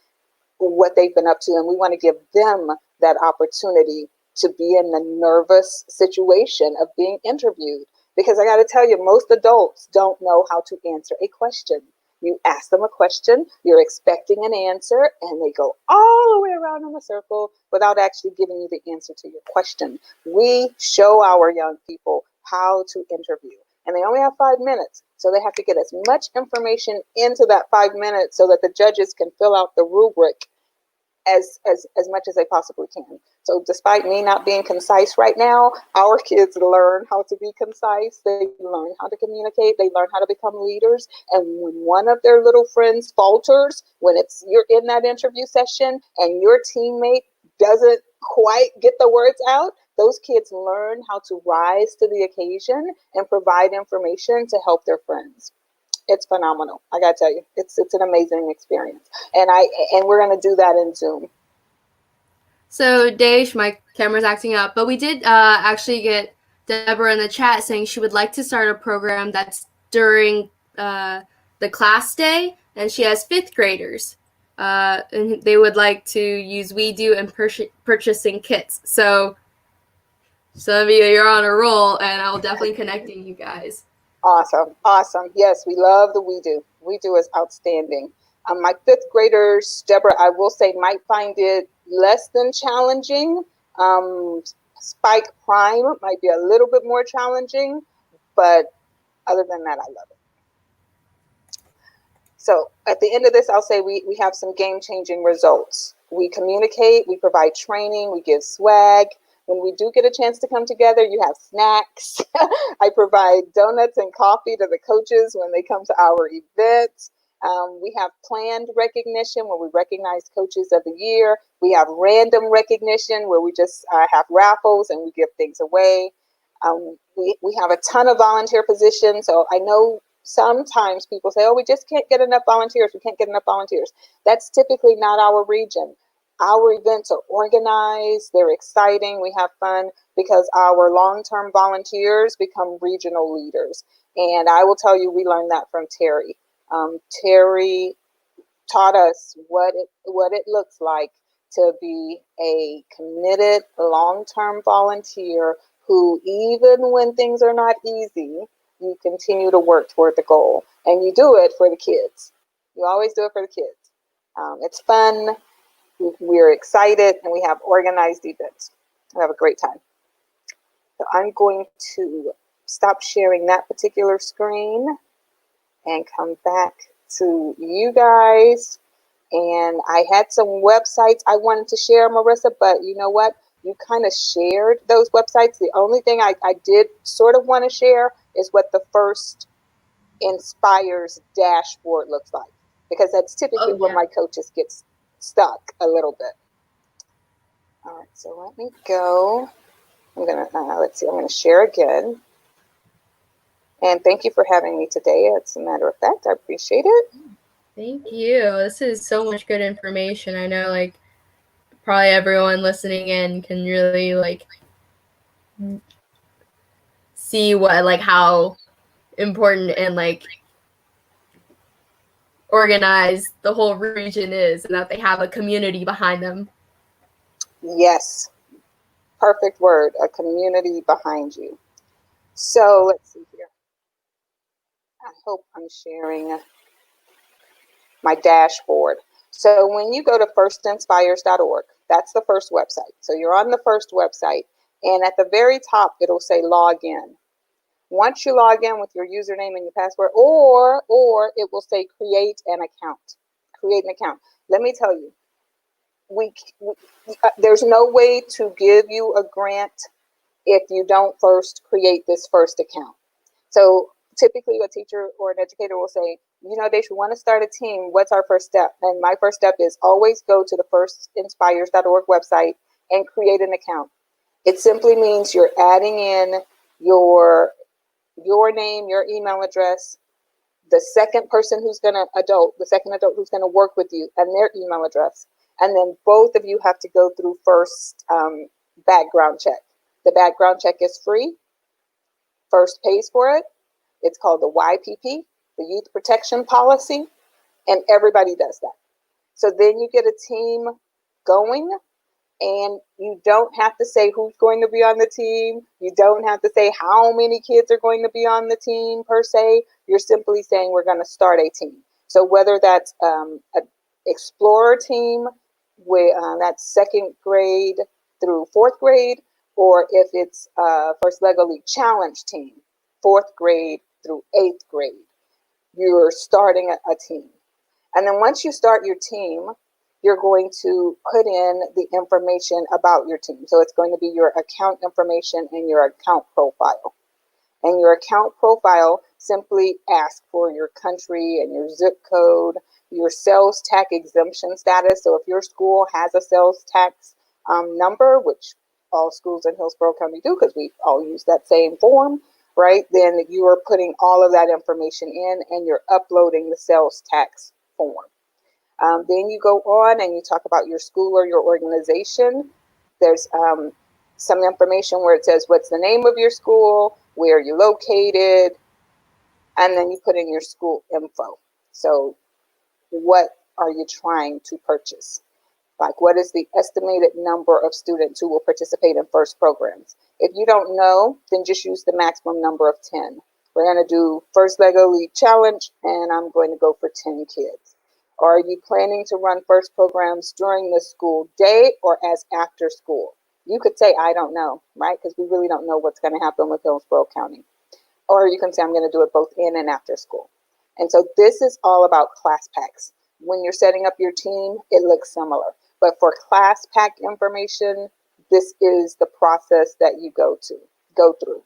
what they've been up to, and we want to give them that opportunity to be in the nervous situation of being interviewed. Because I got to tell you, most adults don't know how to answer a question. You ask them a question, you're expecting an answer, and they go all the way around in a circle without actually giving you the answer to your question. We show our young people how to interview, and they only have 5 minutes. So they have to get as much information into that 5 minutes so that the judges can fill out the rubric as much as they possibly can. So despite me not being concise right now, our kids learn how to be concise. They learn how to communicate. They learn how to become leaders. And when one of their little friends falters, when you're in that interview session and your teammate doesn't quite get the words out, those kids learn how to rise to the occasion and provide information to help their friends. It's phenomenal. I gotta tell you, it's an amazing experience, and we're gonna do that in Zoom. So Deish, my camera's acting up, but we did actually get Deborah in the chat saying she would like to start a program that's during the class day, and she has 5th graders, and they would like to use WeDo and purchasing kits. So some of you're on a roll, and I'll definitely connecting you guys. Awesome. Yes, we love the WeDo. WeDo is outstanding. My 5th graders, Deborah, I will say, might find it less than challenging. Spike Prime might be a little bit more challenging, but other than that, I love it. So at the end of this, I'll say we have some game-changing results. We communicate, we provide training, we give swag. When we do get a chance to come together, you have snacks. I provide donuts and coffee to the coaches when they come to our events. We have planned recognition where we recognize coaches of the year. We have random recognition where we just have raffles and we give things away. We have a ton of volunteer positions. So I know sometimes people say, oh, we just can't get enough volunteers. We can't get enough volunteers. That's typically not our region. Our events are organized, they're exciting, we have fun because our long-term volunteers become regional leaders. And I will tell you, we learned that from Terry. Terry taught us what it looks like to be a committed long-term volunteer who, even when things are not easy, you continue to work toward the goal. And you do it for the kids. You always do it for the kids. It's fun. We're excited, and we have organized events. We have a great time. So I'm going to stop sharing that particular screen and come back to you guys. And I had some websites I wanted to share, Marissa, but you know what? You kind of shared those websites. The only thing I did sort of want to share is what the FIRST Inspires dashboard looks like, because that's typically where my coaches get stuck a little bit. All right, so let me go. I'm gonna let's see. I'm gonna share again. And thank you for having me today. As a matter of fact, I appreciate it. Thank you. This is so much good information. I know, like, probably everyone listening in can really like see what, like, how important and like organized the whole region is, and that they have a community behind them. Yes, perfect word, a community behind you. So let's see here. I hope I'm sharing my dashboard. So when you go to firstinspires.org, that's the FIRST website. So you're on the FIRST website, and at the very top, it'll say log in. Once you log in with your username and your password, or it will say create an account. Create an account. Let me tell you, there's no way to give you a grant if you don't first create this FIRST account. So typically a teacher or an educator will say, you know, they should want to start a team. What's our first step? And my first step is always go to the firstinspires.org website and create an account. It simply means you're adding in your name, your email address, the second person who's going to the second adult who's going to work with you, and their email address. And then both of you have to go through FIRST background check. The background check is free. FIRST pays for it. It's called the YPP, the Youth Protection Policy, and everybody does that. So then you get a team going, and you don't have to say who's going to be on the team. You don't have to say how many kids are going to be on the team per se. You're simply saying we're going to start a team. So whether that's an Explorer team, with that's second grade through fourth grade, or if it's First Lego League Challenge team, fourth grade through eighth grade, you're starting a team. And then once you start your team, you're going to put in the information about your team. So it's going to be your account information and your account profile. And your account profile simply asks for your country and your zip code, your sales tax exemption status. So if your school has a sales tax number, which all schools in Hillsborough County do because we all use that same form, right? Then you are putting all of that information in, and you're uploading the sales tax form. Then you go on and you talk about your school or your organization. There's some information where it says what's the name of your school, where are you located, and then you put in your school info. So what are you trying to purchase? Like, what is the estimated number of students who will participate in FIRST programs? If you don't know, then just use the maximum number of 10. We're going to do First Lego League Challenge, and I'm going to go for 10 kids. Are you planning to run FIRST programs during the school day or as after school? You could say, I don't know, right? Because we really don't know what's going to happen with Hillsborough County. Or you can say, I'm going to do it both in and after school. And so this is all about class packs. When you're setting up your team, it looks similar. But for class pack information, this is the process that you go through.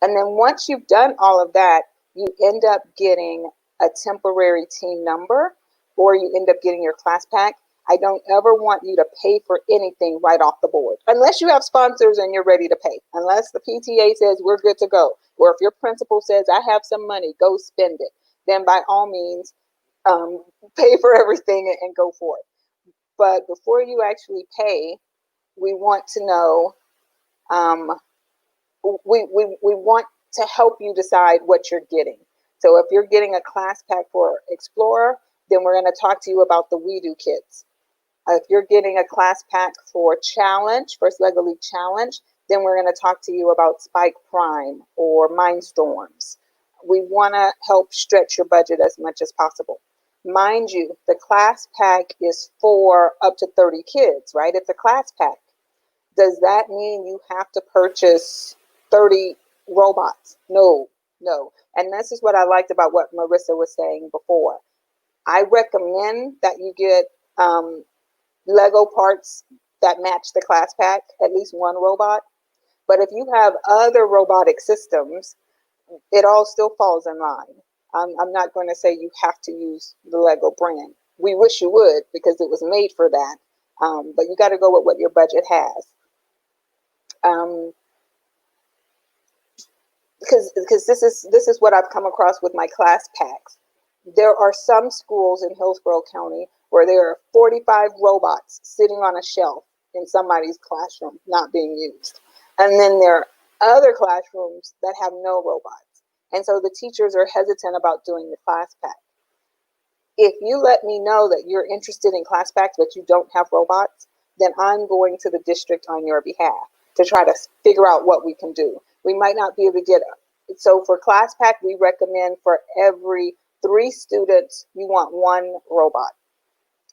And then once you've done all of that, you end up getting a temporary team number, or you end up getting your class pack. I don't ever want you to pay for anything right off the board, unless you have sponsors and you're ready to pay, unless the PTA says we're good to go, or if your principal says I have some money, go spend it, then by all means, pay for everything and go for it. But before you actually pay, we want to know, we want to help you decide what you're getting. So if you're getting a class pack for Explorer, then we're going to talk to you about the We Do kits. If you're getting a class pack for Challenge, First Lego League Challenge, then we're going to talk to you about Spike Prime or Mindstorms. We want to help stretch your budget as much as possible. Mind you, the class pack is for up to 30 kids, right? It's a class pack. Does that mean you have to purchase 30 robots? No, no. And this is what I liked about what Marissa was saying before. I recommend that you get Lego parts that match the class pack, at least one robot. But if you have other robotic systems, it all still falls in line. I'm not going to say you have to use the Lego brand. We wish you would, because it was made for that. But you got to go with what your budget has. Because this is what I've come across with my class packs. There are some schools in Hillsborough County where there are 45 robots sitting on a shelf in somebody's classroom not being used. And then there are other classrooms that have no robots. And so the teachers are hesitant about doing the class pack. If you let me know that you're interested in class packs but you don't have robots, then I'm going to the district on your behalf to try to figure out what we can do. We might not be able to get it. So for class pack, we recommend for every 3 students, you want 1 robot.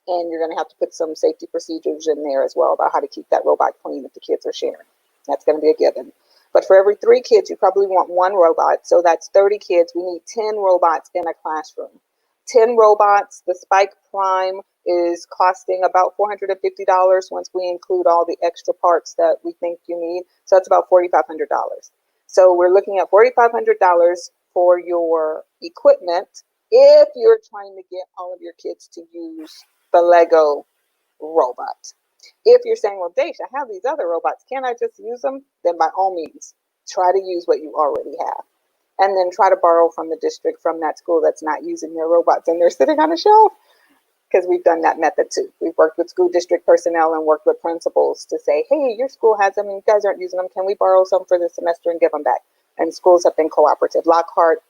And you're going to have to put some safety procedures in there as well about how to keep that robot clean if the kids are sharing. That's going to be a given. But for every 3 kids, you probably want 1 robot. So that's 30 kids. We need 10 robots in a classroom. 10 robots. The Spike Prime is costing about $450 once we include all the extra parts that we think you need. So that's about $4,500. So we're looking at $4,500 for your equipment if you're trying to get all of your kids to use the Lego robot. If you're saying, well, Daesh, I have these other robots, can I just use them? Then by all means, try to use what you already have. And then try to borrow from the district, from that school that's not using their robots and they're sitting on a shelf. Because we've done that method too. We've worked with school district personnel and worked with principals to say, hey, your school has them and you guys aren't using them. Can we borrow some for this semester and give them back? And schools have been cooperative. Lockhart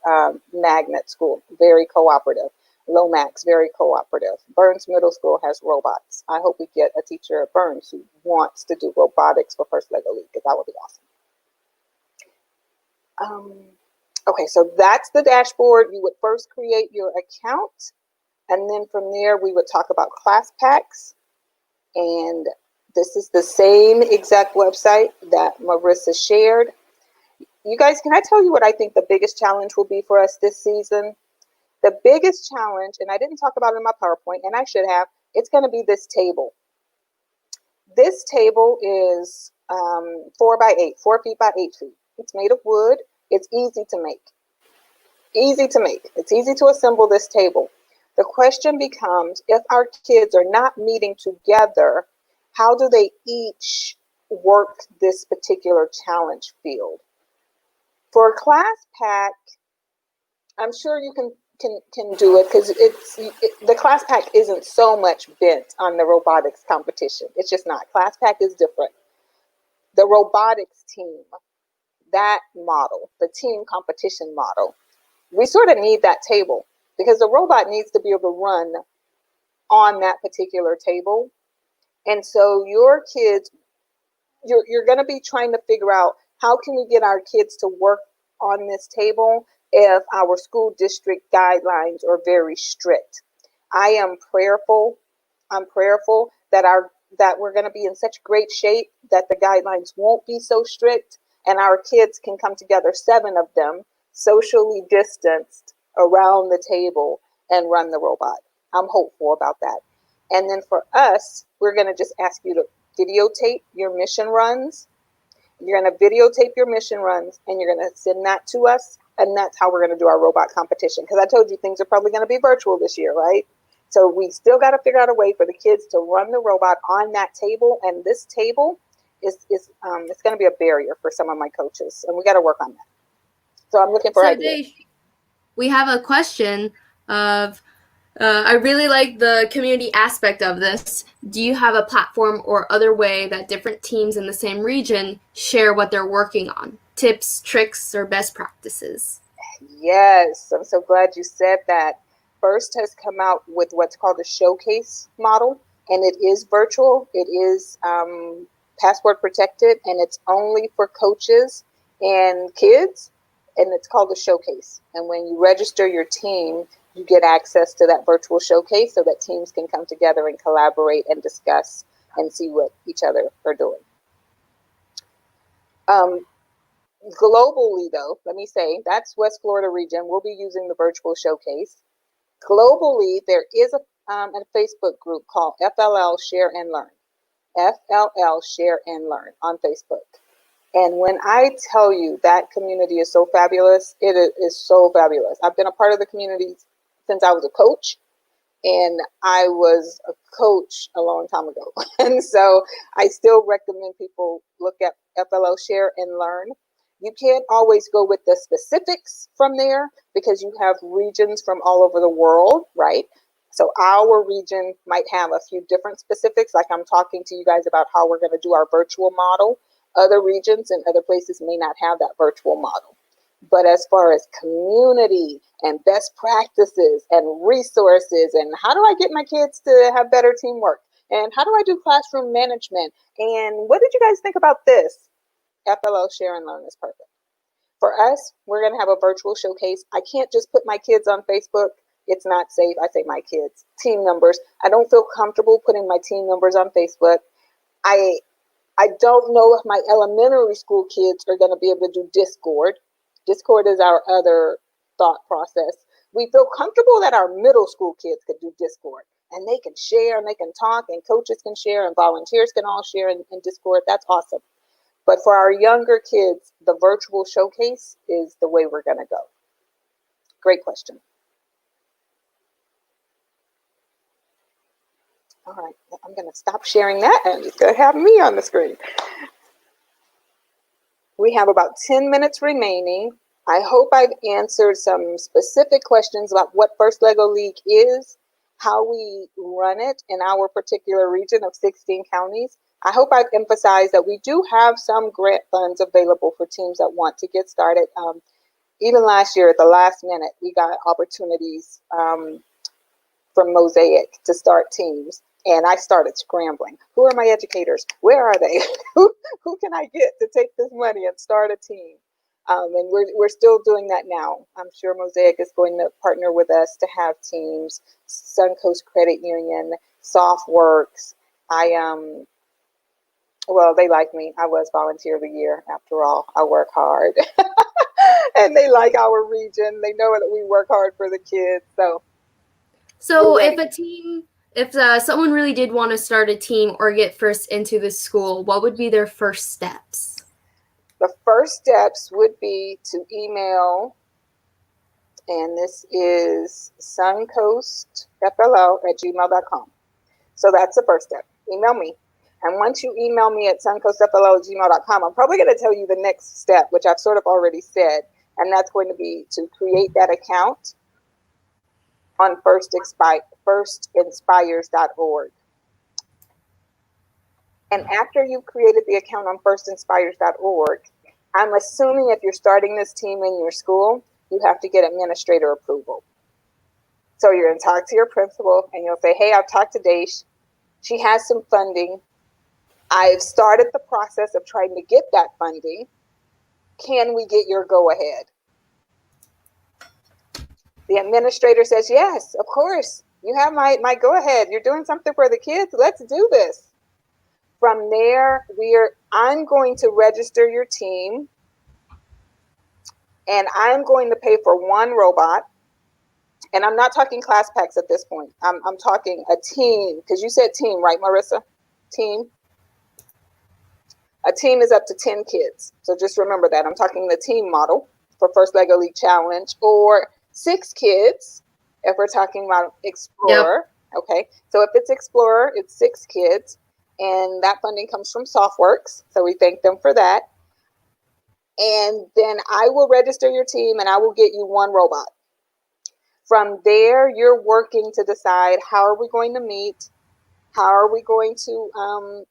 Magnet School, very cooperative. Lomax, very cooperative. Burns Middle School has robots. I hope we get a teacher at Burns who wants to do robotics for First Lego League, because that would be awesome. Okay, so that's the dashboard. You would first create your account, and then from there we would talk about class packs. And this is the same exact website that Marissa shared. You guys, can I tell you what I think the biggest challenge will be for us this season? The biggest challenge, and I didn't talk about it in my PowerPoint, and I should have, it's going to be this table. This table is 4 by 8, 4 feet by 8 feet. It's made of wood. It's easy to make. Easy to make. It's easy to assemble this table. The question becomes, if our kids are not meeting together, how do they each work this particular challenge field? For a class pack, I'm sure you can do it, because the class pack isn't so much bent on the robotics competition. It's just not. Class pack is different. The robotics team, that model, the team competition model, we sort of need that table, because the robot needs to be able to run on that particular table. And so your kids, you're going to be trying to figure out, how can we get our kids to work on this table if our school district guidelines are very strict? I am prayerful. I'm prayerful that we're going to be in such great shape that the guidelines won't be so strict, and our kids can come together, 7 of them, socially distanced around the table and run the robot. I'm hopeful about that. And then for us, we're going to just ask you to videotape your mission runs. You're going to videotape your mission runs, and you're going to send that to us. And that's how we're going to do our robot competition. Because I told you things are probably going to be virtual this year, right? So we still got to figure out a way for the kids to run the robot on that table. And this table is it's going to be a barrier for some of my coaches, and we got to work on that. So I'm looking for ideas. Dave, we have a question of, I really like the community aspect of this. Do you have a platform or other way that different teams in the same region share what they're working on? Tips, tricks, or best practices? Yes, I'm so glad you said that. FIRST has come out with what's called a showcase model, and it is virtual. It is password protected, and it's only for coaches and kids, and it's called a showcase. And when you register your team, you get access to that virtual showcase so that teams can come together and collaborate and discuss and see what each other are doing. Globally, though, let me say, that's West Florida region. We'll be using the virtual showcase. Globally, there is a Facebook group called FLL Share and Learn. FLL Share and Learn on Facebook. And when I tell you that community is so fabulous, it is so fabulous. I've been a part of the community since I was a coach, and I was a coach a long time ago. And so I still recommend people look at FLL Share and Learn. You can't always go with the specifics from there because you have regions from all over the world, right? So our region might have a few different specifics, like I'm talking to you guys about how we're going to do our virtual model. Other regions and other places may not have that virtual model. But as far as community and best practices and resources and how do I get my kids to have better teamwork and how do I do classroom management and what did you guys think about this? FLL Share and Learn is perfect. For us, we're going to have a virtual showcase. I can't just put my kids on Facebook. It's not safe. I say my kids. Team members. I don't feel comfortable putting my team members on Facebook. I don't know if my elementary school kids are going to be able to do Discord. Discord is our other thought process. We feel comfortable that our middle school kids could do Discord. And they can share and they can talk and coaches can share and volunteers can all share in Discord. That's awesome. But for our younger kids, the virtual showcase is the way we're going to go. Great question. All right, I'm going to stop sharing that and it's going to have me on the screen. We have about 10 minutes remaining. I hope I've answered some specific questions about what First Lego League is, how we run it in our particular region of 16 counties. I hope I've emphasized that we do have some grant funds available for teams that want to get started. Even last year at the last minute, we got opportunities from Mosaic to start teams. And I started scrambling. Who are my educators? Where are they? Who can I get to take this money and start a team? And we're still doing that now. I'm sure Mosaic is going to partner with us to have teams. Suncoast Credit Union, SoftWorks. Well, they like me. I was Volunteer of the Year after all. I work hard. And they like our region. They know that we work hard for the kids. So if someone really did want to start a team or get first into the school, what would be their first steps? The first steps would be to email, and this is suncoastfll@gmail.com. So that's the first step. Email me. And once you email me at suncoastfll@gmail.com, I'm probably going to tell you the next step, which I've sort of already said, and that's going to be to create that account on firstinspires.org. And after you've created the account on firstinspires.org, I'm assuming if you're starting this team in your school, you have to get administrator approval. So you're going to talk to your principal and you'll say, hey, I've talked to Daesh. She has some funding. I've started the process of trying to get that funding. Can we get your go-ahead? The administrator says, yes, of course. You have my go-ahead. You're doing something for the kids. Let's do this. From there, I'm going to register your team, and I'm going to pay for one robot. And I'm not talking class packs at this point. I'm talking a team, because you said team, right, Marissa? Team. A team is up to 10 kids. So just remember that. I'm talking the team model for First Lego League Challenge, or 6 kids if we're talking about Explorer. Yep. Okay, so if it's Explorer, it's 6 kids, and that funding comes from SoftWorks, so we thank them for that. And then I will register your team and I will get you 1 robot. From there, you're working to decide, how are we going to meet? How are we going to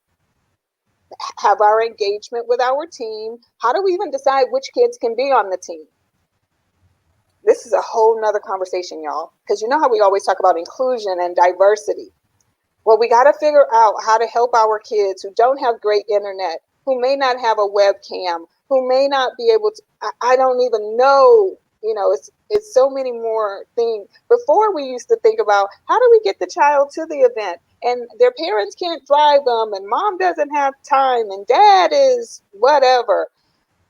have our engagement with our team? How do we even decide which kids can be on the team? This is a whole nother conversation, y'all, because you know how we always talk about inclusion and diversity. Well, we got to figure out how to help our kids who don't have great internet, who may not have a webcam, who may not be able to, I don't even know, you know, it's so many more things. Before, we used to think about, how do we get the child to the event? And their parents can't drive them, and mom doesn't have time, and dad is whatever.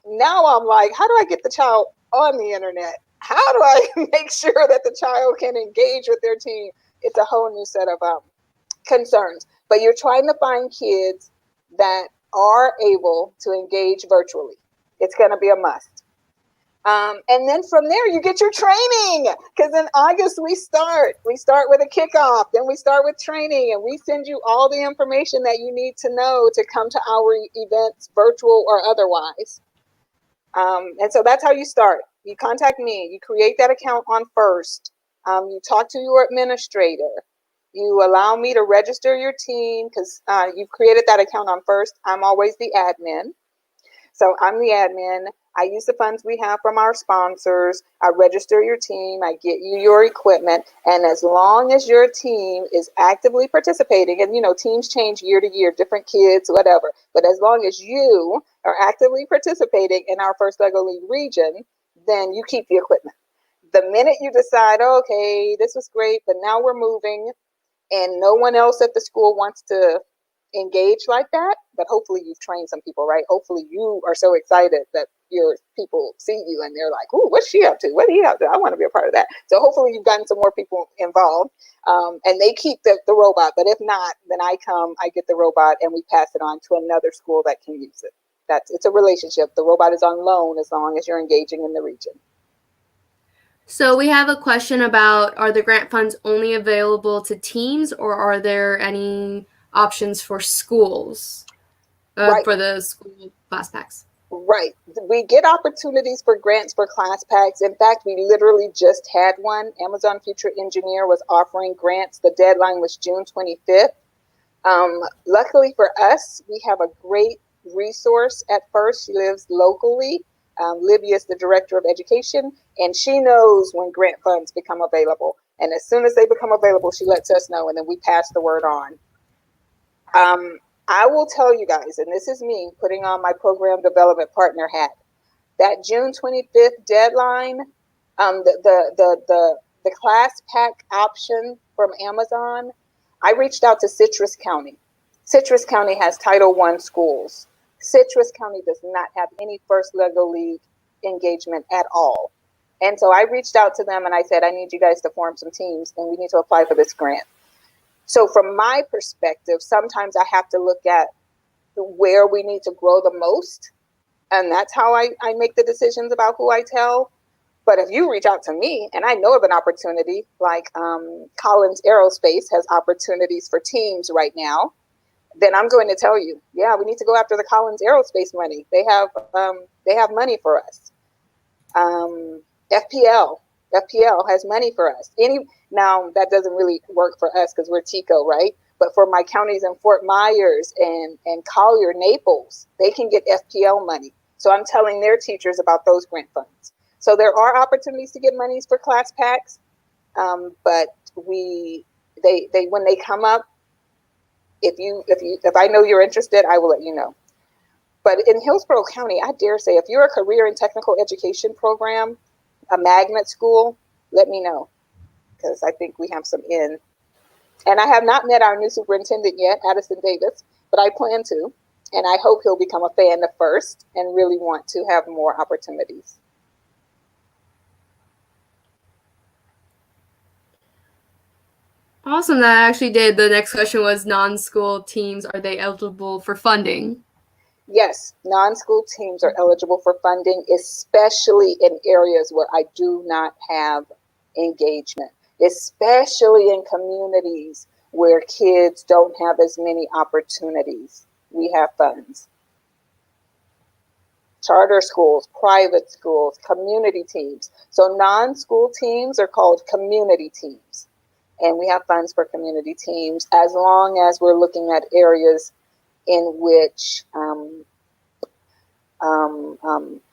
Now I'm like, how do I get the child on the internet? How do I make sure that the child can engage with their team? It's a whole new set of concerns. But you're trying to find kids that are able to engage virtually. It's going to be a must. And then from there, you get your training, because in August we start with a kickoff, then we start with training, and we send you all the information that you need to know to come to our events, virtual or otherwise. And so that's how you start. You contact me, you create that account on FIRST, you talk to your administrator, you allow me to register your team, because you've created that account on FIRST. I'm always the admin. So I'm the admin. I use the funds we have from our sponsors. I register your team. I get you your equipment. And as long as your team is actively participating, and you know, teams change year to year, different kids, whatever. But as long as you are actively participating in our First Lego League region, then you keep the equipment. The minute you decide, okay, this was great, but now we're moving, and no one else at the school wants to engage like that, but hopefully you've trained some people, right? Hopefully you are so excited that your people see you and they're like, "Ooh, what's she up to? What do you up to? I want to be a part of that." So hopefully you've gotten some more people involved, and they keep the robot. But if not, then I get the robot, and we pass it on to another school that can use it. It's a relationship. The robot is on loan as long as you're engaging in the region. So we have a question about, are the grant funds only available to teams, or are there any options for schools, Right. for the school class packs? Right. We get opportunities for grants for class packs. In fact, we literally just had one. Amazon Future Engineer was offering grants. The deadline was June 25th. Luckily for us, we have a great resource at FIRST. She lives locally. Libby is the director of education, and she knows when grant funds become available. And as soon as they become available, she lets us know, and then we pass the word on. I will tell you guys, and this is me putting on my program development partner hat, that June 25th deadline, the class pack option from Amazon, I reached out to Citrus County. Citrus County has Title I schools. Citrus County does not have any First Lego League engagement at all. And so I reached out to them and I said, I need you guys to form some teams and we need to apply for this grant. So from my perspective, sometimes I have to look at where we need to grow the most. And that's how I make the decisions about who I tell. But if you reach out to me and I know of an opportunity, like Collins Aerospace has opportunities for teams right now, then I'm going to tell you, yeah, we need to go after the Collins Aerospace money. They have money for us. FPL has money for us. Now that doesn't really work for us because we're TICO, right? But for my counties in Fort Myers and Collier, Naples, they can get FPL money. So I'm telling their teachers about those grant funds. So there are opportunities to get monies for class packs, but when they come up, if I know you're interested, I will let you know. But in Hillsborough County, I dare say, if you're a career and technical education program, a magnet school, let me know, because I think we have some in. And I have not met our new superintendent yet, Addison Davis, but I plan to. And I hope he'll become a fan of FIRST and really want to have more opportunities. Awesome, that actually did. The next question was, non-school teams, are they eligible for funding? Yes, non-school teams are eligible for funding, especially in areas where I do not have engagement. especially in communities where kids don't have as many opportunities. We have funds. Charter schools, private schools, community teams. So non-school teams are called community teams. And we have funds for community teams as long as we're looking at areas in which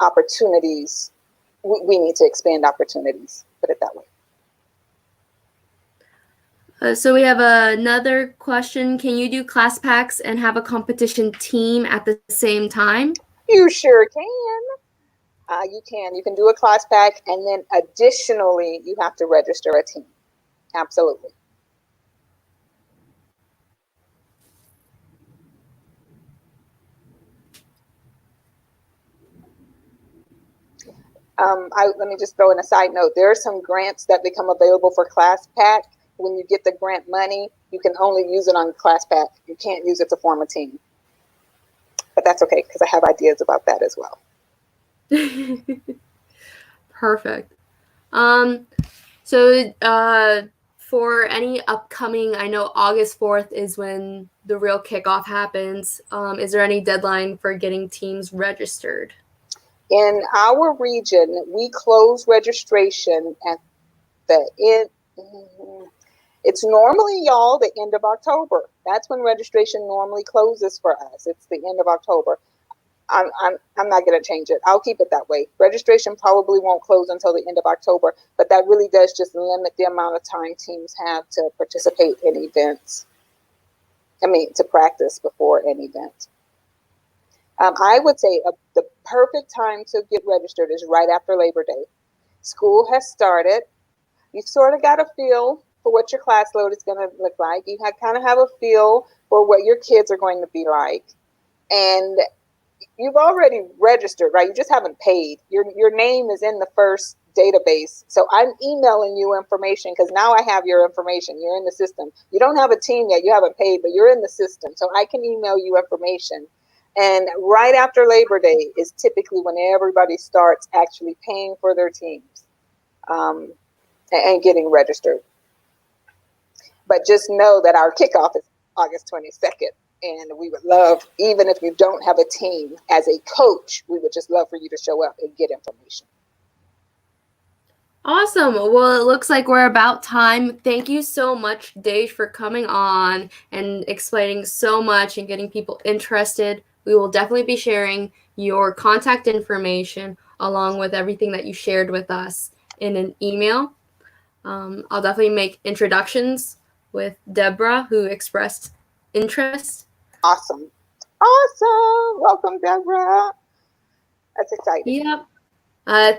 opportunities, we need to expand opportunities, put it that way. So we have another question. Can you do class packs and have a competition team at the same time? You sure can. You can. You can do a class pack, and then additionally, you have to register a team. Absolutely. Let me just throw in a side note. There are some grants that become available for class pack. When you get the grant money, you can only use it on class pack. You can't use it to form a team. But that's okay, because I have ideas about that as well. Perfect. So for any upcoming, I know August 4th is when the real kickoff happens. Is there any deadline for getting teams registered? In our region, we close registration at the end. It's normally, y'all, the end of October. That's when registration normally closes for us. It's the end of October. I'm not going to change it. I'll keep it that way. Registration probably won't close until the end of October, but that really does just limit the amount of time teams have to participate in events. To practice before an event. I would say the perfect time to get registered is right after Labor Day. School has started. You've sort of got a feel for what your class load is going to look like. You kind of have a feel for what your kids are going to be like. And you've already registered, right? You just haven't paid. Your name is in the FIRST database. So I'm emailing you information because now I have your information. You're in the system. You don't have a team yet. You haven't paid, but you're in the system. So I can email you information. And right after Labor Day is typically when everybody starts actually paying for their teams and getting registered. But just know that our kickoff is August 22nd. And we would love, even if you don't have a team, as a coach, we would just love for you to show up and get information. Awesome. Well, it looks like we're about time. Thank you so much, Dej, for coming on and explaining so much and getting people interested. We will definitely be sharing your contact information along with everything that you shared with us in an email. I'll definitely make introductions with Deborah, who expressed interest. Awesome. Awesome. Welcome, Deborah. That's exciting. Yep.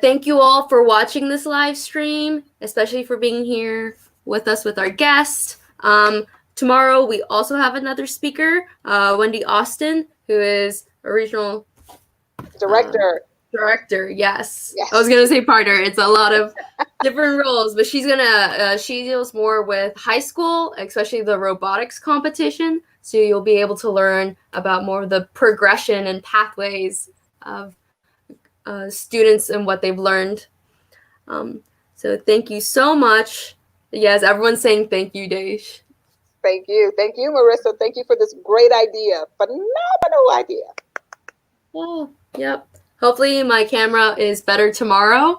Thank you all for watching this live stream, especially for being here with us with our guest. Tomorrow, we also have another speaker, Wendy Austin, who is a regional director. Director, yes. I was going to say partner. It's a lot of different roles, but she deals more with high school, especially the robotics competition. So you'll be able to learn about more of the progression and pathways of students and what they've learned. So thank you so much. Yes, everyone's saying thank you, Dej. Thank you. Thank you, Marissa. Thank you for this great idea. Phenomenal idea. Oh, yep. Hopefully my camera is better tomorrow.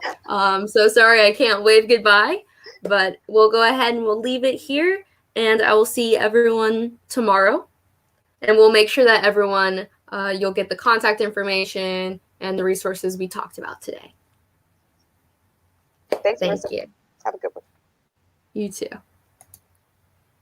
So sorry I can't wave goodbye, but we'll go ahead and we'll leave it here, and I will see everyone tomorrow. And we'll make sure that everyone, you'll get the contact information and the resources we talked about today. Thanks, Thank Marissa. you. Have a good one. You too.